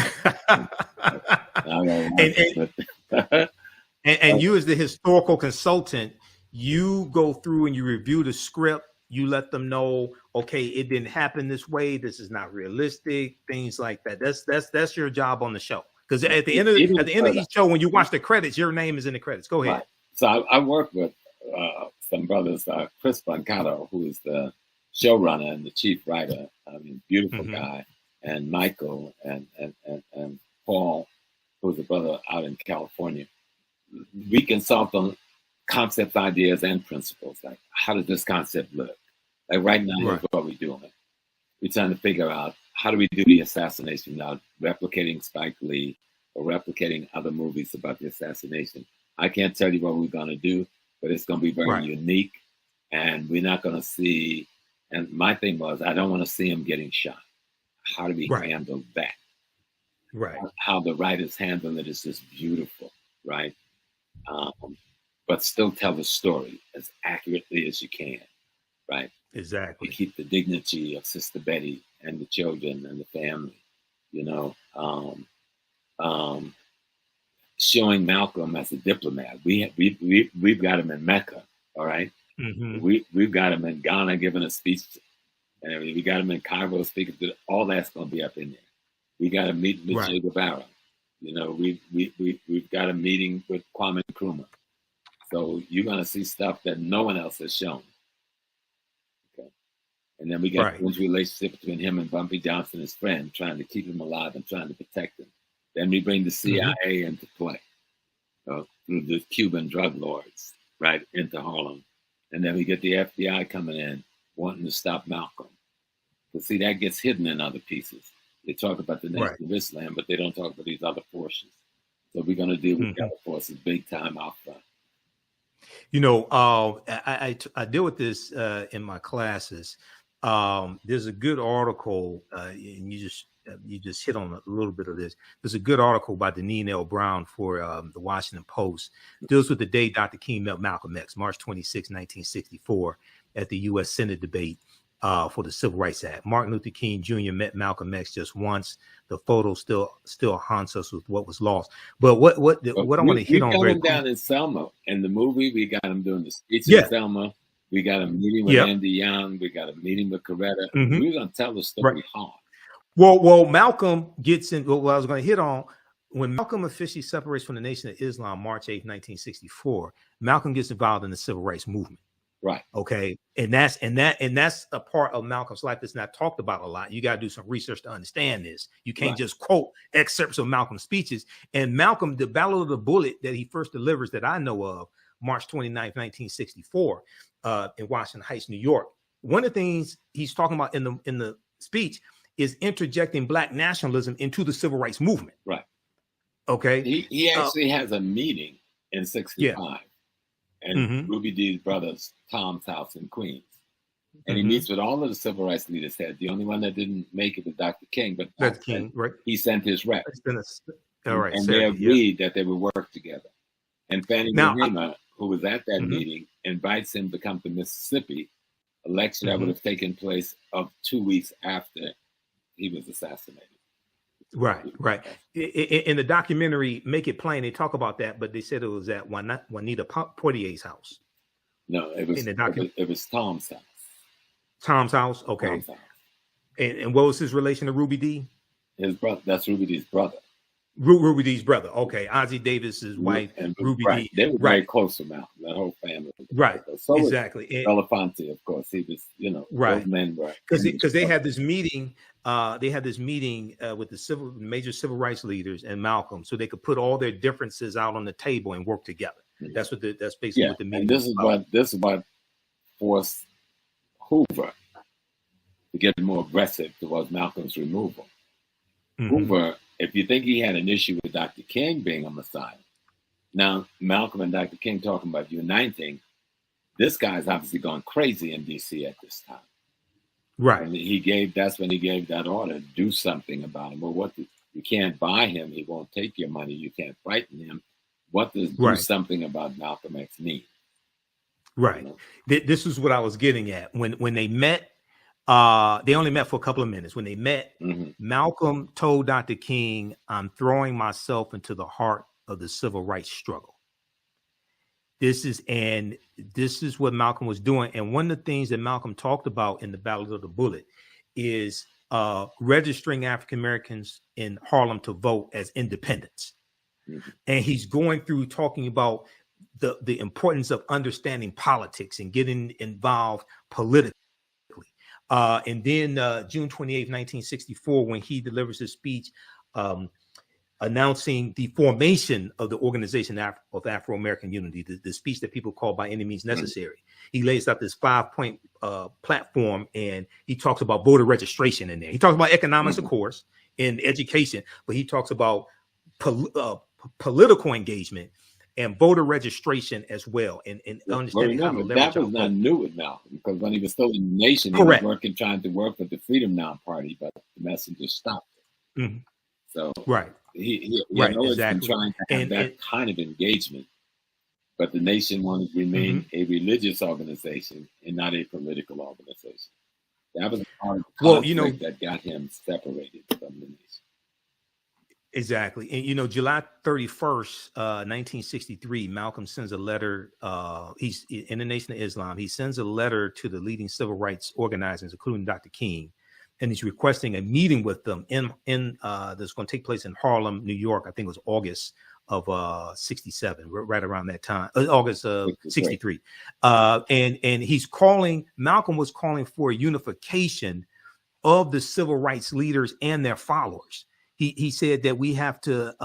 to. And you, as the historical consultant, you go through and you review the script You let them know, okay, it didn't happen this way. This is not realistic. Things like that. That's your job on the show. Because at the end of each show, when you watch the credits, your name is in the credits. Go ahead. Right. So I work with some brothers, Chris Brancato, who is the showrunner and the chief writer. I mean, beautiful guy, and Michael and Paul, who's a brother out in California. We consult on concepts, ideas, and principles. Like, how does this concept look? Like right now, here's what we're doing. We're trying to figure out, how do we do the assassination without replicating Spike Lee or replicating other movies about the assassination? I can't tell you what we're going to do, but it's going to be very unique, and we're not going to see. And my thing was, I don't want to see him getting shot. How do we handle that? Right. How the writers handle it is just beautiful, right? But still tell the story as accurately as you can, right? Exactly. You keep the dignity of Sister Betty and the children and the family, you know. Showing Malcolm as a diplomat. We've got him in Mecca, all right? We've got him in Ghana giving a speech, and we got him in Cairo speaking to. All that's going to be up in there. We got a meeting with Che Guevara. You know, we've got a meeting with Kwame Nkrumah. So you're going to see stuff that no one else has shown. Okay, and then we got a relationship between him and Bumpy Johnson, his friend, trying to keep him alive and trying to protect him. Then we bring the CIA into play through the Cuban drug lords, right, into Harlem. And then we get the FBI coming in, wanting to stop Malcolm. But see, that gets hidden in other pieces. They talk about the Nation of Islam, but they don't talk about these other forces. So we're going to deal with the other forces big time out front. You know, I deal with this in my classes. There's a good article, and you just hit on a little bit of this. There's a good article by Deneen L. Brown for the Washington Post. It deals with the day Dr. King met Malcolm X, March 26, 1964, at the U.S. Senate debate for the Civil Rights Act. Martin Luther King Jr. met Malcolm X just once. The photo still haunts us with what was lost. But what I want to hit on very quick. We got him down in Selma. In the movie, we got him doing the speech in Selma. We got a meeting with Andy Young. We got a meeting with Coretta. We're going to tell the story hard. Well, Malcolm gets in. What I was going to hit on, when Malcolm officially separates from the Nation of Islam, March 8, 1964, Malcolm gets involved in the Civil Rights Movement. Right. Okay. And that's a part of Malcolm's life that's not talked about a lot. You got to do some research to understand this. You can't just quote excerpts of Malcolm's speeches. And Malcolm, the Battle of the Bullet that he first delivers that I know of, March 29, 1964, in Washington Heights, New York. One of the things he's talking about in the speech is interjecting Black nationalism into the Civil Rights Movement. Right. Okay. He actually has a meeting in 65 and Ruby Dee's brother's Tom's house in Queens. And he meets with all of the civil rights leaders there. The only one that didn't make it was Dr. King, but Dr. King, he sent his rep. All right. And they agreed that they would work together. And Fannie Mahima, who was at that meeting, invites him to come to Mississippi, a lecture that would have taken place of 2 weeks after he was assassinated. Right. In the documentary, Make It Plain, they talk about that, but they said it was at Juanita Portier's house. No, it was it was Tom's house. Tom's house? Okay. Tom's house. And what was his relation to Ruby Dee? His brother. That's Ruby Dee's brother. Ruby Dee's brother. Okay. Ozzie Davis's wife, and Ruby Dee. They were very close to Malcolm, that whole family. Right. So exactly. Belafonte, of course. He was, those men were. Because they had this meeting. They had this meeting with the major civil rights leaders and Malcolm, so they could put all their differences out on the table and work together. That's basically what the meeting. And this is what forced Hoover to get more aggressive towards Malcolm's removal. Hoover, if you think he had an issue with Dr. King being a Messiah, now Malcolm and Dr. King talking about uniting, this guy's obviously gone crazy in D.C. at this time. Right. And that's when he gave that order, do something about him. Well, you can't buy him. He won't take your money. You can't frighten him. What does do something about Malcolm X mean? Right. This is what I was getting at. When they met, they only met for a couple of minutes. When they met, Malcolm told Dr. King, "I'm throwing myself into the heart of the civil rights struggle." This is what Malcolm was doing. And one of the things that Malcolm talked about in the Battle of the Bullet is registering African Americans in Harlem to vote as independents. Mm-hmm. And he's going through talking about the importance of understanding politics and getting involved politically. And then June 28, 1964, when he delivers his speech announcing the formation of the Organization of Afro-American Unity, the speech that people call By Any Means Necessary. He lays out this 5-point platform, and he talks about voter registration in there. He talks about economics, of course, and education, but he talks about political engagement and voter registration as well, and understanding how to leverage. That was not new with Malcolm, because when he was still in the nation, he was trying to work with the Freedom Now Party, but the messenger stopped it. Mm-hmm. So he always been trying to have that kind of engagement, but the nation wanted to remain a religious organization and not a political organization. That was part of the conflict that got him separated from the nation. Exactly. And, July 31st, 1963, Malcolm sends a letter. He's in the Nation of Islam. He sends a letter to the leading civil rights organizers, including Dr. King, and he's requesting a meeting with them that's going to take place in Harlem, New York. I think it was August of 67, right around that time, August of 63. And Malcolm was calling for a unification of the civil rights leaders and their followers. He said that we have to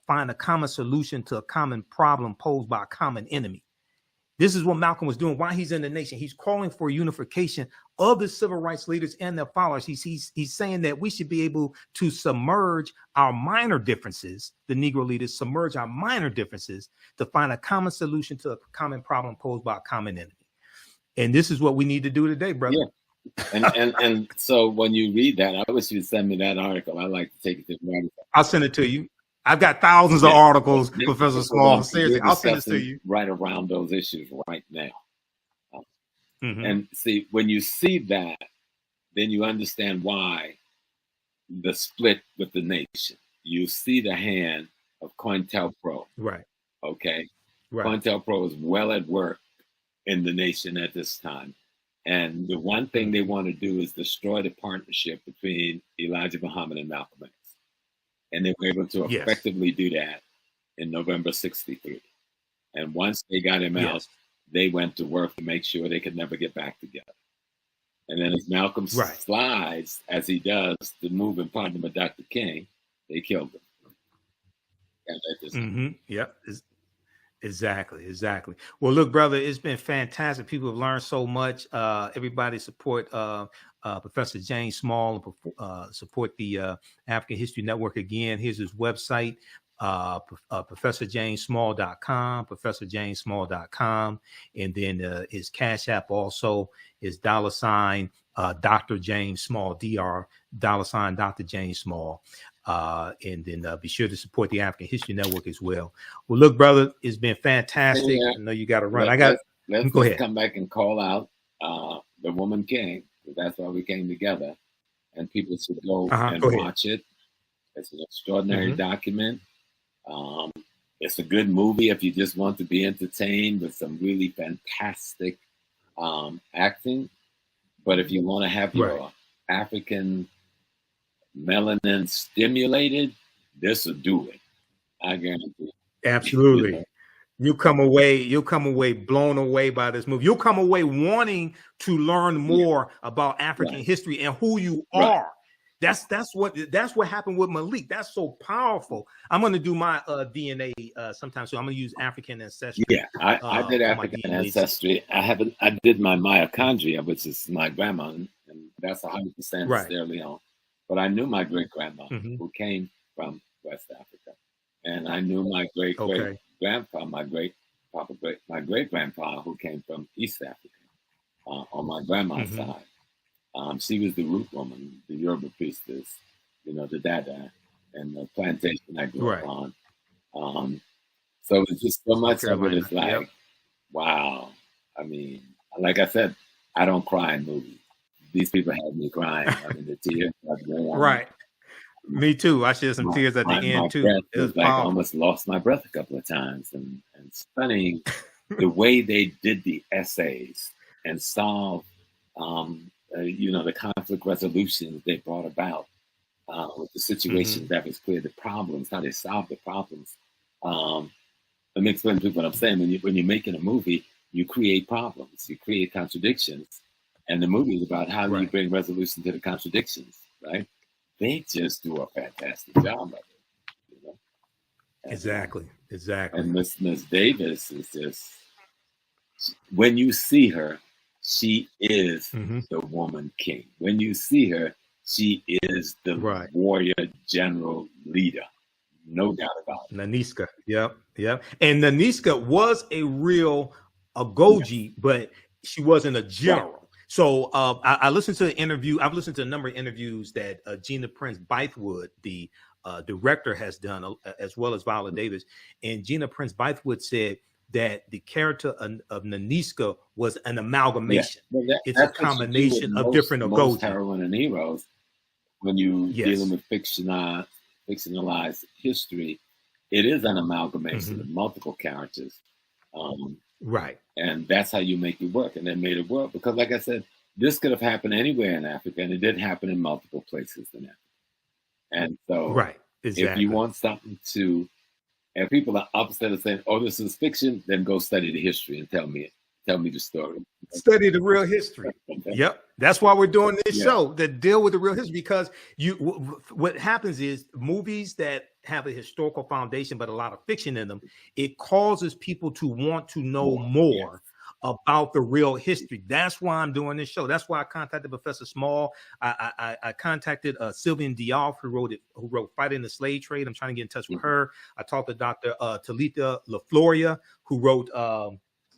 find a common solution to a common problem posed by a common enemy. This is what Malcolm was doing while he's in the nation. He's calling for unification of the civil rights leaders and their followers. He's saying that we should be able to submerge our minor differences, the Negro leaders submerge our minor differences to find a common solution to a common problem posed by a common enemy. And this is what we need to do today, brother. Yeah. And so when you read that, I wish you'd send me that article. I'd like to take it to the I'll send it to you. I've got thousands of articles, Professor Small. Seriously, I'll send it to you. Right around those issues right now. And see, when you see that, then you understand why the split with the nation. You see the hand of COINTELPRO. Right. Okay. Right. COINTELPRO is well at work in the nation at this time. And the one thing they want to do is destroy the partnership between Elijah Muhammad and Malcolm X. And they were able to effectively do that in November 63. And once they got him out, they went to work to make sure they could never get back together. And then as Malcolm slides, as he does, to move in partner with Dr. King, they killed him. Yep. Exactly. Well, look, brother, it's been fantastic. People have learned so much. Everybody support Professor James Small and support the African History Network again. Here's his website, ProfessorJamesSmall.com, ProfessorJamesSmall.com. And then his Cash App also is $ Dr. James Small, $, Dr. James Small. And then be sure to support the African History Network as well. Well, look, brother, it's been fantastic. I know you got to run. Let's go ahead. Come back and call out The Woman King. That's why we came together. And people should go and watch it. It's an extraordinary document. It's a good movie if you just want to be entertained with some really fantastic acting. But if you want to have your African melanin stimulated, this will do it. I guarantee. Absolutely. You'll come away blown away by this movie. You'll come away wanting to learn more about African history and who you are. That's what happened with Malik. That's so powerful. I'm going to do my DNA sometime. So I'm going to use African ancestry. Yeah, I did African ancestry. I did my mitochondria, which is my grandma, and that's 100% Sierra Leone. But I knew my great grandma who came from West Africa, and I knew my great grandpa, my great grandpa who came from East Africa on my grandma's side. She was the root woman, the Yoruba priestess, the Dada, and the plantation I grew up on. So it's just so much of it is like, wow. I mean, like I said, I don't cry in movies. These people had me crying. I mean, the tears. Right. Me too. I shed some tears at the end too. It was like I almost lost my breath a couple of times, and stunning the way they did the essays and solved, the conflict resolutions they brought about with the situations that was clear, the problems, how they solved the problems. Let me explain to you what I'm saying. When you're making a movie, you create problems, you create contradictions, and the movie is about how do you bring resolution to the contradictions, right? They just do a fantastic job of it. And, exactly. And Miss Davis is just, when you see her, she is the woman king. When you see her, she is the warrior general leader. No doubt about it. Naniska. Yep. And Naniska was a real Agojie, but she wasn't a general. So I listened to an interview. I've listened to a number of interviews that Gina Prince-Bythewood, the director, has done, as well as Viola Davis. And Gina Prince-Bythewood said that the character of Naniska was an amalgamation. Well, it's a combination of different Agojie. Heroine and heroes, when you dealing with fictionalized history, it is an amalgamation of multiple characters. And that's how you make it work. And they made it work because, like I said, this could have happened anywhere in Africa, and it did happen in multiple places in Africa. And so if you want something to, and people are upset and saying, oh, this is fiction, then go study the history and tell me the story. Study the real history. Yep. That's why we're doing this show, that deal with the real history, because what happens is movies that have a historical foundation but a lot of fiction in them, it causes people to want to know more about the real history. That's why I'm doing this show. That's why I contacted Professor Small. I contacted Sylvian Diop, who wrote Fighting the Slave Trade. I'm trying to get in touch with her. I talked to Dr. Talitha LaFloria, who wrote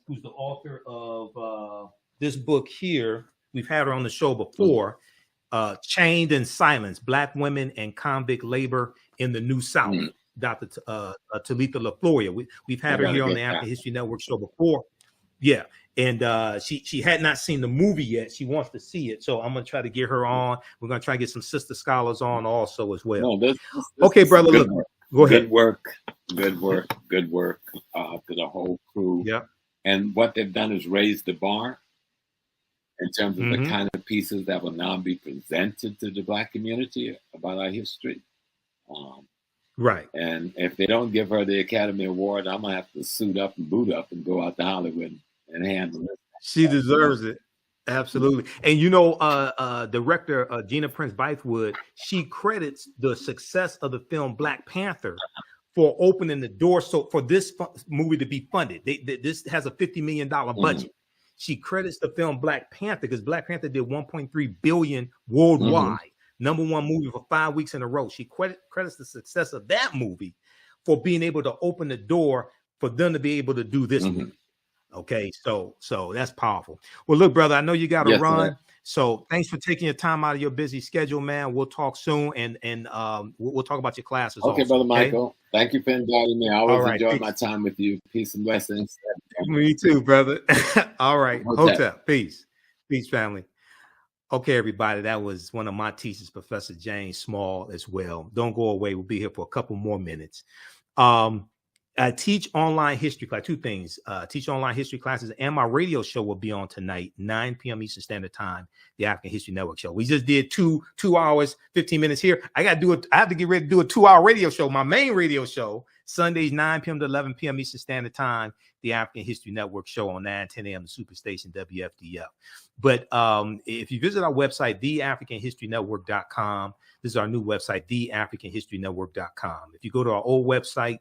who's the author of this book here. We've had her on the show before, Chained in Silence, Black Women and Convict Labor in the New South, Dr. Talitha LaFloria. We've had her here on the African History Network show before. Yeah, and she had not seen the movie yet. She wants to see it, so I'm going to try to get her on. We're going to try to get some sister scholars on also as well. No, this okay, brother, look, go ahead. Good work to the whole crew. Yeah. And what they've done is raise the bar in terms of the kind of pieces that will now be presented to the Black community about our history. And if they don't give her the Academy Award, I'm going to have to suit up and boot up and go out to Hollywood and handle it. She deserves it. Absolutely. And director Gina Prince-Bythewood, she credits the success of the film Black Panther for opening the door for this movie to be funded. This has a $50 million budget. She credits the film Black Panther because Black Panther did $1.3 billion worldwide. Number one movie for 5 weeks in a row. She credits the success of that movie for being able to open the door for them to be able to do this movie. Okay, so that's powerful. Well, look, brother, I know you got to run. Man. So thanks for taking your time out of your busy schedule, man. We'll talk soon, and we'll talk about your classes. Okay, also, brother Michael. Thank you for inviting me. I always enjoy my time with you. Peace and blessings. Me too, brother. All right. Hotep. Peace. Peace, family. Okay, everybody. That was one of my teachers, Professor James Small, as well. Don't go away. We'll be here for a couple more minutes. I teach online history class. Two things. Teach online history classes, and my radio show will be on tonight, 9 p.m. Eastern Standard Time, the African History Network show. We just did 2 hours, 15 minutes here. I have to get ready to do a 2-hour radio show. My main radio show, Sundays, 9 p.m. to 11 p.m. Eastern Standard Time, the African History Network show on 9-10 a.m. the Superstation WFDF. But if you visit our website, TheAHNShow.com, this is our new website, TheAHNShow.com. If you go to our old website,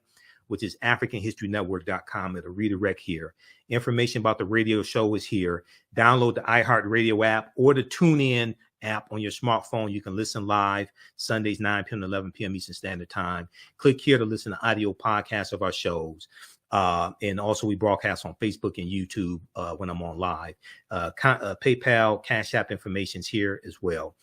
which is AfricanHistoryNetwork.com. It'll redirect here. Information about the radio show is here. Download the iHeartRadio app or the TuneIn app on your smartphone. You can listen live Sundays, 9 p.m. to 11 p.m. Eastern Standard Time. Click here to listen to audio podcasts of our shows. And also we broadcast on Facebook and YouTube when I'm on live. PayPal, Cash App information's here as well.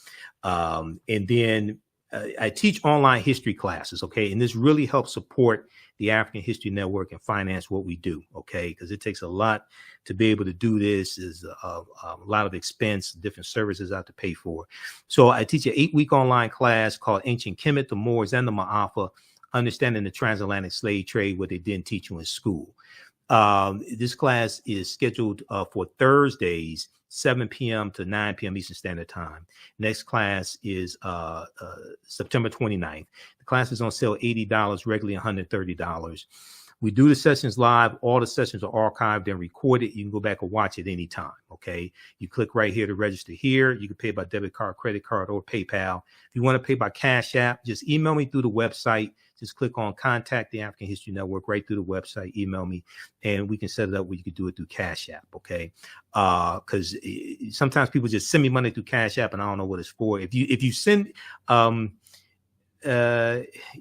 And then I teach online history classes, okay? And this really helps support the African History Network and finance what we do, okay? Because it takes a lot to be able to do this. Is a lot of expense, different services I have to pay for. So I teach an 8-week online class called Ancient Kemet, the Moors, and the Ma'afa, Understanding the Transatlantic Slave Trade, what they didn't teach you in school. This class is scheduled for Thursdays, 7 p.m. to 9 p.m. Eastern Standard Time. Next class is September 29th. The class is on sale $80, regularly $130. We do the sessions live. All the sessions are archived and recorded. You can go back and watch it anytime, okay? You click right here to register here. You can pay by debit card, credit card, or PayPal. If you want to pay by Cash App, just email me through the website. Just click on Contact the African History Network right through the website. Email me, and we can set it up where you can do it through Cash App, okay? Because sometimes people just send me money through Cash App, and I don't know what it's for. If you send...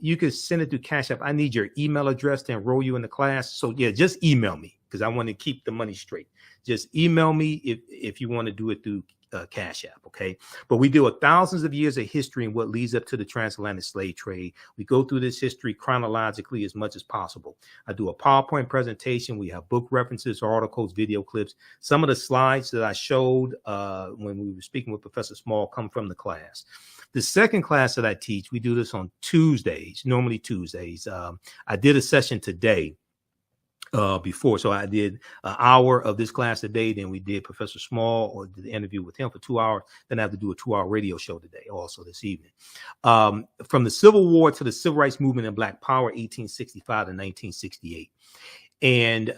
you could send it through Cash App. I need your email address to enroll you in the class. So yeah, just email me because I want to keep the money straight. Just email me if you want to do it through Cash App, okay? But we deal with thousands of years of history and what leads up to the transatlantic slave trade. We go through this history chronologically as much as possible. I do a PowerPoint presentation. We have book references, articles, video clips. Some of the slides that I showed when we were speaking with Professor Small come from the class. The second class that I teach, we do this on Tuesdays, normally Tuesdays. I did a session today before. So I did an hour of this class today. Then we did Professor Small, or did the interview with him for 2 hours. Then I have to do a 2-hour radio show today, also this evening. From the Civil War to the Civil Rights Movement and Black Power, 1865 to 1968. And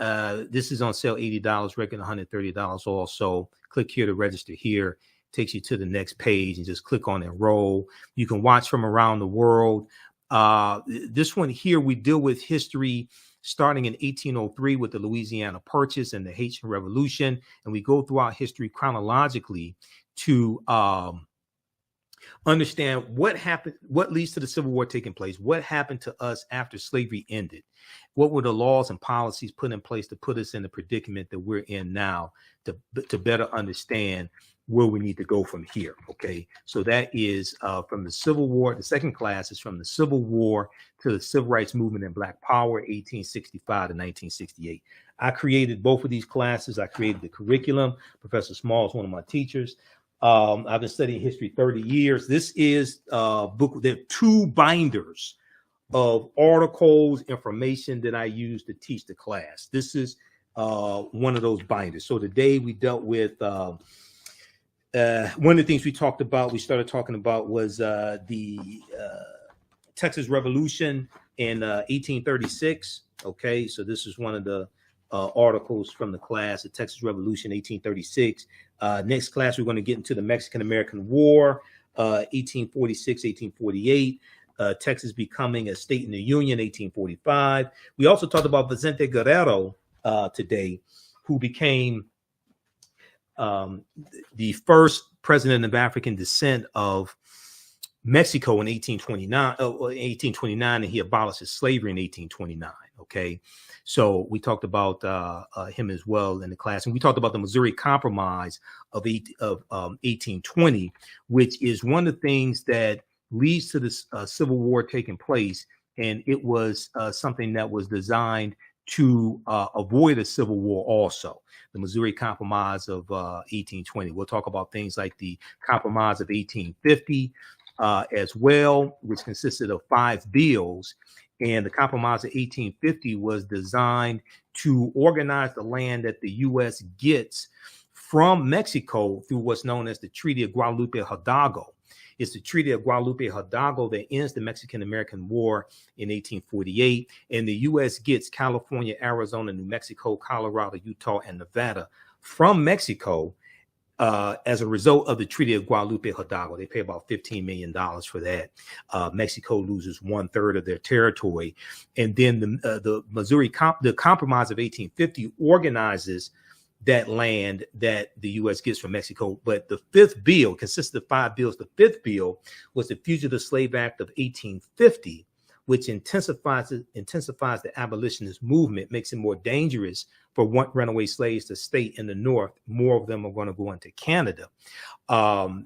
this is on sale, $80, regular $130 also. Click here to register here. Takes you to the next page and just click on enroll. You can watch from around the world. This one here, we deal with history starting in 1803 with the Louisiana Purchase and the Haitian Revolution. And we go throughout history chronologically to understand what happened, what leads to the Civil War taking place, what happened to us after slavery ended, what were the laws and policies put in place to put us in the predicament that we're in now, to better understand where we need to go from here. Okay, so that is from the Civil War. The second class is from the Civil War to the Civil Rights Movement and Black Power, 1865 to 1968. I created both of these classes. I created the curriculum. Professor Small is one of my teachers. I've been studying history 30 years. This is a book. There are 2 binders of articles, information that I use to teach the class. This is one of those binders. So today we dealt with one of the things we started talking about was the Texas Revolution in 1836. Okay, so this is one of the articles from the class, the Texas Revolution, 1836. Next class, we're going to get into the Mexican-American War, 1846, 1848. Texas becoming a state in the Union, 1845. We also talked about Vicente Guerrero today, who became the first president of African descent of Mexico in 1829, and he abolished slavery in 1829. Okay, so we talked about him as well in the class, and we talked about the Missouri Compromise of 1820, which is one of the things that leads to this Civil War taking place, and it was something that was designed to avoid a civil war also. The Missouri Compromise of 1820. We'll talk about things like the Compromise of 1850 as well, which consisted of 5 bills. And the Compromise of 1850 was designed to organize the land that the U.S. gets from Mexico through what's known as the Treaty of Guadalupe Hidalgo. It's the Treaty of Guadalupe Hidalgo that ends the Mexican-American War in 1848. And the U.S. gets California, Arizona, New Mexico, Colorado, Utah, and Nevada from Mexico as a result of the Treaty of Guadalupe Hidalgo. They pay about $15 million for that. Mexico loses 1/3 of their territory. And then the Compromise of 1850 organizes that land that the U.S. gets from Mexico. But the 5th bill consists of 5 bills. The 5th bill was the Fugitive Slave Act of 1850, which intensifies the abolitionist movement, makes it more dangerous for runaway slaves to stay in the North. More of them are going to go into Canada.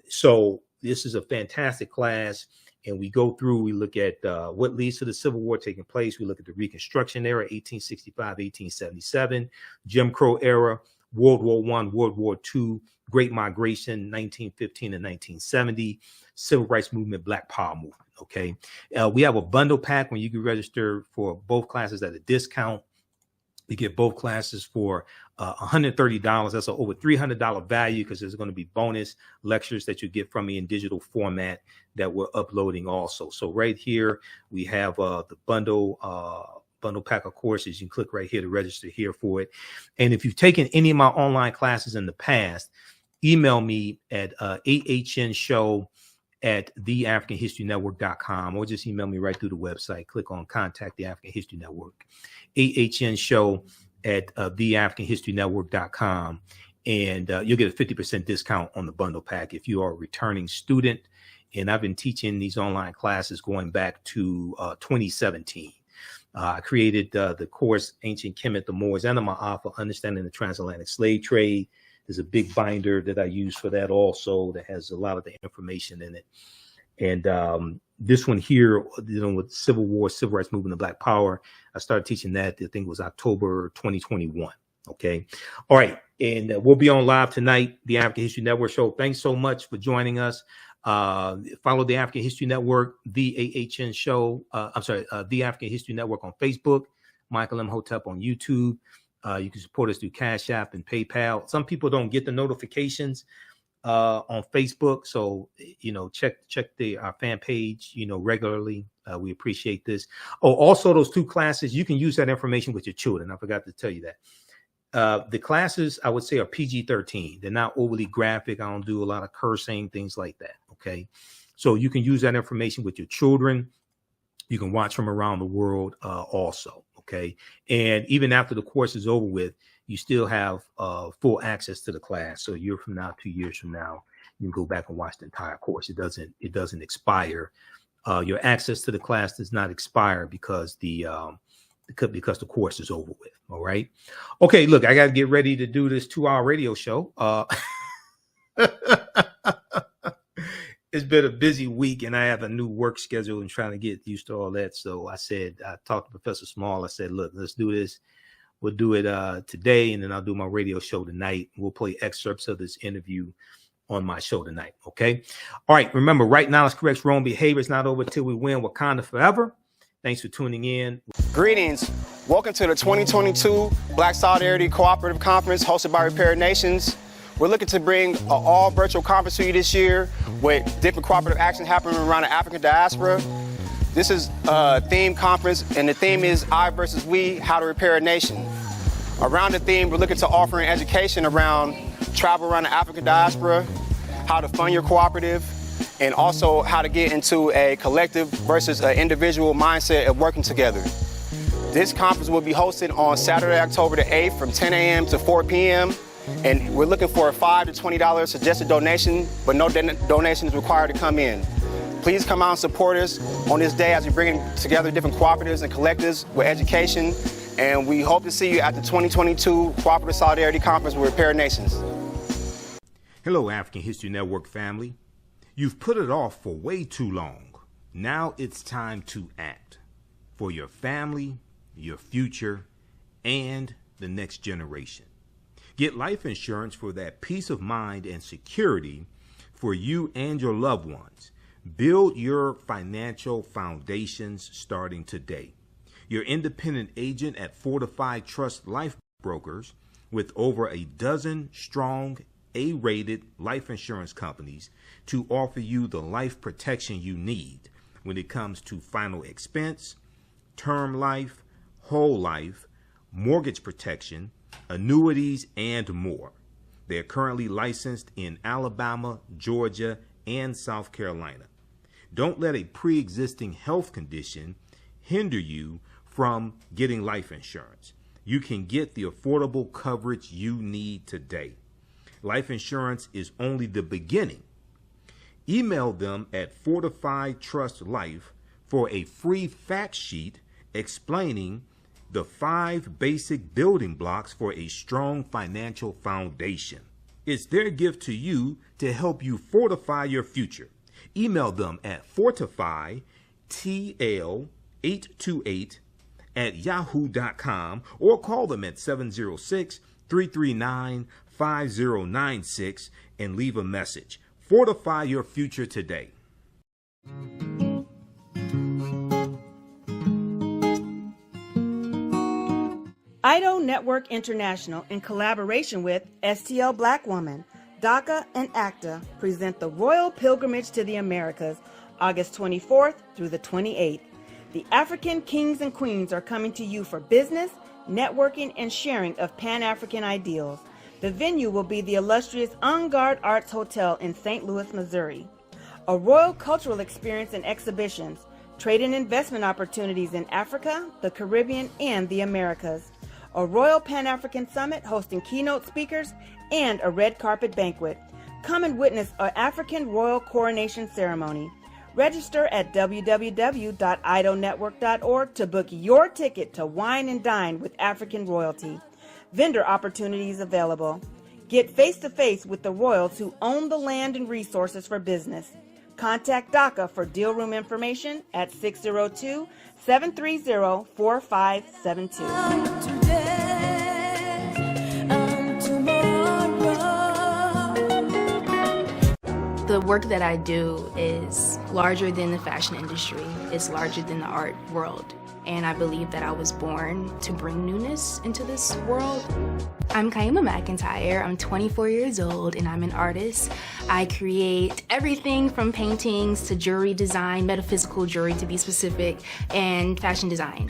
So this is a fantastic class. And we go through, we look at what leads to the Civil War taking place. We look at the Reconstruction era, 1865, 1877, Jim Crow era, World War I, World War II, Great Migration, 1915 and 1970, Civil Rights Movement, Black Power Movement. Okay, we have a bundle pack when you can register for both classes at a discount. You get both classes for $130. That's an over $300 value because there's going to be bonus lectures that you get from me in digital format that we're uploading also. So right here, we have the bundle pack of courses. You can click right here to register here for it. And if you've taken any of my online classes in the past, email me at TheAHNShow@TheAfricanHistoryNetwork.com, or just email me right through the website. Click on Contact the African History Network. TheAHNShow@TheAfricanHistoryNetwork.com, and you'll get a 50% discount on the bundle pack if you are a returning student. And I've been teaching these online classes going back to 2017. I created the course Ancient Kemet, the Moors, and the Ma'afa, Understanding the Transatlantic Slave Trade. There's a big binder that I use for that also that has a lot of the information in it. And this one here, with Civil War, Civil Rights Movement, and Black Power, I started teaching that, I think it was October 2021. Okay. All right. And we'll be on live tonight, the African History Network show. Thanks so much for joining us. Follow the African History Network, the AHN show. The African History Network on Facebook, Michael Imhotep on YouTube. You can support us through Cash App and PayPal. Some people don't get the notifications on Facebook, so check our fan page regularly. We appreciate this. Oh, also those 2 classes, you can use that information with your children. I forgot to tell you that. The classes, I would say, are PG-13. They're not overly graphic. I don't do a lot of cursing, things like that. Okay, so you can use that information with your children. You can watch from around the world also. Okay, and even after the course is over with, you still have full access to the class. So a year from now, 2 years from now, you can go back and watch the entire course. It doesn't expire. Your access to the class does not expire because the course is over with. All right. Okay, look, I got to get ready to do this 2-hour radio show. It's been a busy week, and I have a new work schedule and trying to get used to all that. So I talked to Professor Small. I said, look, let's do this. We'll do it today, and then I'll do my radio show tonight. We'll play excerpts of this interview on my show tonight. Okay. All right. Remember, right knowledge corrects wrong behavior. It's not over till we win. Wakanda forever. Thanks for tuning in. Greetings. Welcome to the 2022 Black Solidarity Cooperative Conference hosted by Repair Nations. We're looking to bring an all virtual conference to you this year with different cooperative action happening around the African diaspora. This is a theme conference, and the theme is I versus we, how to repair a nation. Around the theme, we're looking to offer an education around travel around the African diaspora, how to fund your cooperative, and also how to get into a collective versus an individual mindset of working together. This conference will be hosted on Saturday, October the 8th from 10 a.m. to 4 p.m. And we're looking for a $5 to $20 suggested donation, but no donation is required to come in. Please come out and support us on this day as we bring together different cooperatives and collectives with education. And we hope to see you at the 2022 Cooperative Solidarity Conference with Repair Nations. Hello, African History Network family. You've put it off for way too long. Now it's time to act for your family, your future, and the next generation. Get life insurance for that peace of mind and security for you and your loved ones. Build your financial foundations starting today. Your independent agent at Fortified Trust Life Brokers, with over a dozen strong A-rated life insurance companies to offer you the life protection you need when it comes to final expense, term life, whole life, mortgage protection, annuities, and more. They are currently licensed in Alabama, Georgia, and South Carolina. Don't let a pre-existing health condition hinder you from getting life insurance. You can get the affordable coverage you need today. Life insurance is only the beginning. Email them at Fortified Trust Life for a free fact sheet explaining the 5 basic building blocks for a strong financial foundation. It's their gift to you to help you fortify your future. Email them at fortifytl828@yahoo.com or call them at 706-339-5096 and leave a message. Fortify your future today. IDO Network International, in collaboration with STL Black Woman, DACA, and ACTA, present the Royal Pilgrimage to the Americas, August 24th through the 28th. The African kings and queens are coming to you for business, networking, and sharing of Pan-African ideals. The venue will be the illustrious En Garde Arts Hotel in St. Louis, Missouri. A royal cultural experience and exhibitions, trade and investment opportunities in Africa, the Caribbean, and the Americas. A Royal Pan-African Summit hosting keynote speakers, and a red carpet banquet. Come and witness an African royal coronation ceremony. Register at www.idonetwork.org to book your ticket to wine and dine with African royalty. Vendor opportunities available. Get face-to-face with the royals who own the land and resources for business. Contact DACA for deal room information at 602-730-4572. The work that I do is larger than the fashion industry. It's larger than the art world. And I believe that I was born to bring newness into this world. I'm Kaima McIntyre. I'm 24 years old and I'm an artist. I create everything from paintings to jewelry design, metaphysical jewelry to be specific, and fashion design.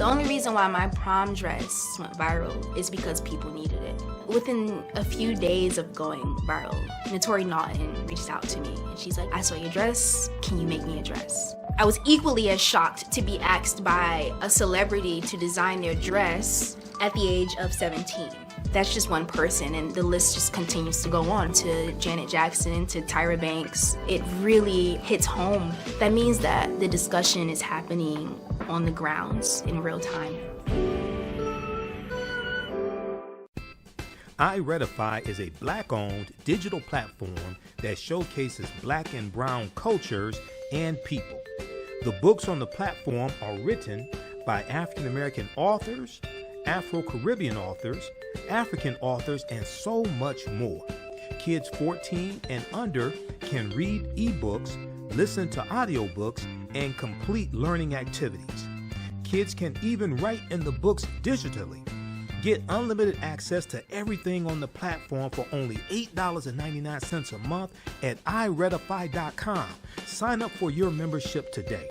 The only reason why my prom dress went viral is because people needed it. Within a few days of going viral, Notori Naughton reached out to me and she's like, I saw your dress, can you make me a dress? I was equally as shocked to be asked by a celebrity to design their dress at the age of 17. That's just one person, and the list just continues to go on to Janet Jackson, to Tyra Banks. It really hits home. That means that the discussion is happening on the grounds in real time. iRedify is a Black-owned digital platform that showcases Black and Brown cultures and people. The books on the platform are written by African American authors, Afro-Caribbean authors, African authors, and so much more. Kids 14 and under can read ebooks, listen to audiobooks, and complete learning activities. Kids can even write in the books digitally. Get unlimited access to everything on the platform for only $8.99 a month at iRedify.com. Sign up for your membership today.